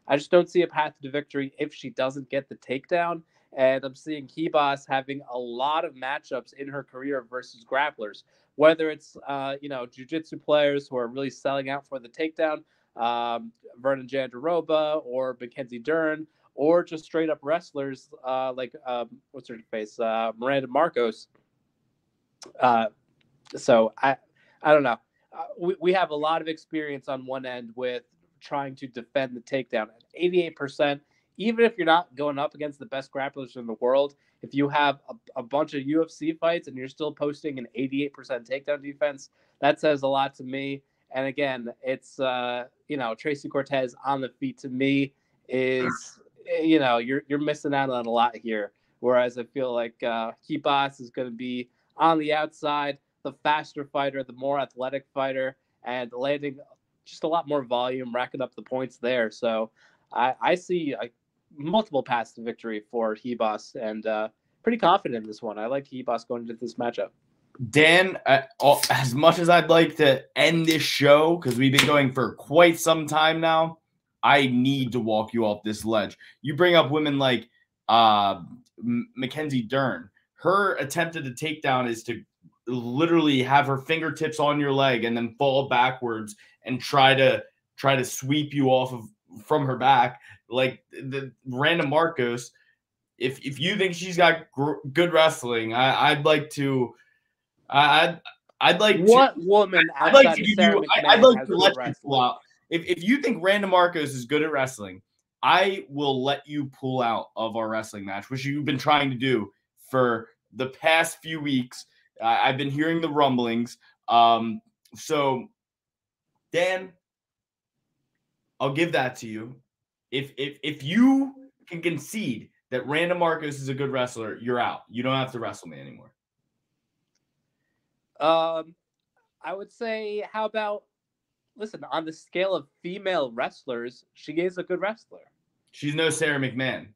H: I just don't see a path to victory if she doesn't get the takedown. And I'm seeing Ribas having a lot of matchups in her career versus grapplers, whether it's, jiu-jitsu players who are really selling out for the takedown, Vernon Jandaroba or Mackenzie Dern, or just straight up wrestlers like, what's her face, Miranda Marcos. So I don't know. We have a lot of experience on one end with trying to defend the takedown at 88%. Even if you're not going up against the best grapplers in the world, if you have a bunch of UFC fights and you're still posting an 88% takedown defense, that says a lot to me. And again, it's, Tracy Cortez on the feet to me is, you're missing out on a lot here. Whereas I feel like Ribas is going to be on the outside, the faster fighter, the more athletic fighter, and landing just a lot more volume, racking up the points there. So I see multiple paths to victory for Ribas, and pretty confident in this one. I like Ribas going into this matchup.
A: Dan, as much as I'd like to end this show, because we've been going for quite some time now, I need to walk you off this ledge. You bring up women like Mackenzie Dern. Her attempt at a takedown is to literally have her fingertips on your leg and then fall backwards and try to sweep you off from her back. Like the Random Marcos, if you think she's got good wrestling, I'd like to let you pull out. If you think Random Marcos is good at wrestling, I will let you pull out of our wrestling match, which you've been trying to do for the past few weeks. I've been hearing the rumblings. So, Dan, I'll give that to you. If you can concede that Random Marcos is a good wrestler, you're out. You don't have to wrestle me anymore.
H: I would say, how about, listen, on the scale of female wrestlers, she is a good wrestler.
A: She's no Sarah McMahon.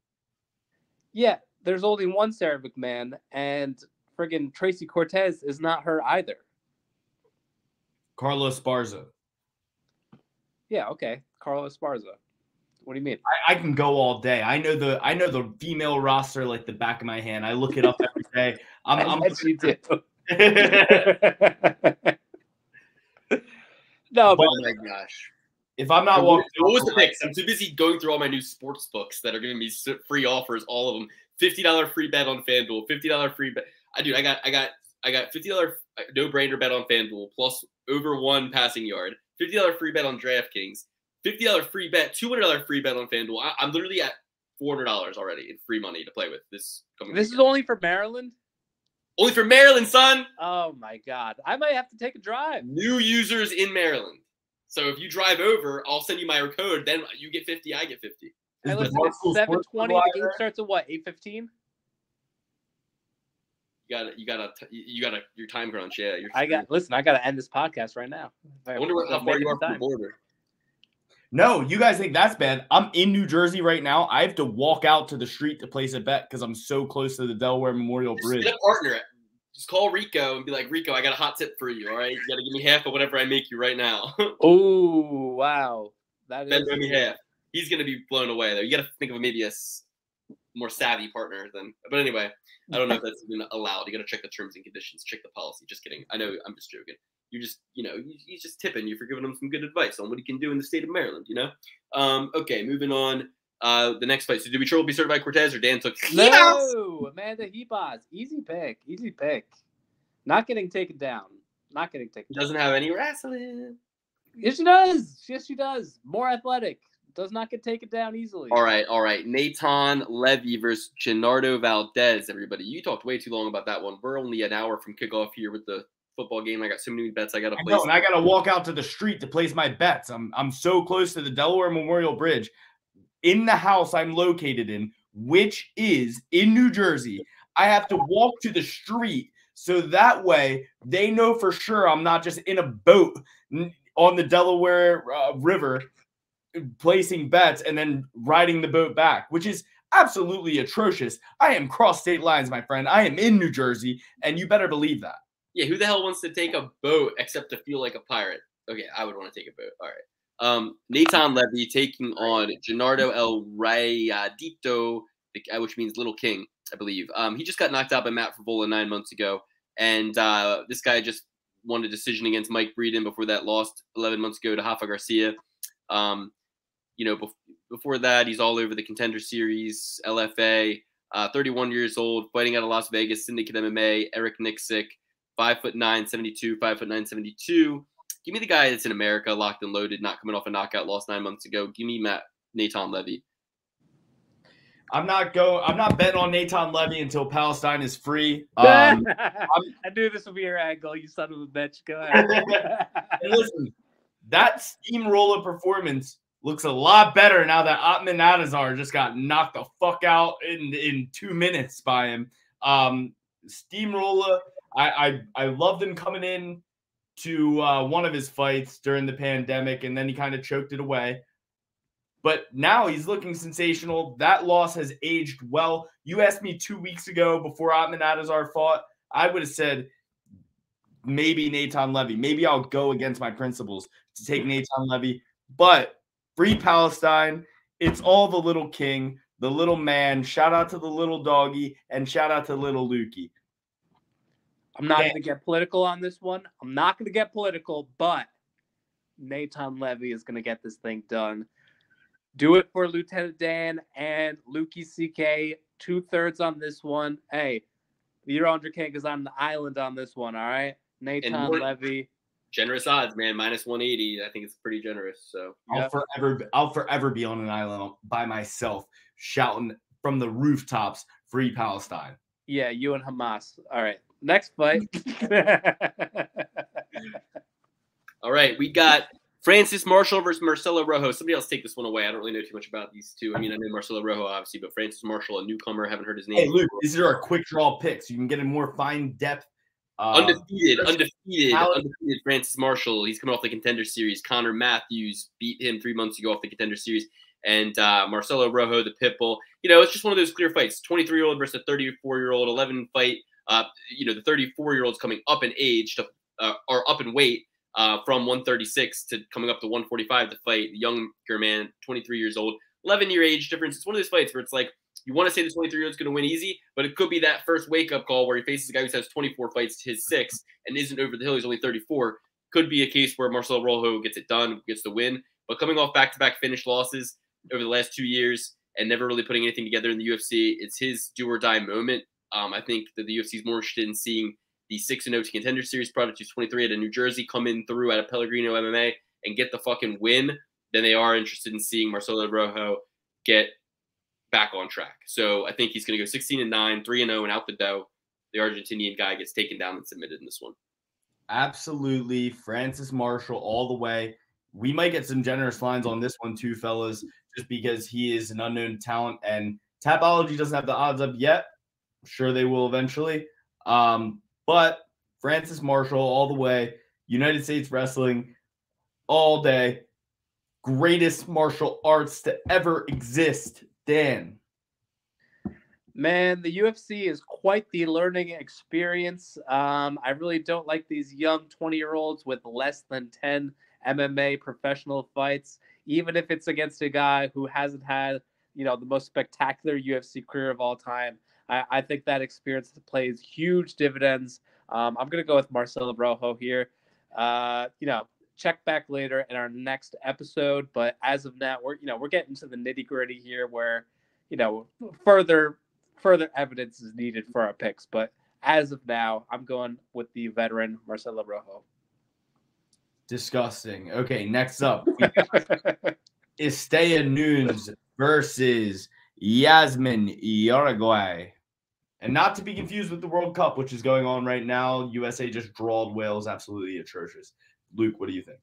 H: Yeah, there's only one Sarah McMahon, and friggin' Tracy Cortez is not her either.
A: Carlos Esparza.
H: Yeah, okay. Carlos Esparza. What do you mean?
A: I can go all day. I know the female roster like the back of my hand. I look it up every day.
H: Yes, you do. No, but
D: oh my gosh.
A: If I'm not walking,
D: what was the picks? I'm too busy going through all my new sports books that are giving me free offers, all of them. $50 free bet on FanDuel, $50 free bet. I got $50 no-brainer bet on FanDuel plus over 1 passing yard, $50 free bet on DraftKings, $50 free bet, $200 free bet on FanDuel. I'm literally at $400 already in free money to play with this coming
H: This
D: weekend.
H: is only for Maryland?
D: Only for Maryland, son.
H: Oh, my God. I might have to take a drive.
D: New users in Maryland. So if you drive over, I'll send you my code. Then you get 50, I get 50.
H: Hey, listen,
A: Barstool
H: it's 7:20.
A: Sports
H: The game
A: Live
H: starts at what? 8:15.
D: You got your time crunch. Yeah,
H: I got to end this podcast right now.
D: I wonder how far you are from the border.
A: No, you guys think that's bad. I'm in New Jersey right now. I have to walk out to the street to place a bet because I'm so close to the Delaware Memorial Bridge.
D: Get a partner. Just call Rico and be like, Rico, I got a hot tip for you. All right, you got to give me half of whatever I make you right now.
H: Oh, wow. That is
D: Give me half. He's gonna be blown away though. You got to think of maybe a more savvy partner than. But anyway, I don't know if that's even allowed. You got to check the terms and conditions, check the policy. Just kidding. I know. I'm just joking. You're just, he's just tipping you for giving him some good advice on what he can do in the state of Maryland. Okay, moving on. The next fight. So, did we triple be certified Cortez or Dan took?
H: No, Amanda Hebas. Easy pick. Not getting taken down.
D: Doesn't have any wrestling.
H: Yes, she does. Yes, she does. More athletic. Does not get taken down easily.
D: All right. Nathan Levy versus Gennardo Valdez. Everybody, you talked way too long about that one. We're only an hour from kickoff here with the football game. I got so many bets I got to place.
A: And I got to walk out to the street to place my bets. I'm so close to the Delaware Memorial Bridge. In the house I'm located in, which is in New Jersey, I have to walk to the street so that way they know for sure I'm not just in a boat on the Delaware River placing bets and then riding the boat back, which is absolutely atrocious. I am cross state lines, my friend. I am in New Jersey, and you better believe that.
D: Yeah, who the hell wants to take a boat except to feel like a pirate? Okay, I would want to take a boat. All right. Nathan Levy taking on Gennardo El Rayadito, which means Little King, I believe. He just got knocked out by Matt Favola 9 months ago. And this guy just won a decision against Mike Breeden. Before that, lost 11 months ago to Rafa Garcia. Before that, he's all over the Contender Series, LFA, 31 years old, fighting out of Las Vegas, Syndicate MMA, Eric Nixick, 5'9", 72, 5'9", 72. Give me the guy that's in America, locked and loaded, not coming off a knockout loss 9 months ago. Give me Nathan Levy.
A: I'm not betting on Nathan Levy until Palestine is free.
H: I knew this would be your angle, you son of a bitch. Go ahead.
A: And listen, that steamroller performance looks a lot better now that Atman Adazar just got knocked the fuck out in 2 minutes by him. Steamroller, I loved him coming in to one of his fights during the pandemic, and then he kind of choked it away. But now he's looking sensational. That loss has aged well. You asked me 2 weeks ago before Atman Adazar fought, I would have said maybe Nathan Levy. Maybe I'll go against my principles to take Nathan Levy. But free Palestine. It's all the little king, the little man. Shout out to the little doggy, and shout out to little Lukey.
H: I'm not going to get political on this one. But Nathan Levy is going to get this thing done. Do it for Lieutenant Dan and Lukey CK. 2/3 on this one. Hey, the Euro King is on the island on this one, all right? Nathan Levy.
D: Generous odds, man. -180. I think it's pretty generous. So
A: I'll forever be on an island by myself, shouting from the rooftops, "Free Palestine!"
H: Yeah, you and Hamas. All right, next fight.
D: All right, we got Francis Marshall versus Marcelo Rojo. Somebody else take this one away. I don't really know too much about these two. I mean, I know Marcelo Rojo, obviously, but Francis Marshall, a newcomer, haven't heard his name.
A: Hey, Luke, these are our quick draw picks. You can get a more fine depth.
D: Undefeated Francis Marshall. He's coming off the Contender Series. Connor Matthews beat him 3 months ago off the Contender Series. And Marcelo Rojo, the Pitbull. It's just one of those clear fights. 23-year-old versus a 34-year-old, 11 fight. The 34-year-old's coming up in age or up in weight from 136 to coming up to 145 to fight the younger man, 23 years old. 11-year age difference. It's one of those fights where it's like, you want to say the 23-year-old's going to win easy, but it could be that first wake-up call where he faces a guy who has 24 fights to his 6 and isn't over the hill. He's only 34. Could be a case where Marcelo Rojo gets it done, gets the win. But coming off back-to-back finish losses over the last 2 years and never really putting anything together in the UFC, it's his do-or-die moment. I think that the UFC is more interested in seeing the 6-0 Contender Series product, who's 23 at a New Jersey, come in through at a Pellegrino MMA and get the fucking win than they are interested in seeing Marcelo Rojo get back on track. So I think he's going to go 16-9, 3-0, and out the dough. The Argentinian guy gets taken down and submitted in this one.
A: Absolutely. Francis Marshall all the way. We might get some generous lines on this one too, fellas, just because he is an unknown talent and Tapology doesn't have the odds up yet. I'm sure they will eventually. But Francis Marshall all the way. United States Wrestling all day. Greatest martial arts to ever exist. Dan.
H: Man, the UFC is quite the learning experience. I really don't like these young 20-year-olds with less than 10 MMA professional fights, even if it's against a guy who hasn't had, the most spectacular UFC career of all time. I think that experience plays huge dividends. I'm going to go with Marcelo Rojo here. Check back later in our next episode, but as of now, we're getting to the nitty-gritty here where, further evidence is needed for our picks. But as of now, I'm going with the veteran Marcelo Rojo.
A: Disgusting. Okay, next up, we got Estella Nunes versus Yasmin Jauregui. And not to be confused with the World Cup, which is going on right now. USA just drawed Wales. Absolutely atrocious. Luke, what do you think?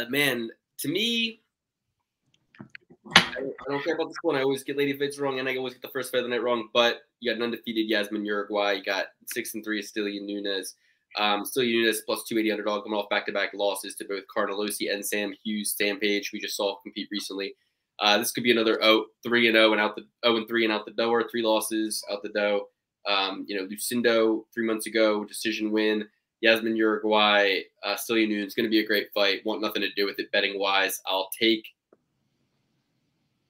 D: Man, to me, I don't care about this one. I always get Lady Fights wrong, and I always get the first fight of the night wrong. But you got an undefeated Yasmin Jauregui. You got 6-3 Estella Nunes. Estella Nunes plus 280 underdog coming off back-to-back losses to both Carnelossi and Sam Hughes, Sam Page, we just saw compete recently. This could be another 3-0 and out the 0-3 and out the door, 3 losses out the dough. Lucindo 3 months ago, decision win. Yasmin Jauregui, Estella Nunes, going to be a great fight. Want nothing to do with it betting wise. I'll take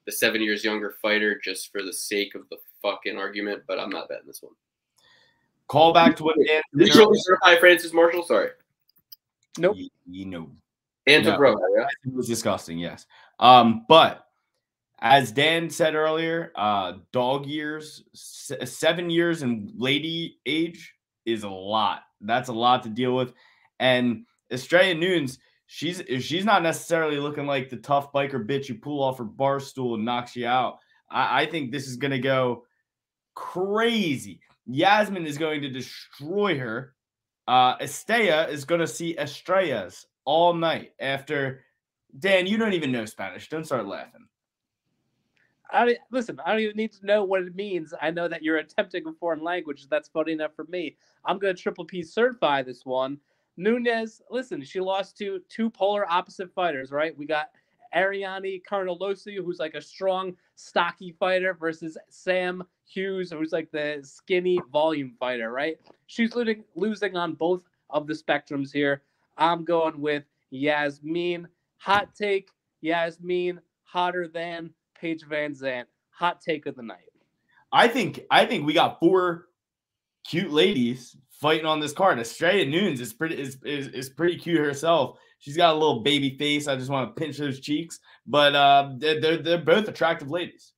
D: the 7 years younger fighter just for the sake of the fucking argument, but I'm not betting this one.
A: Call back to what Dan
D: did you Francis Marshall? Sorry.
H: Nope.
D: And to Rowe, yeah.
A: It was disgusting, yes. But as Dan said earlier, dog years, 7 years and lady age is a lot. That's a lot to deal with. And Estella Nunes, she's not necessarily looking like the tough biker bitch you pull off her bar stool and knocks you out. I think this is going to go crazy. Yasmin is going to destroy her. Estella is going to see estrellas all night after. Dan, you don't even know Spanish. Don't start laughing.
H: Listen, I don't even need to know what it means. I know that you're attempting a foreign language. That's funny enough for me. I'm going to triple P certify this one. Nunes, listen, she lost to 2 polar opposite fighters, right? We got Ariane Carnelossi, who's like a strong, stocky fighter, versus Sam Hughes, who's like the skinny volume fighter, right? She's losing on both of the spectrums here. I'm going with Yasmin. Hot take, Yasmin, hotter than Paige Van Zandt. Hot take of the night.
A: I think we got 4 cute ladies fighting on this card. Estella Nunes is pretty cute herself. She's got a little baby face. I just want to pinch those cheeks, but they're both attractive ladies.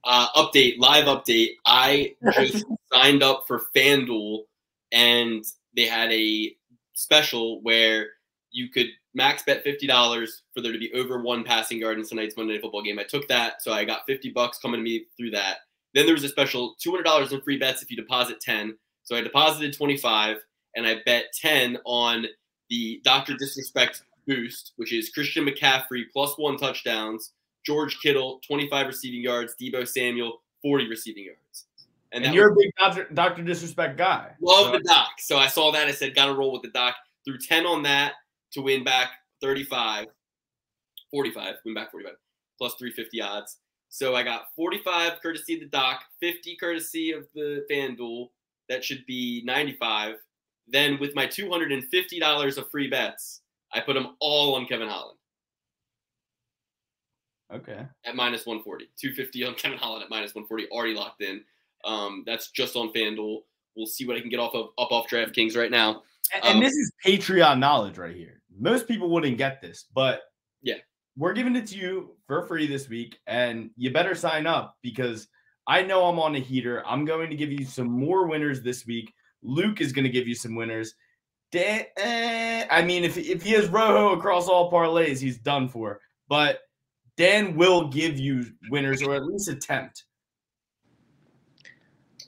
D: Live update. I just signed up for FanDuel, and they had a special where you could max bet $50 for there to be over 1 passing yard in tonight's Monday Night Football game. I took that, so I got $50 coming to me through that. Then there was a special $200 in free bets if you deposit 10. So I deposited 25, and I bet 10 on the Dr. Disrespect boost, which is Christian McCaffrey +1 touchdowns, George Kittle 25 receiving yards, Deebo Samuel 40 receiving yards.
A: And you're a big Dr. Disrespect guy.
D: Love the doc. So I saw that. I said, got to roll with the doc. Threw 10 on that to win back 45. Win back 45, plus 350 odds. So I got 45 courtesy of the doc, 50 courtesy of the FanDuel. That should be 95. Then with my $250 of free bets, I put them all on Kevin Holland.
A: Okay.
D: At -140. 250 on Kevin Holland at -140, already locked in. That's just on FanDuel. We'll see what I can get off DraftKings right now.
A: And this is Patreon knowledge right here. Most people wouldn't get this, but
D: yeah,
A: we're giving it to you for free this week, and you better sign up because I know I'm on a heater. I'm going to give you some more winners this week. Luke is going to give you some winners. I mean, if he has Rojo across all parlays, he's done for. But Dan will give you winners, or at least attempt.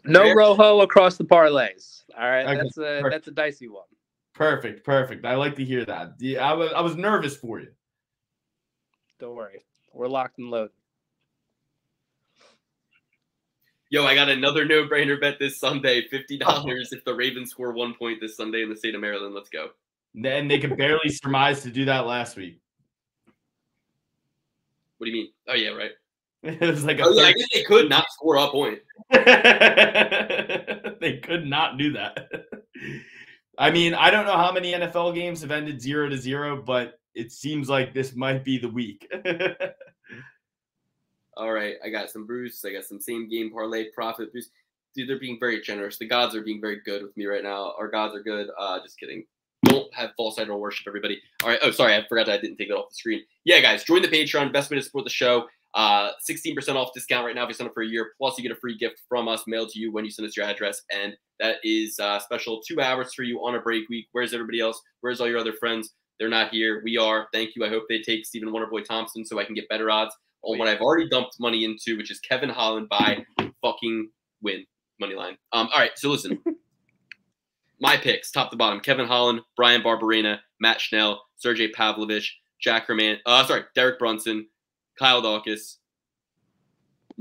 H: No Rojo across the parlays. All right,
A: Okay,
H: that's a dicey one.
A: Perfect. I like to hear that. I was nervous for you.
H: Don't worry, we're locked and loaded.
D: Yo, I got another no-brainer bet this Sunday. $50 if the Ravens score 1 point this Sunday in the state of Maryland. Let's go.
A: And they could barely surmise to do that last week.
D: What do you mean? Oh, yeah, right.
A: It was like
D: I guess they could not score a point.
A: They could not do that. I mean, I don't know how many NFL games have ended 0-0, but it seems like this might be the week.
D: All right, I got some Bruce. I got some same game parlay profit boost. Dude, they're being very generous. The gods are being very good with me right now. Our gods are good. Just kidding. Don't have false idol worship, everybody. All right. Oh, sorry. I forgot that I didn't take it off the screen. Yeah, guys, join the Patreon. Best way to support the show. 16% off discount right now if you sign up for a year. Plus, you get a free gift from us mailed to you when you send us your address. And that is special 2 hours for you on a break week. Where's everybody else? Where's all your other friends? They're not here. We are. Thank you. I hope they take Stephen Wonderboy Thompson so I can get better odds on what I've already dumped money into, which is Kevin Holland by fucking win money line. All right. So listen, my picks, top to bottom: Kevin Holland, Brian Barberena, Matt Schnell, Sergei Pavlovich, Derek Brunson, Kyle Daukaus,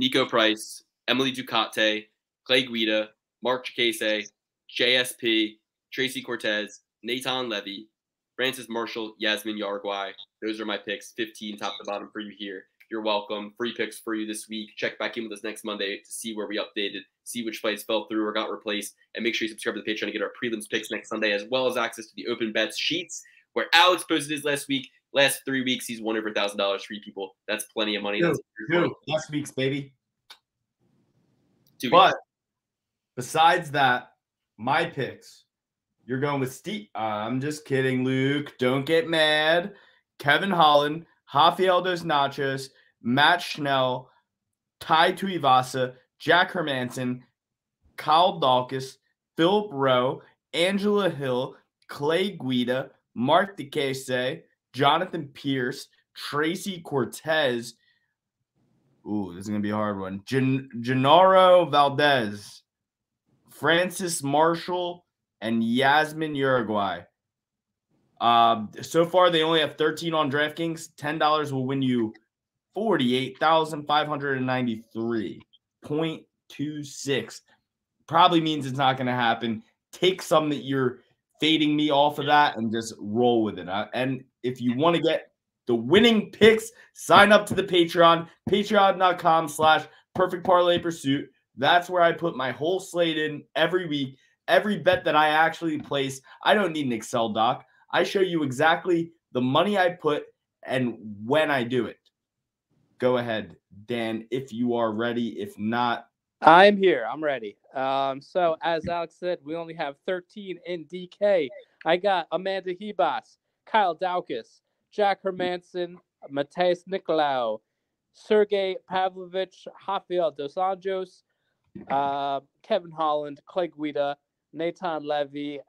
D: Niko Price, Emily Ducote, Clay Guida, Mark Diakiese, JSP, Tracy Cortez, Nathan Levy, Francis Marshall, Yasmin Jauregui. Those are my picks, 15 top to bottom for you here. You're welcome. Free picks for you this week. Check back in with us next Monday to see where we updated, see which fights fell through or got replaced, and make sure you subscribe to the Patreon to get our prelims picks next Sunday, as well as access to the open bets sheets where Alex posted his last week. Last 3 weeks, he's won over $1,000 for you people. That's plenty of money.
A: Last week's, baby.
D: 2 weeks.
A: But besides that, my picks, you're going with Steve. I'm just kidding, Luke. Don't get mad. Kevin Holland, Fiahlo dos Nachos, Matt Schnell, Ty Tuivasa, Jack Hermansson, Kyle Daukaus, Philip Rowe, Angela Hill, Clay Guida, Mark Diakiese, Jonathan Pierce, Tracy Cortez. Ooh, this is going to be a hard one. Gennaro Valdez, Francis Marshall, and Yasmin Jauregui. So far, they only have 13 on DraftKings. $10 will win you 48,593.26. Probably means it's not going to happen. Take some that you're fading me off of that and just roll with it. And if you want to get the winning picks, sign up to the Patreon, patreon.com/Perfect Parlay Pursuit. That's where I put my whole slate in every week. Every bet that I actually place, I don't need an Excel doc. I show you exactly the money I put and when I do it. Go ahead, Dan, if you are ready. If not,
H: I'm here. I'm ready. So as Alex said, we only have 13 in DK. I got Amanda Ribas, Kyle Daukaus, Jack Hermansson, Mateus Nicolau, Sergei Pavlovich, Rafael dos Anjos, Kevin Holland, Clay Guida, Nathan Levy,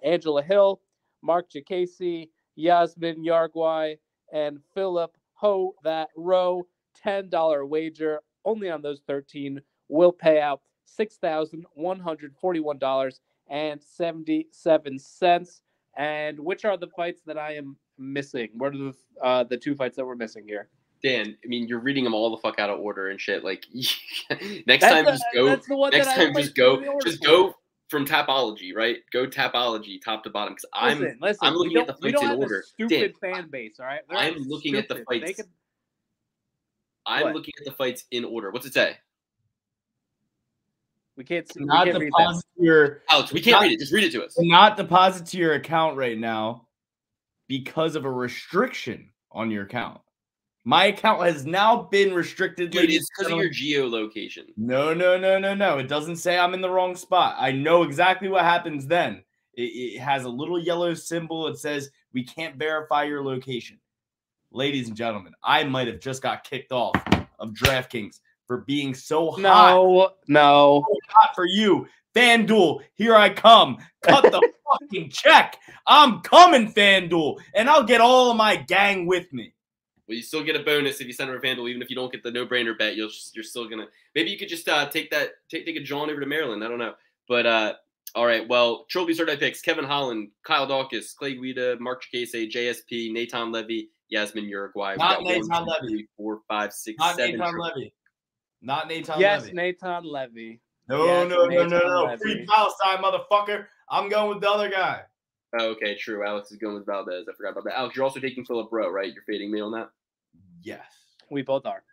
H: Angela Hill, Mark Diakiese, Yasmin Jauregui, and Philip Ho. That Rowe $10 wager only on those 13 will pay out $6,141.77. And which are the fights that I am missing? What are the 2 fights that we're missing here?
D: Dan, I mean, you're reading them all the fuck out of order and shit. Like, next time, just go from Tapology, right? Go Tapology, top to bottom. Because I'm looking at the fights in order.
H: Stupid fan base, all right?
D: I'm looking at the fights. I'm looking at the fights in order. What's it say?
H: We can't see.
A: Not deposit to your
D: Alex. We can't read it. Just read it to us.
A: Not deposit to your account right now because of a restriction on your account. My account has now been restricted.
D: Dude, it's because of your geolocation.
A: No. It doesn't say I'm in the wrong spot. I know exactly what happens then. It has a little yellow symbol. It says we can't verify your location. Ladies and gentlemen, I might have just got kicked off of DraftKings for being so hot.
H: No.
A: So hot for you. FanDuel, here I come. Cut the fucking check. I'm coming, FanDuel. And I'll get all of my gang with me.
D: Well, you still get a bonus if you send her a Vandal, even if you don't get the no-brainer bet. You're still gonna. Maybe you could just take a John over to Maryland. I don't know, but all right. Well, Trophy Certified picks: Kevin Holland, Kyle Daukaus, Clay Guida, Mark Diakiese, JSP, Nathan Levy, Yasmin Jauregui.
A: Not Nathan Levy.
D: 3, 4, 5, 6,
A: Not
D: 7.
A: Nathan Levy. Not Nathan
H: Yes,
A: Levy.
H: Nathan Levy.
A: No,
H: Yes,
A: no.
H: Levy.
A: Free Palestine, motherfucker. I'm going with the other guy.
D: Oh, okay, true. Alex is going with Valdez. I forgot about that. Alex, you're also taking Philip Rowe, right? You're fading me on that?
A: Yes.
H: We both are.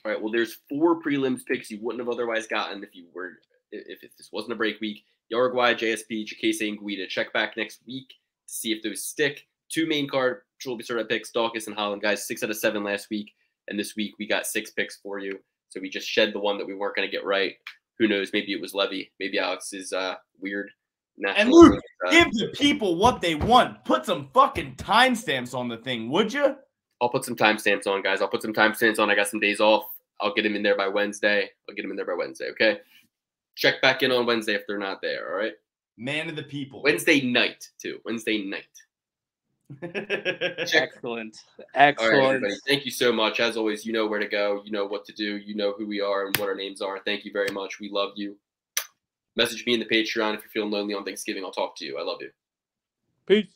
D: All right, well, there's 4 prelims picks you wouldn't have otherwise gotten if this wasn't a break week. Jauregui, JSP, Diakiese, and Guida. Check back next week to see if those stick. 2 main card Trophy Certified picks, Daukaus and Holland. Guys, 6 out of 7 last week. And this week we got 6 picks for you. So we just shed the one that we weren't going to get right. Who knows? Maybe it was Levy. Maybe Alex is weird.
A: And Luke, give the people what they want. Put some fucking timestamps on the thing, would you?
D: I'll put some timestamps on, guys. I'll put some timestamps on. I got some days off. I'll get them in there by Wednesday. Okay? Check back in on Wednesday if they're not there, all right?
A: Man of the people.
D: Wednesday night, too. Wednesday night.
H: Excellent.
D: All right,
H: Excellent.
D: everybody. Thank you so much. As always, you know where to go. You know what to do. You know who we are and what our names are. Thank you very much. We love you. Message me in the Patreon if you're feeling lonely on Thanksgiving. I'll talk to you. I love you.
H: Peace.